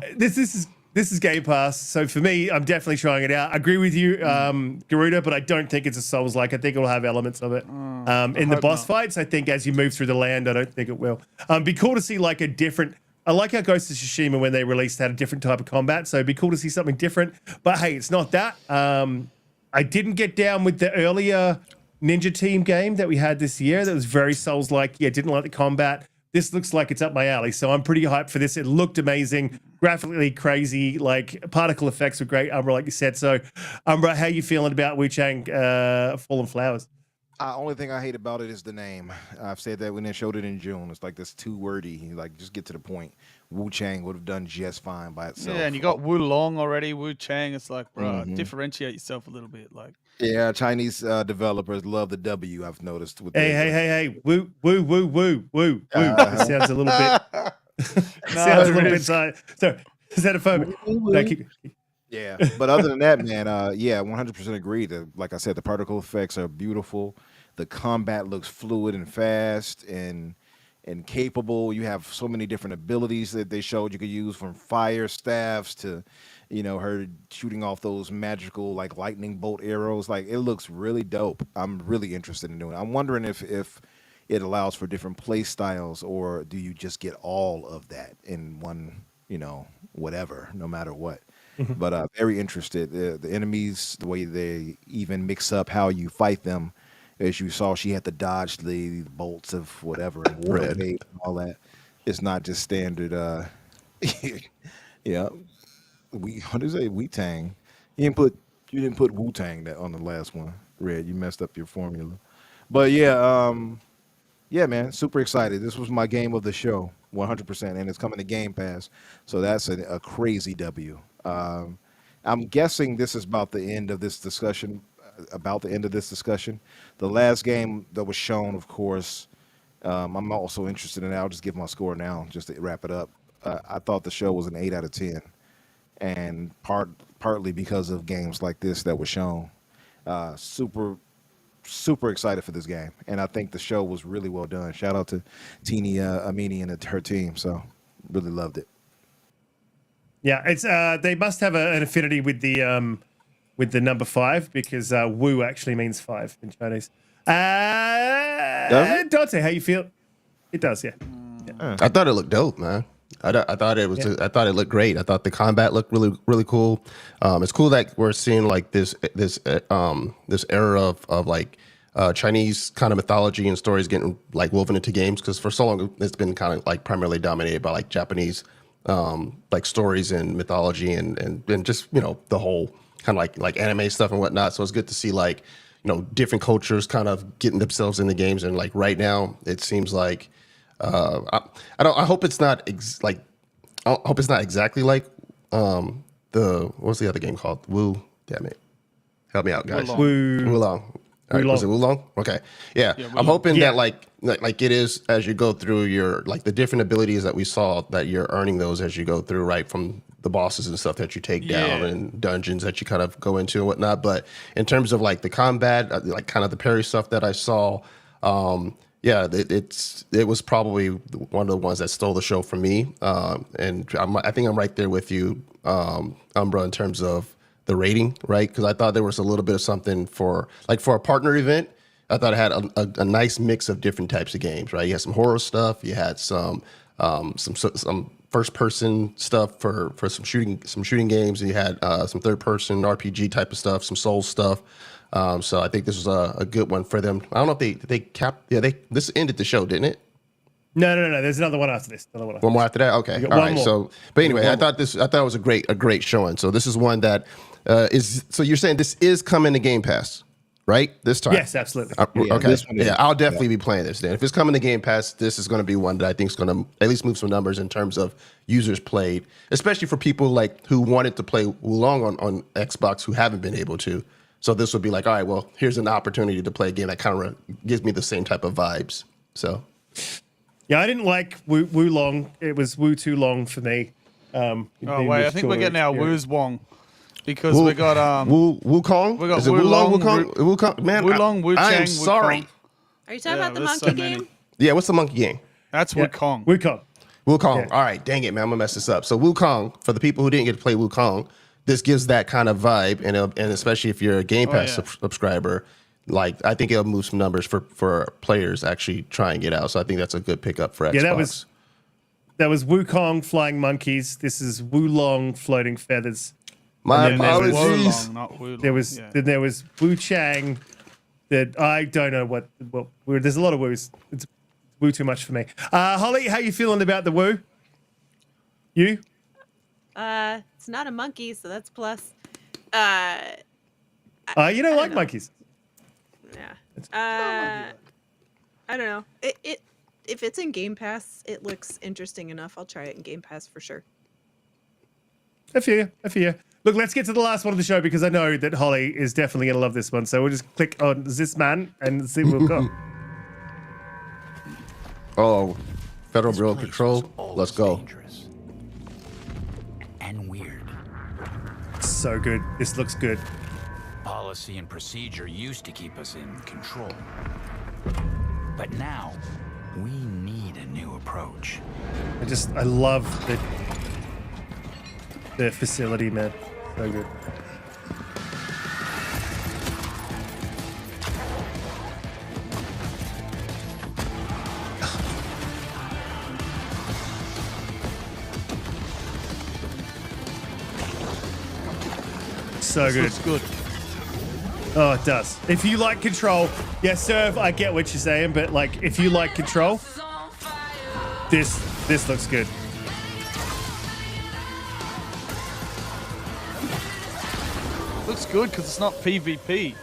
This is Game Pass. So for me, I'm definitely trying it out. I agree with you, Garuda, but I don't think it's a Souls-like. I think it will have elements of it. In the boss fights, I think as you move through the land, I don't think it will. Be cool to see like a different. I like how Ghost of Tsushima, when they released, had a different type of combat. So it'd be cool to see something different. But hey, it's not that. I didn't get down with the earlier Ninja Team game that we had this year. That was very Souls-like. Yeah, didn't like the combat. This looks like it's up my alley, so I'm pretty hyped for this. It looked amazing, graphically crazy, like particle effects were great, Umbra, like you said. So, Umbra, how you feeling about Wu Chang Fallen Flowers? Only thing I hate about it is the name. I've said that when they showed it in June. It's like this too wordy. Like, just get to the point. Wu Chang would have done just fine by itself. Yeah, and you got Wu Long already, Wu Chang. It's like, bro, differentiate yourself a little bit. Like, yeah, Chinese developers love the W. I've noticed. With Hey, woo. It sounds a little bit. Sounds a little bit. Sorry, xenophobic. Yeah, but other than that, man, 100% agree. Like I said, the particle effects are beautiful. The combat looks fluid and fast and capable. You have so many different abilities that they showed you could use, from fire staffs to, her shooting off those magical like lightning bolt arrows. Like, it looks really dope. I'm really interested in doing it. I'm wondering if it allows for different play styles, or do you just get all of that in one, whatever, no matter what. but very interested. The enemies, the way they even mix up how you fight them. As you saw, she had to dodge the bolts of whatever and water wave and all that. It's not just standard. Yeah, what is it? Wu-Tang. You didn't put Wu-Tang that on the last one. Red, you messed up your formula. But yeah, yeah, man, super excited. This was my game of the show, 100%, and it's coming to Game Pass, so that's a crazy W. I'm guessing this is about the end of this discussion. The last game that was shown, of course, I'm also interested in it. I'll just give my score now, just to wrap it up. I thought the show was an 8 out of 10, and partly because of games like this that were shown. Super excited for this game, and I think the show was really well done. Shout out to Teeny Amini and her team. So really loved it. Yeah, it's they must have an affinity with the number 5 because Wu actually means 5 in Chinese. Donte, how you feel? It does, yeah. I thought it looked dope, man. I thought it was. Yeah. I thought it looked great. I thought the combat looked really cool. It's cool that we're seeing like this era of like Chinese kind of mythology and stories getting like woven into games, because for so long it's been kind of like primarily dominated by like Japanese like stories and mythology and just, you know, the whole kind of like anime stuff and whatnot. So it's good to see like, you know, different cultures kind of getting themselves in the games. And like right now it seems like I hope it's not I hope it's not exactly like what's the other game called? Wu. Damn it. Help me out, guys. Wulong. All right, was it Wulong? Okay. Yeah. I'm hoping that like it is as you go through your like the different abilities that we saw, that you're earning those as you go through, right, from the bosses and stuff that you take down and dungeons that you kind of go into and whatnot. But in terms of like the combat, like kind of the parry stuff that I saw, yeah, it was probably one of the ones that stole the show for me. And I think I'm right there with you, Umbra, in terms of the rating, right? Because I thought there was a little bit of something for a partner event. I thought it had a nice mix of different types of games, right? You had some horror stuff, you had some first person stuff for some shooting games, and you had some third person RPG type of stuff, some Souls stuff. So I think this was a good one for them. I don't know if they capped. Yeah, this ended the show, didn't it? No. There's another one after this. One more after that. Okay, all right. More. So, but anyway, I thought it was a great showing. So this is one that is. So you're saying this is coming to Game Pass, right? This time. Yes, absolutely. Okay. Yeah, I'll definitely be playing this then. If it's coming to Game Pass, this is going to be one that I think is going to at least move some numbers in terms of users played, especially for people like who wanted to play Wulong on Xbox who haven't been able to. So this would be like, all right, well, here's an opportunity to play a game that kind of gives me the same type of vibes. So, yeah, I didn't like Wulong. It was Wu too long for me. Oh wait, I think we're getting our Wu's Wong because we got Wukong. We got Is it Wulong? Wukong? Man, Wulong, Wu Chang. I am sorry. Are you talking about the monkey game? Yeah, what's the monkey game? That's Wukong. Wukong. Yeah. All right, dang it, man, I'm gonna mess this up. So Wukong, for the people who didn't get to play Wukong, this gives that kind of vibe, and especially if you're a Game Pass subscriber, like I think it'll move some numbers for players actually trying it out. So I think that's a good pickup for Xbox. Yeah, that was Wukong flying monkeys. This is Wulong floating feathers. My apologies. There was Wu Chang. That I don't know what there's a lot of Wus. It's Wu too much for me. Holly, how you feeling about the Wu? You? It's not a monkey, so that's plus. You don't like monkeys. Yeah. I don't know. It if it's in Game Pass, it looks interesting enough. I'll try it in Game Pass for sure. I feel you. Look, let's get to the last one of the show because I know that Holly is definitely going to love this one. So we'll just click on this man and see what we'll go. Oh, Federal Bureau of Control. Let's go. And weird. So good. This looks good. Policy and procedure used to keep us in control. But now, we need a new approach. I love the facility, man. So good. so good. Looks good. Oh, it does. If you like Control, yeah, Serve, I get what you're saying, but like, if you like Control, this looks good. Looks good because it's not PvP.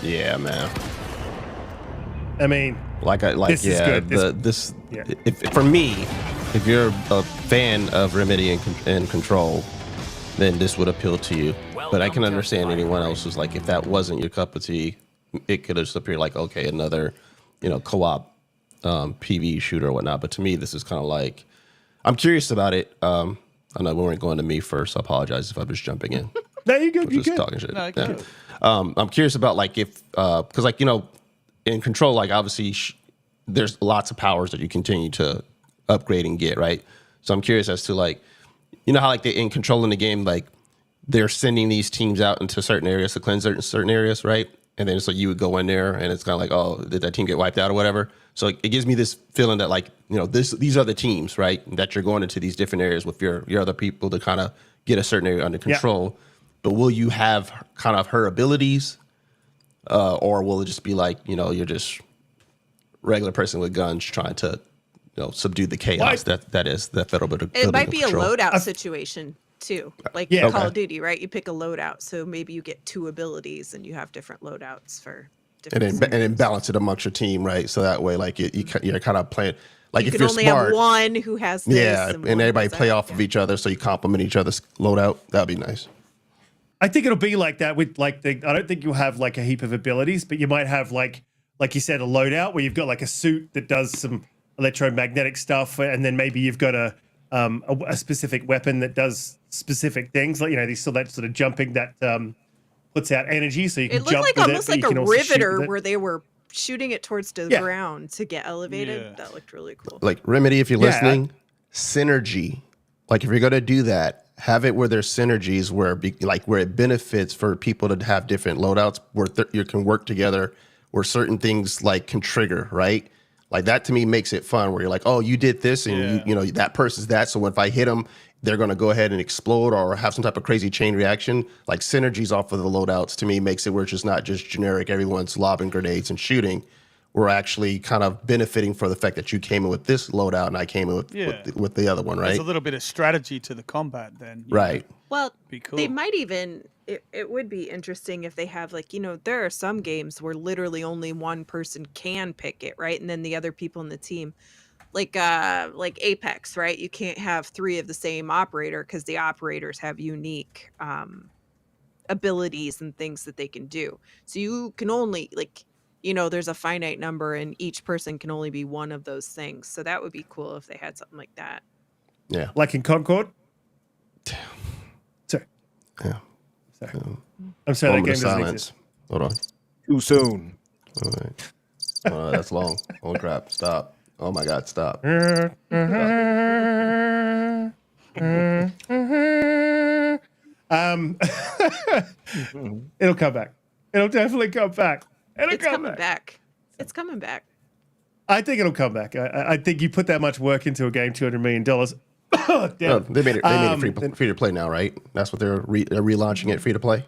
Yeah, man. I mean, this is good. If for me, if you're a fan of Remedy and Control, then this would appeal to you. But I can understand anyone else who's like, if that wasn't your cup of tea, it could have just appeared like, okay, another, co-op PvE shooter or whatnot. But to me, this is kind of like, I'm curious about it. I know we weren't going to me first. I apologize if I'm just jumping in. No, you're good. You're just good. talking shit. No, yeah. I'm curious about like if, because like in Control, like obviously there's lots of powers that you continue to upgrade and get, right? So I'm curious as to like, how like they in Control in the game, like they're sending these teams out into certain areas to cleanse certain areas, right? And then so you would go in there and it's kind of like, oh, did that team get wiped out or whatever? So it gives me this feeling that like, these are the teams, right? That you're going into these different areas with your other people to kind of get a certain area under control. Yeah. But will you have kind of her abilities? Or will it just be like, you're just regular person with guns trying to, subdue the chaos that is that federal bit of It might be control. a loadout situation too, like Call of Duty, right? You pick a loadout, so maybe you get 2 abilities and you have different loadouts for different. And then balance it amongst your team, right? So that way, like you're kind of playing. Like you if can you're only smart, have one who has this. Yeah, and everybody play that. off of each other, so you complement each other's loadout. That'd be nice. I think it'll be like that with like I don't think you'll have like a heap of abilities, but you might have like you said, a loadout where you've got like a suit that does some electromagnetic stuff, and then maybe you've got a specific weapon that does specific things, like these that sort of jumping that puts out energy, so you can jump. It looked like almost like a riveter where they were shooting it towards the ground to get elevated. Yeah. That looked really cool. Like Remedy, if you're listening, synergy. Like if you're gonna do that, have it where there's synergies where it benefits for people to have different loadouts where you can work together, where certain things like can trigger, right? Like that to me makes it fun where you're like, oh, you did this and you that person's that. So if I hit them, they're going to go ahead and explode or have some type of crazy chain reaction. Like synergies off of the loadouts to me makes it where it's just not just generic, everyone's lobbing grenades and shooting. We're actually kind of benefiting for the fact that you came in with this loadout and I came in with the other one, right? There's a little bit of strategy to the combat then. Right. Well, cool. They might even, it would be interesting if they have like, there are some games where literally only one person can pick it, right? And then the other people in the team, like Apex, right? You can't have 3 of the same operator because the operators have unique abilities and things that they can do. So you can only there's a finite number and each person can only be one of those things. So that would be cool if they had something like that. Yeah. Like in Concord? Sorry. Yeah. Sorry. I'm sorry, that game doesn't exist. Hold on. Too soon. All right. Oh, that's long. Oh, crap. Stop. Oh, my God. Stop. It'll come back. It'll definitely come back. It's coming back. It's coming back. I think it'll come back. I think you put that much work into a game, $200 million. No, they made it free to play now, right? That's what they're relaunching it free to play.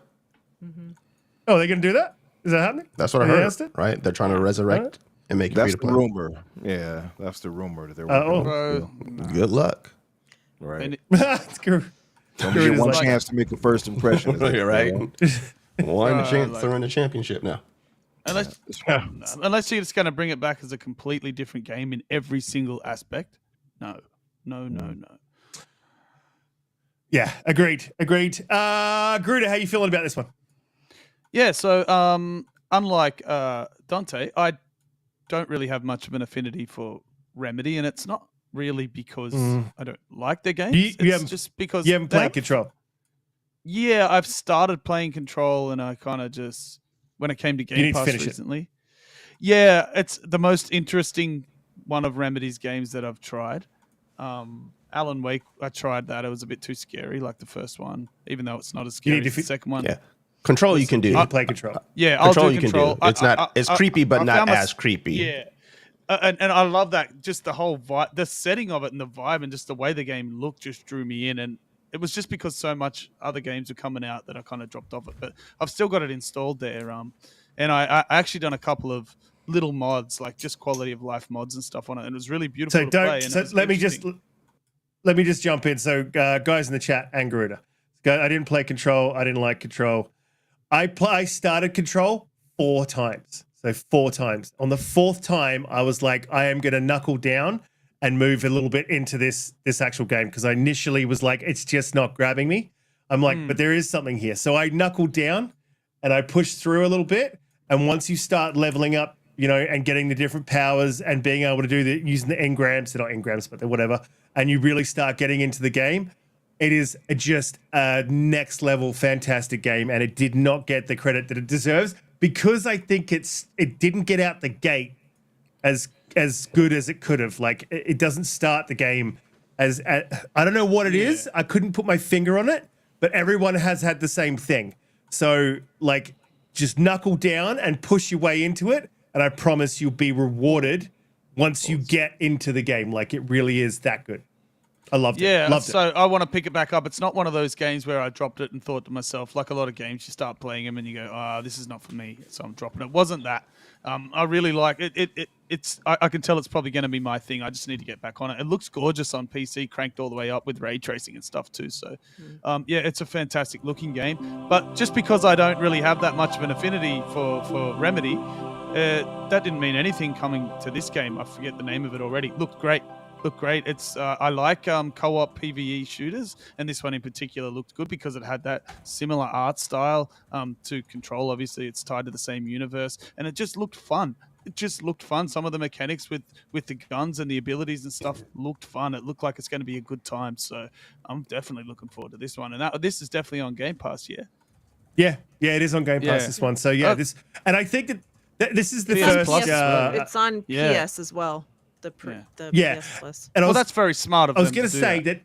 Mm-hmm. Oh, they're gonna do that? Is that happening? That's what I heard. Right? They're trying to resurrect and make it free to play. That's the rumor. Yeah, that's the rumor that they're working on. Good luck. Right. That's good. Only get one chance to make a first impression. You're right. One chance to win the championship now. Unless you're just going to bring it back as a completely different game in every single aspect. No. Yeah, agreed. Garuda, how you feeling about this one? Yeah, so unlike Donte, I don't really have much of an affinity for Remedy, and it's not really because I don't like their games. It's just because you haven't played Control. Yeah, I've started playing Control, and I kind of just when it came to Game Pass recently. Yeah, it's the most interesting one of Remedy's games that I've tried. Alan Wake, I tried that. It was a bit too scary, like the first one, even though it's not as scary as the second one. Yeah, Control you can do. You can play Control. Yeah, Control I'll do you Control. can do. It's not. It's creepy, but not as creepy. Yeah. And I love that, just the whole vibe, the setting of it and the vibe and just the way the game looked just drew me in. And it was just because so much other games were coming out that I kind of dropped off it. But I've still got it installed there. And I actually done a couple of little mods, like just quality of life mods and stuff on it. And it was really beautiful to play. So let me just jump in. So guys in the chat, and Garuda. I didn't play Control. I didn't like Control. I started Control 4 times. So 4 times. On the 4th time, I was like, I am going to knuckle down and move a little bit into this actual game, because I initially was like, it's just not grabbing me. I'm like, but there is something here. So I knuckled down and I pushed through a little bit. And once you start leveling up, and getting the different powers and being able to do using the engrams, they're not engrams, but they're whatever, and you really start getting into the game, it is just a next level fantastic game, and it did not get the credit that it deserves, because I think it didn't get out the gate as good as it could have. Like, it doesn't start the game as I don't know what it is. I couldn't put my finger on it, but everyone has had the same thing. So like, just knuckle down and push your way into it, and I promise you'll be rewarded once you get into the game. Like, it really is that good. I loved it. Yeah, loved so it. I want to pick it back up. It's not one of those games where I dropped it and thought to myself, like a lot of games, you start playing them and you go, this is not for me, so I'm dropping it. It wasn't that. I really like it. I can tell it's probably going to be my thing. I just need to get back on it. It looks gorgeous on PC, cranked all the way up with ray tracing and stuff too. So, yeah, it's a fantastic looking game. But just because I don't really have that much of an affinity for Remedy, that didn't mean anything coming to this game. I forget the name of it already. Looked great. It's I like co-op PvE shooters, and this one in particular looked good because it had that similar art style to Control. Obviously, it's tied to the same universe, and it just looked fun. Some of the mechanics with the guns and the abilities and stuff looked fun. It looked like it's going to be a good time. So I'm definitely looking forward to this one. And this is definitely on Game Pass, Yeah, it is on Game Pass, this one. So yeah, and I think that this is the first. It's on PS as well. The PS Plus. And that's very smart of them. I was going to say that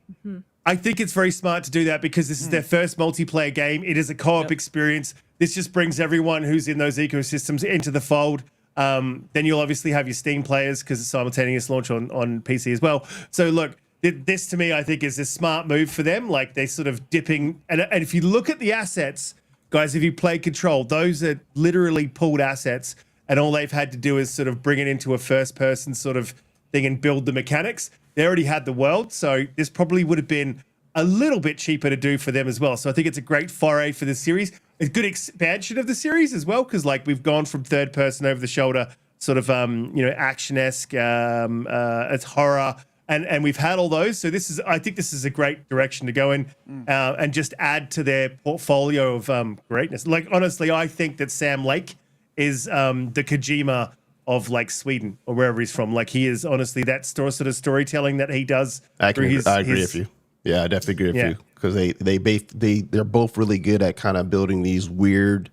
I think it's very smart to do that, because this is their first multiplayer game. It is a co-op experience. This just brings everyone who's in those ecosystems into the fold. Then you'll obviously have your Steam players, because it's simultaneous launch on PC as well. So look, this to me, I think, is a smart move for them. Like, they sort of dipping. And if you look at the assets, guys, if you play Control, those are literally pulled assets. And all they've had to do is sort of bring it into a first-person sort of thing and build the mechanics. They already had the world, so this probably would have been a little bit cheaper to do for them as well. So I think it's a great foray for the series. A good expansion of the series as well, because like, we've gone from third-person over the shoulder, sort of action-esque, it's horror, and we've had all those. So I think this is a great direction to go in, and just add to their portfolio of greatness. Like, honestly, I think that Sam Lake is the Kojima of like Sweden or wherever he's from. Like, he is honestly that sort of storytelling that he does. I agree with you. Yeah, I definitely agree with you, because they're both really good at kind of building these weird,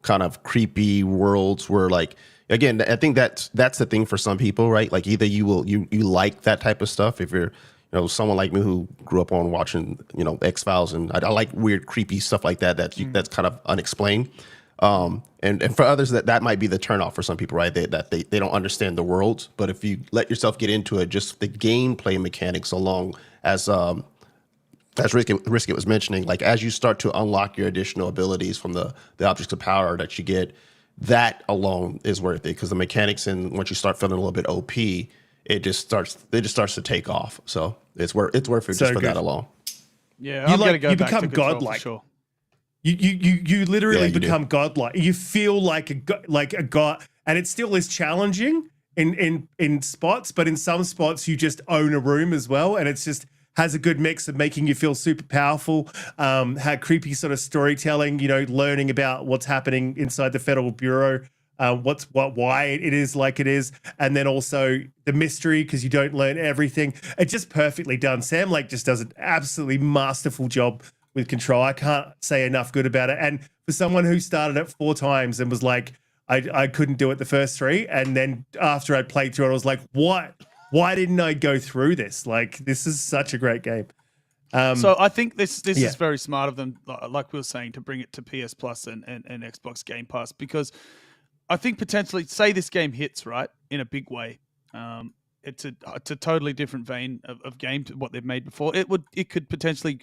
kind of creepy worlds where, like, again, I think that's the thing for some people, right? Like, either you like that type of stuff if you're someone like me who grew up on watching X-Files, and I like weird, creepy stuff like that. That's kind of unexplained. And for others, that might be the turnoff for some people, right? They don't understand the world. But if you let yourself get into it, just the gameplay mechanics, along as Riskit was mentioning, like, as you start to unlock your additional abilities from the objects of power that you get, that alone is worth it, because the mechanics, and once you start feeling a little bit OP, it just starts to take off. So it's worth it just for that alone. Yeah, I'm gonna go back to Control godlike. For sure. You literally become godlike. You feel like a god, and it still is challenging in spots, but in some spots you just own a room as well, and it's just has a good mix of making you feel super powerful, had creepy sort of storytelling, learning about what's happening inside the Federal Bureau, why it is like it is, and then also the mystery, because you don't learn everything. It's just perfectly done. Sam Lake just does an absolutely masterful job with Control. I can't say enough good about it. And for someone who started it 4 times and was like, I couldn't do it the first 3, and then after I played through it, I was like, what? Why didn't I go through this? Like, this is such a great game. So I think this is very smart of them, like we were saying, to bring it to PS Plus and Xbox Game Pass, because I think potentially, say this game hits, right, in a big way, It's a totally different vein of game to what they've made before. It could potentially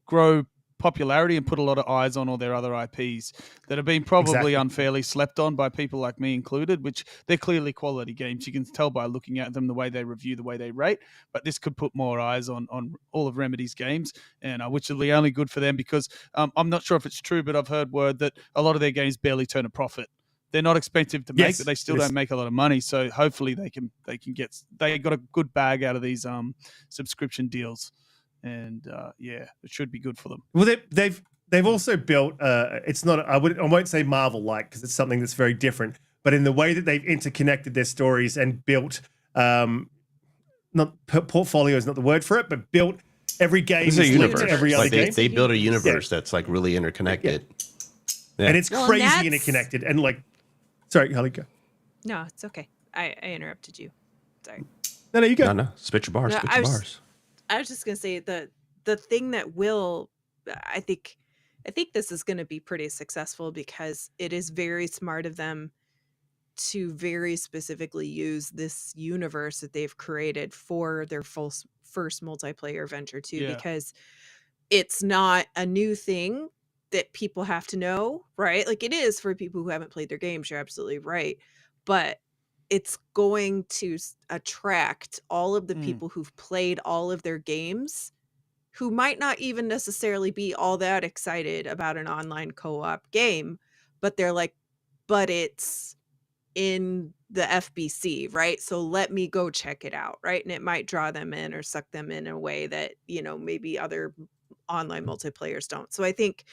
grow popularity and put a lot of eyes on all their other IPs that have been probably unfairly slept on by people like me included, which they're clearly quality games. You can tell by looking at them, the way they review, the way they rate, but this could put more eyes on all of Remedy's games, and which will be only good for them because I'm not sure if it's true, but I've heard word that a lot of their games barely turn a profit. They're not expensive to make, but they still don't make a lot of money. So hopefully they got a good bag out of these subscription deals. And it should be good for them. Well, they've also built. It's not. I won't say Marvel-like because it's something that's very different. But in the way that they've interconnected their stories and built, not portfolio is not the word for it, but built every game is linked to every other game. They built a universe that's like really interconnected, and it's crazy interconnected. And like, sorry, Holly, go. No, it's okay. I interrupted you. Sorry. No, you go. No, spit your bars. No, Spit your bars. I was just gonna say the thing that will, I think this is gonna be pretty successful because it is very smart of them to very specifically use this universe that they've created for their first multiplayer venture too, because it's not a new thing that people have to know, right? Like it is for people who haven't played their games. You're absolutely right, but it's going to attract all of the people who've played all of their games who might not even necessarily be all that excited about an online co-op game, but they're like, but it's in the FBC, right? So let me go check it out, right? And it might draw them in or suck them in a way that, maybe other online multiplayers don't. So I think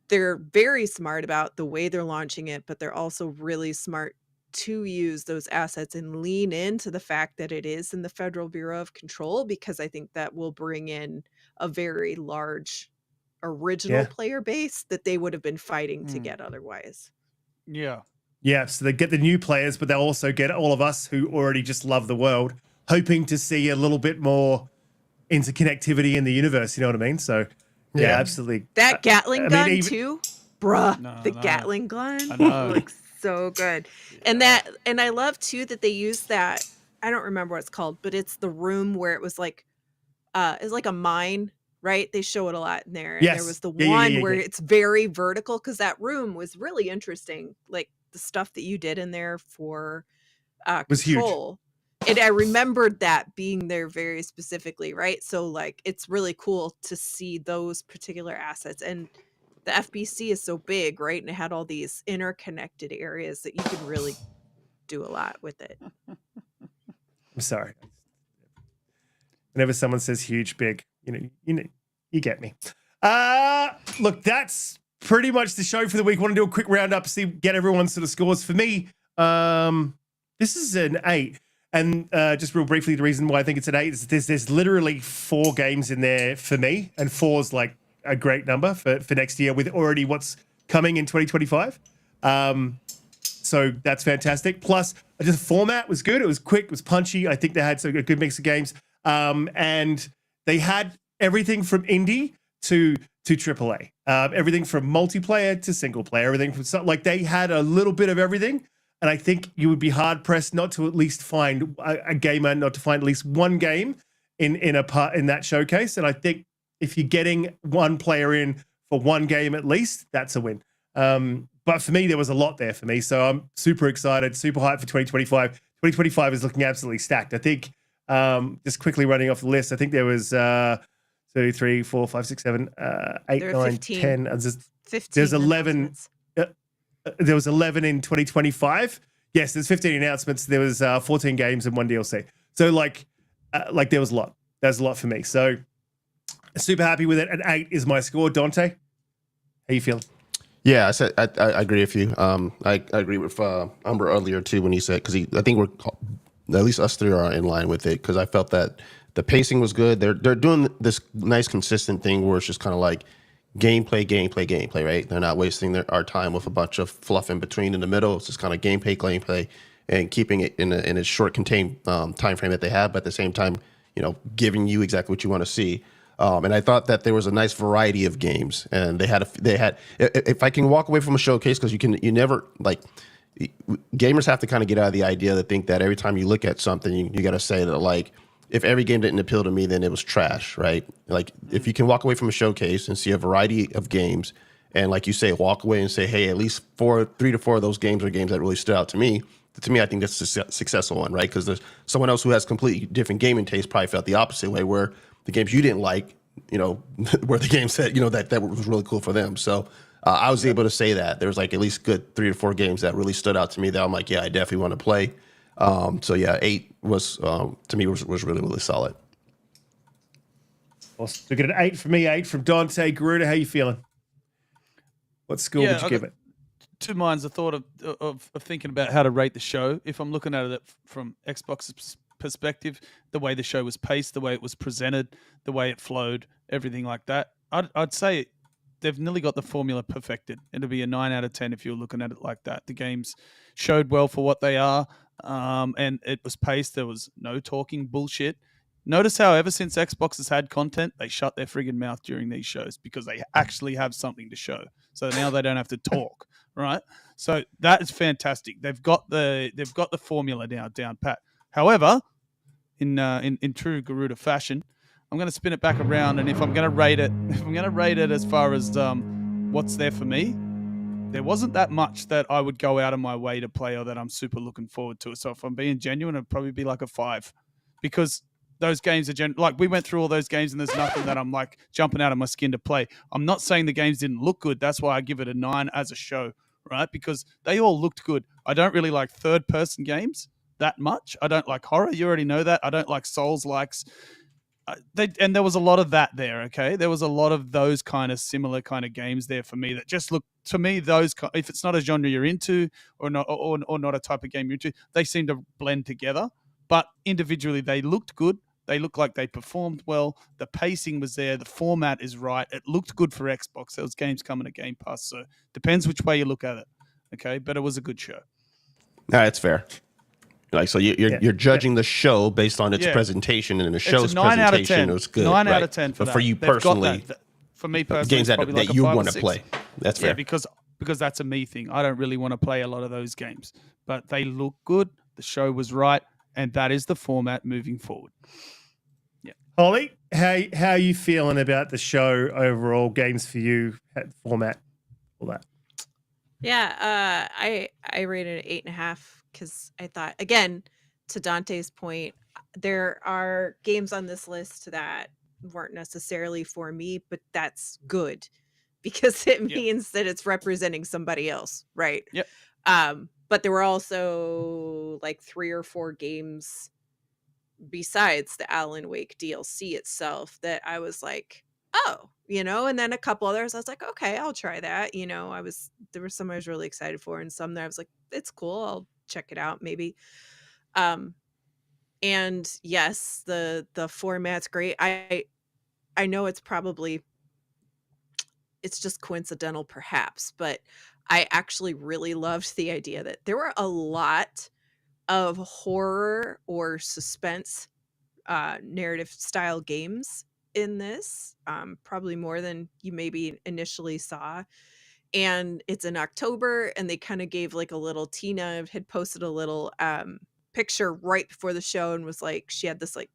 they're very smart about the way they're launching it, but they're also really smart to use those assets and lean into the fact that it is in the Federal Bureau of Control, because I think that will bring in a very large original player base that they would have been fighting to get otherwise. Yeah. Yeah, so they get the new players, but they'll also get all of us who already just love the world, hoping to see a little bit more interconnectivity in the universe, you know what I mean? So, yeah, absolutely. That Gatling gun too? Bruh, the Gatling gun looks so good. And I love too that they use that, I don't remember what it's called, but it's the room where it was like it's like a mine, right? They show it a lot in there. And there was the one where it's very vertical, because that room was really interesting. Like the stuff that you did in there for was Control. Huge. And I remembered that being there very specifically, right? So like it's really cool to see those particular assets. And the FBC is so big, right? And it had all these interconnected areas that you could really do a lot with it. I'm sorry. Whenever someone says huge, big, you get me. Look, that's pretty much the show for the week. I want to do a quick roundup, get everyone's sort of scores. For me, this is an 8. And just real briefly, the reason why I think it's an 8 is there's literally 4 games in there for me, and 4's like a great number for next year with already what's coming in 2025. So that's fantastic. Plus, just the format was good. It was quick. It was punchy. I think they had a good mix of games. And they had everything from indie to AAA. Everything from multiplayer to single player. Everything from they had a little bit of everything. And I think you would be hard pressed not to at least find a gamer, not to find at least one game in that showcase. And I think if you're getting one player in for one game at least, that's a win. But for me, there was a lot there for me. So I'm super excited, super hyped for 2025. 2025 is looking absolutely stacked. I think, just quickly running off the list, I think there was 2, 3, 4, 5, 6, 7, 8, 9, 10. 15 there's 11. There was 11 in 2025. Yes, there's 15 announcements. There was 14 games and 1 DLC. So there was a lot. There's a lot for me. So super happy with it. An 8 is my score. Donte, how you feeling? Yeah, I agree with you. I agree with Umbra earlier too when he said, because I think we're at least us 3 are in line with it, because I felt that the pacing was good. They're doing this nice consistent thing where it's just kind of like gameplay, right? They're not wasting our time with a bunch of fluff in between in the middle. It's just kind of gameplay, and keeping it in a short contained time frame that they have, but at the same time, giving you exactly what you want to see. And I thought that there was a nice variety of games, and they had if I can walk away from a showcase, because you never gamers have to kind of get out of the idea to think that every time you look at something, you got to say that, like, if every game didn't appeal to me, then it was trash, right? Like, if you can walk away from a showcase and see a variety of games, and like you say, walk away and say, hey, at least 3 to 4 of those games are games that really stood out to me. To me, I think that's a successful one, right? Because there's someone else who has completely different gaming taste probably felt the opposite way, where the games you didn't like, were the games that, that was really cool for them. So I was able to say that there was like at least good 3 to 4 games that really stood out to me that I'm like, yeah, I definitely want to play. So yeah, 8 was to me was really, really solid. Well, we get an 8 from me, 8 from Donte. Garuda, how you feeling? What score would you give it? Two minds. The thought of thinking about how to rate the show. If I'm looking at it from Xbox's perspective, the way the show was paced, the way it was presented, the way it flowed, everything like that, I'd say they've nearly got the formula perfected. It'll be a 9 out of 10 if you're looking at it like that. The games showed well for what they are, and it was paced. There was no talking bullshit. Notice how ever since Xbox has had content, they shut their friggin' mouth during these shows because they actually have something to show. So now they don't have to talk, right? So that is fantastic. They've got the formula now down pat. However, in true Garuda fashion, I'm going to spin it back around, and if I'm going to rate it as far as what's there for me, there wasn't that much that I would go out of my way to play or that I'm super looking forward to. So if I'm being genuine, it'd probably be like a 5, because those games are like, we went through all those games and there's nothing that I'm like jumping out of my skin to play. I'm not saying the games didn't look good. That's why I give it a 9 as a show, right? Because they all looked good. I don't really like third-person games that much. I don't like horror. You already know that. I don't like Souls-likes. And there was a lot of that there, okay? There was a lot of those kind of similar kind of games there for me that just look, to me, those, if it's not a genre you're into or not a type of game you're into, they seem to blend together. But individually, they looked good. They looked like they performed well. The pacing was there. The format is right. It looked good for Xbox. There was games coming to Game Pass. So depends which way you look at it, okay? But it was a good show. No, that's fair. Like, so you're judging the show based on its presentation, and the show's presentation was good. 9 out of 10 for but that. for you personally, for me personally, games that you want to play. That's fair. Yeah, because that's a me thing. I don't really want to play a lot of those games, but they look good. The show was right, and that is the format moving forward. Yeah, Holly, how are you feeling about the show overall? Games for you, format, all that. Yeah, I rated it 8.5 because I thought, again, to Dante's point, there are games on this list that weren't necessarily for me, but that's good because it means that it's representing somebody else, right? Yep. But there were also like 3 or 4 games besides the Alan Wake DLC itself that I was like, oh, and then a couple others I was like, okay, I'll try that. There were some I was really excited for, and some that I was like, it's cool, I'll check it out maybe. And yes, the format's great. I know it's just coincidental perhaps, but I actually really loved the idea that there were a lot of horror or suspense narrative style games in this, probably more than you maybe initially saw. And it's in October, and they kind of gave like a little, Tina had posted a little picture right before the show and was like, she had this like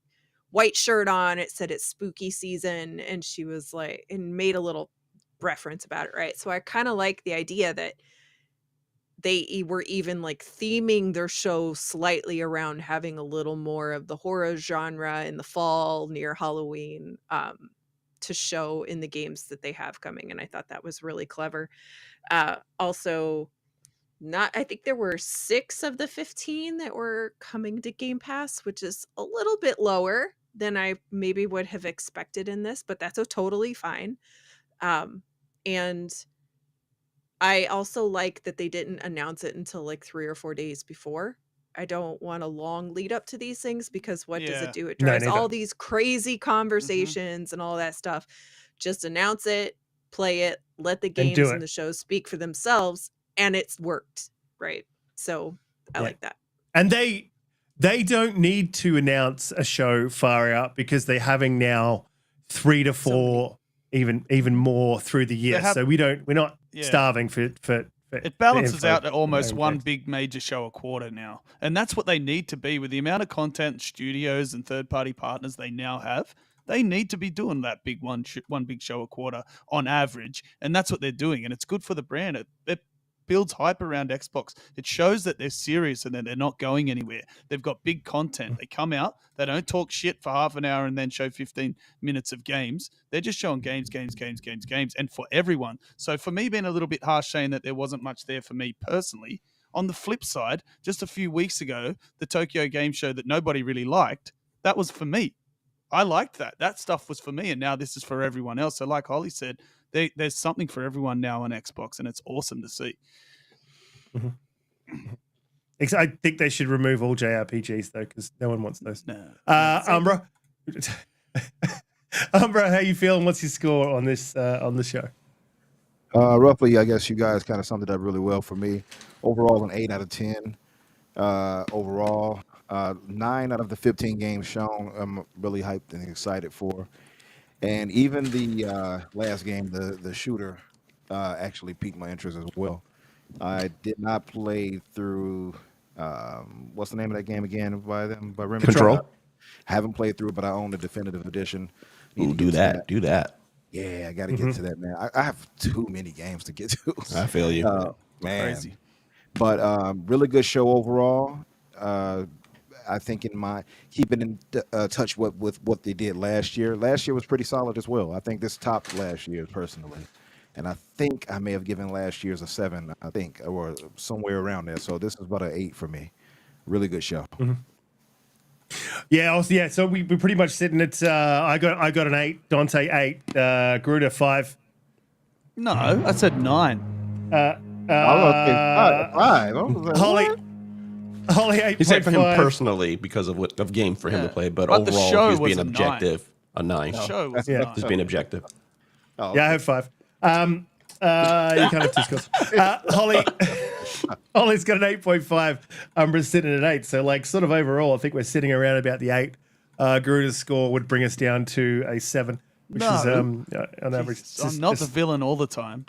white shirt on, it said it's spooky season, and she was like, and made a little reference about it, right? So I kind of like the idea that they were even like theming their show slightly around having a little more of the horror genre in the fall near Halloween to show in the games that they have coming. And I thought that was really clever. Also, I think there were 6 of the 15 that were coming to Game Pass, which is a little bit lower than I maybe would have expected in this, but that's totally fine. And I also like that they didn't announce it until like 3 or 4 days before. I don't want a long lead up to these things, because what does it do? It drives all these crazy conversations and all that stuff. Just announce it, play it, let the games and the shows speak for themselves, and it's worked, right? So I like that. And they don't need to announce a show far out, because they're having now 3 to 4, even more through the year. So we're not starving for It balances info out at almost around one games. big major show a quarter now. And that's what they need to be with the amount of content studios and third-party partners they now have. They need to be doing that big one big show a quarter on average. And that's what they're doing. And it's good for the brand. It builds hype around Xbox. It shows that they're serious and that they're not going anywhere. They've got big content. They come out, they don't talk shit for half an hour and then show 15 minutes of games. They're just showing games, and for everyone. So for me being a little bit harsh saying that there wasn't much there for me personally, on the flip side, just a few weeks ago, the Tokyo Game Show that nobody really liked, that was for me. I liked that. That stuff was for me, and now this is for everyone else. So like Holly said, there's something for everyone now on Xbox, and it's awesome to see. I think they should remove all JRPGs though, because no one wants those. No. Umbra, Umbra, how you feeling? What's your score on this on the show? Roughly, I guess you guys kind of summed it up really well for me. Overall, an 8 out of 10. Overall, 9 out of the 15 games shown, I'm really hyped and excited for. And even the last game, the shooter, actually piqued my interest as well. I did not play through, what's the name of that game again by Remedy? Control. Haven't played through it, but I own the definitive edition. Ooh, do that. Yeah, I got to get to that, man. I have too many games to get to. I feel you. Man. Crazy. But really good show overall. I think keeping in touch with what they did last year. Last year was pretty solid as well. I think this topped last year personally. And I think I may have given last year's a 7, I think, or somewhere around there. So this is about an 8 for me. Really good show. Yeah, so we're pretty much sitting at I got an 8, Donte 8, Garuda 5. No, I said 9. Okay, 5. Holly 8.5. He said for him personally because of game for him to play, but But the overall show he's was being a objective. A 9. The show was Yeah. 9. He's being objective. Oh, Yeah, I have 5. You can't have 2 scores. Holly's got an 8.5. Umbra's sitting at 8. So, like, sort of overall, I think we're sitting around about the 8. Garuda's score would bring us down to a 7, which is on average. I'm not the villain all the time.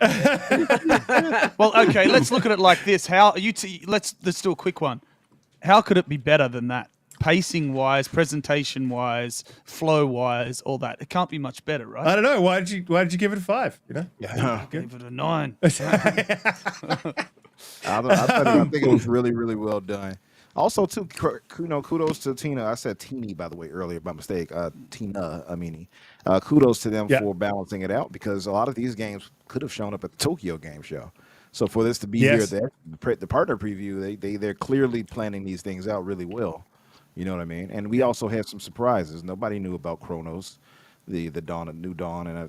Well, okay, let's look at it like this. Let's do a quick one. How could it be better than that? Pacing wise, presentation wise, flow wise, all that. It can't be much better, right? I don't know. Why did you give it a 5? You know? I gave it a 9. I think it was really, really well done. Also, too, kudos to Tina. I said Teeny, by the way, earlier by mistake. Tina, kudos to them for balancing it out, because a lot of these games could have shown up at the Tokyo Game Show. So for this to be here, the partner preview, they're clearly planning these things out really well. You know what I mean? And we also had some surprises. Nobody knew about Cronos, the New Dawn, and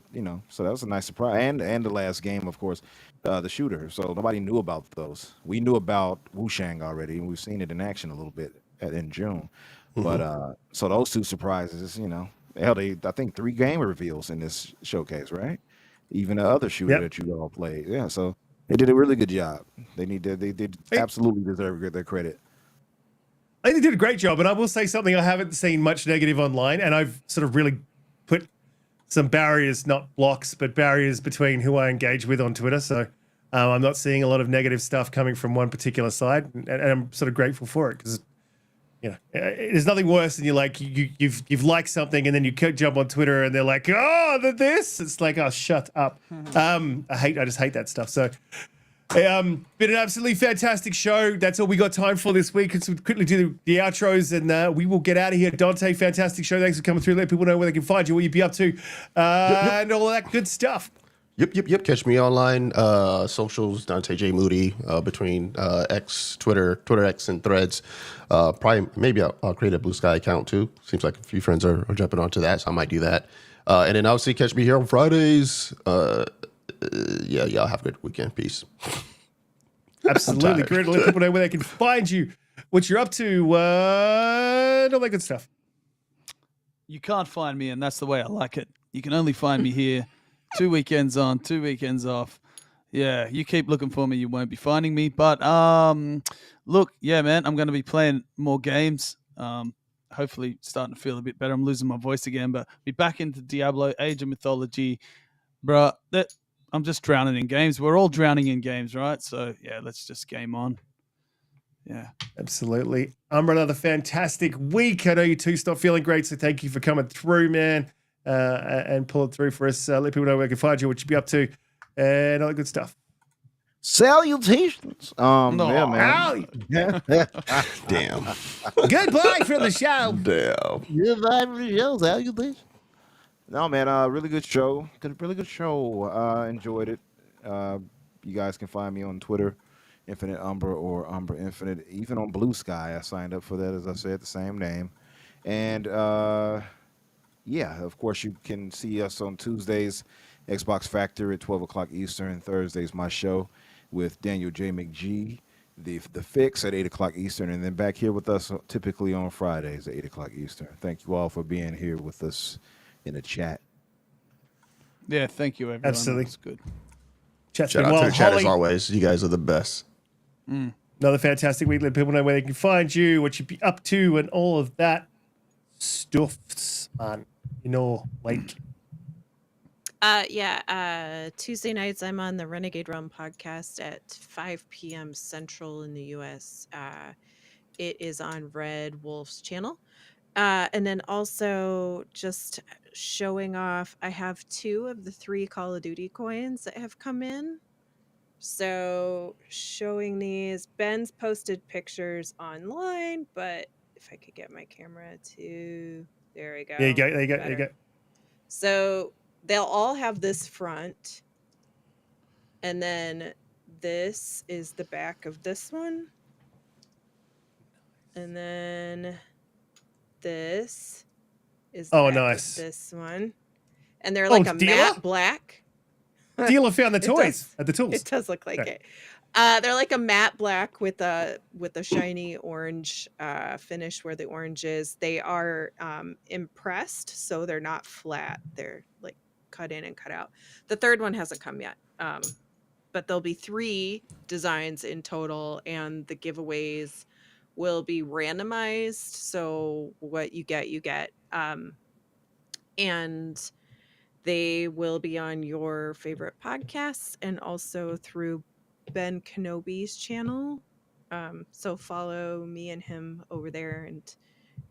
so that was a nice surprise. And the last game, of course, the shooter. So nobody knew about those. We knew about Chang already, and we've seen it in action a little bit in June. But so those 2 surprises, hell, I think 3 game reveals in this showcase, right? Even the other shooter that you all played. Yeah, so they did a really good job. They absolutely deserve their credit. I think they did a great job, and I will say something. I haven't seen much negative online, and I've sort of really put some barriers, not blocks, but barriers between who I engage with on Twitter. So I'm not seeing a lot of negative stuff coming from one particular side, and I'm sort of grateful for it, because there's nothing worse than you've liked something and then you jump on Twitter and they're like, oh, this. It's like, oh, shut up. I just hate that stuff. So. Been an absolutely fantastic show. That's all we got time for this week. Let's quickly do the outros, and we will get out of here. Donte, fantastic show. Thanks for coming through. Let people know where they can find you, what you'd be up to, and all that good stuff. Yep. Catch me online. Socials, Donte J. Moody, between X, Twitter X, and Threads. Maybe I'll create a Blue Sky account too. Seems like a few friends are jumping onto that, so I might do that. And then obviously catch me here on Fridays. Y'all have a good weekend. Peace. Absolutely. Great to let people know where they can find you, what you're up to, all that good stuff. You can't find me, and that's the way I like it. You can only find me here 2 weekends on, 2 weekends off. Yeah, you keep looking for me, you won't be finding me. But look, yeah, man, I'm going to be playing more games. Hopefully starting to feel a bit better. I'm losing my voice again, but be back into Diablo, Age of Mythology. Bruh, I'm just drowning in games. We're all drowning in games, right? So yeah, let's just game on. Yeah, absolutely. Umbra, another fantastic week. I know you two stop feeling great, so thank you for coming through, man, and pulling through for us. Let people know where they can find you, what you be up to, and all that good stuff. Salutations. Yeah, man. Damn. Goodbye from the show. Damn. Goodbye from the show. Salutations. No, man. Really good show. Really good show. Enjoyed it. You guys can find me on Twitter, Infinite Umbra or Umbra Infinite. Even on Blue Sky, I signed up for that, as I said, the same name. And yeah, of course, you can see us on Tuesdays, Xbox Factor at 12 o'clock Eastern. Thursdays, my show with Daniel J. McGee, the Fix at 8 o'clock Eastern, and then back here with us typically on Fridays at 8 o'clock Eastern. Thank you all for being here with us in the chat. Yeah, thank you, everyone. Absolutely. That's good. Shout out to the chat as always. You guys are the best. Another fantastic week. Let people know where they can find you, what you be up to, and all of that stuff, man. You know, like... Tuesday nights I'm on the Renegade Realm podcast at 5 p.m. Central in the U.S. It is on Red Wolf's channel. And then also just showing off, I have 2 of the 3 Call of Duty coins that have come in. So showing these, Ben's posted pictures online, but if I could get my camera to, there we go. There you go, there you go, there you go. So they'll all have this front, and then this is the back of this one, and then this is the back nice of this one, and they're like a matte black. Dealer found the toys at the tools. It does look like it. They're like a matte black with a shiny orange finish where the orange is. They are impressed, so they're not flat. They're like cut in and cut out. The third one hasn't come yet, but there'll be 3 designs in total, and the giveaways will be randomized. So what you get, and they will be on your favorite podcasts and also through Ben Kenobi's channel. So follow me and him over there, and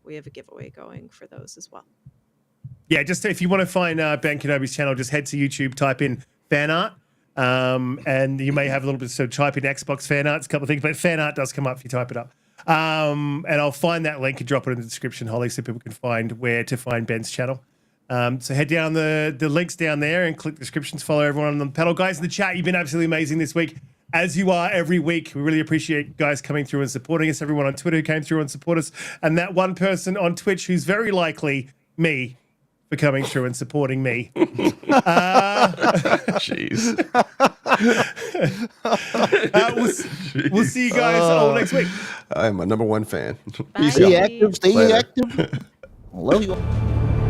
we have a giveaway going for those as well. Yeah, just if you want to find Ben Kenobi's channel, just head to YouTube, type in fan art, and you may have a little bit, so type in Xbox fan art, it's a couple of things, but fan art does come up if you type it up. And I'll find that link and drop it in the description, Holly, so people can find where to find Ben's channel. So head down the links down there and click the descriptions, follow everyone on the panel. Guys in the chat, you've been absolutely amazing this week, as you are every week. We really appreciate you guys coming through and supporting us, everyone on Twitter who came through and support us, and that one person on Twitch who's very likely me, for coming through and supporting me. Jeez. We'll see you guys all next week. I'm a #1 fan. Stay active. Stay active. I love you all.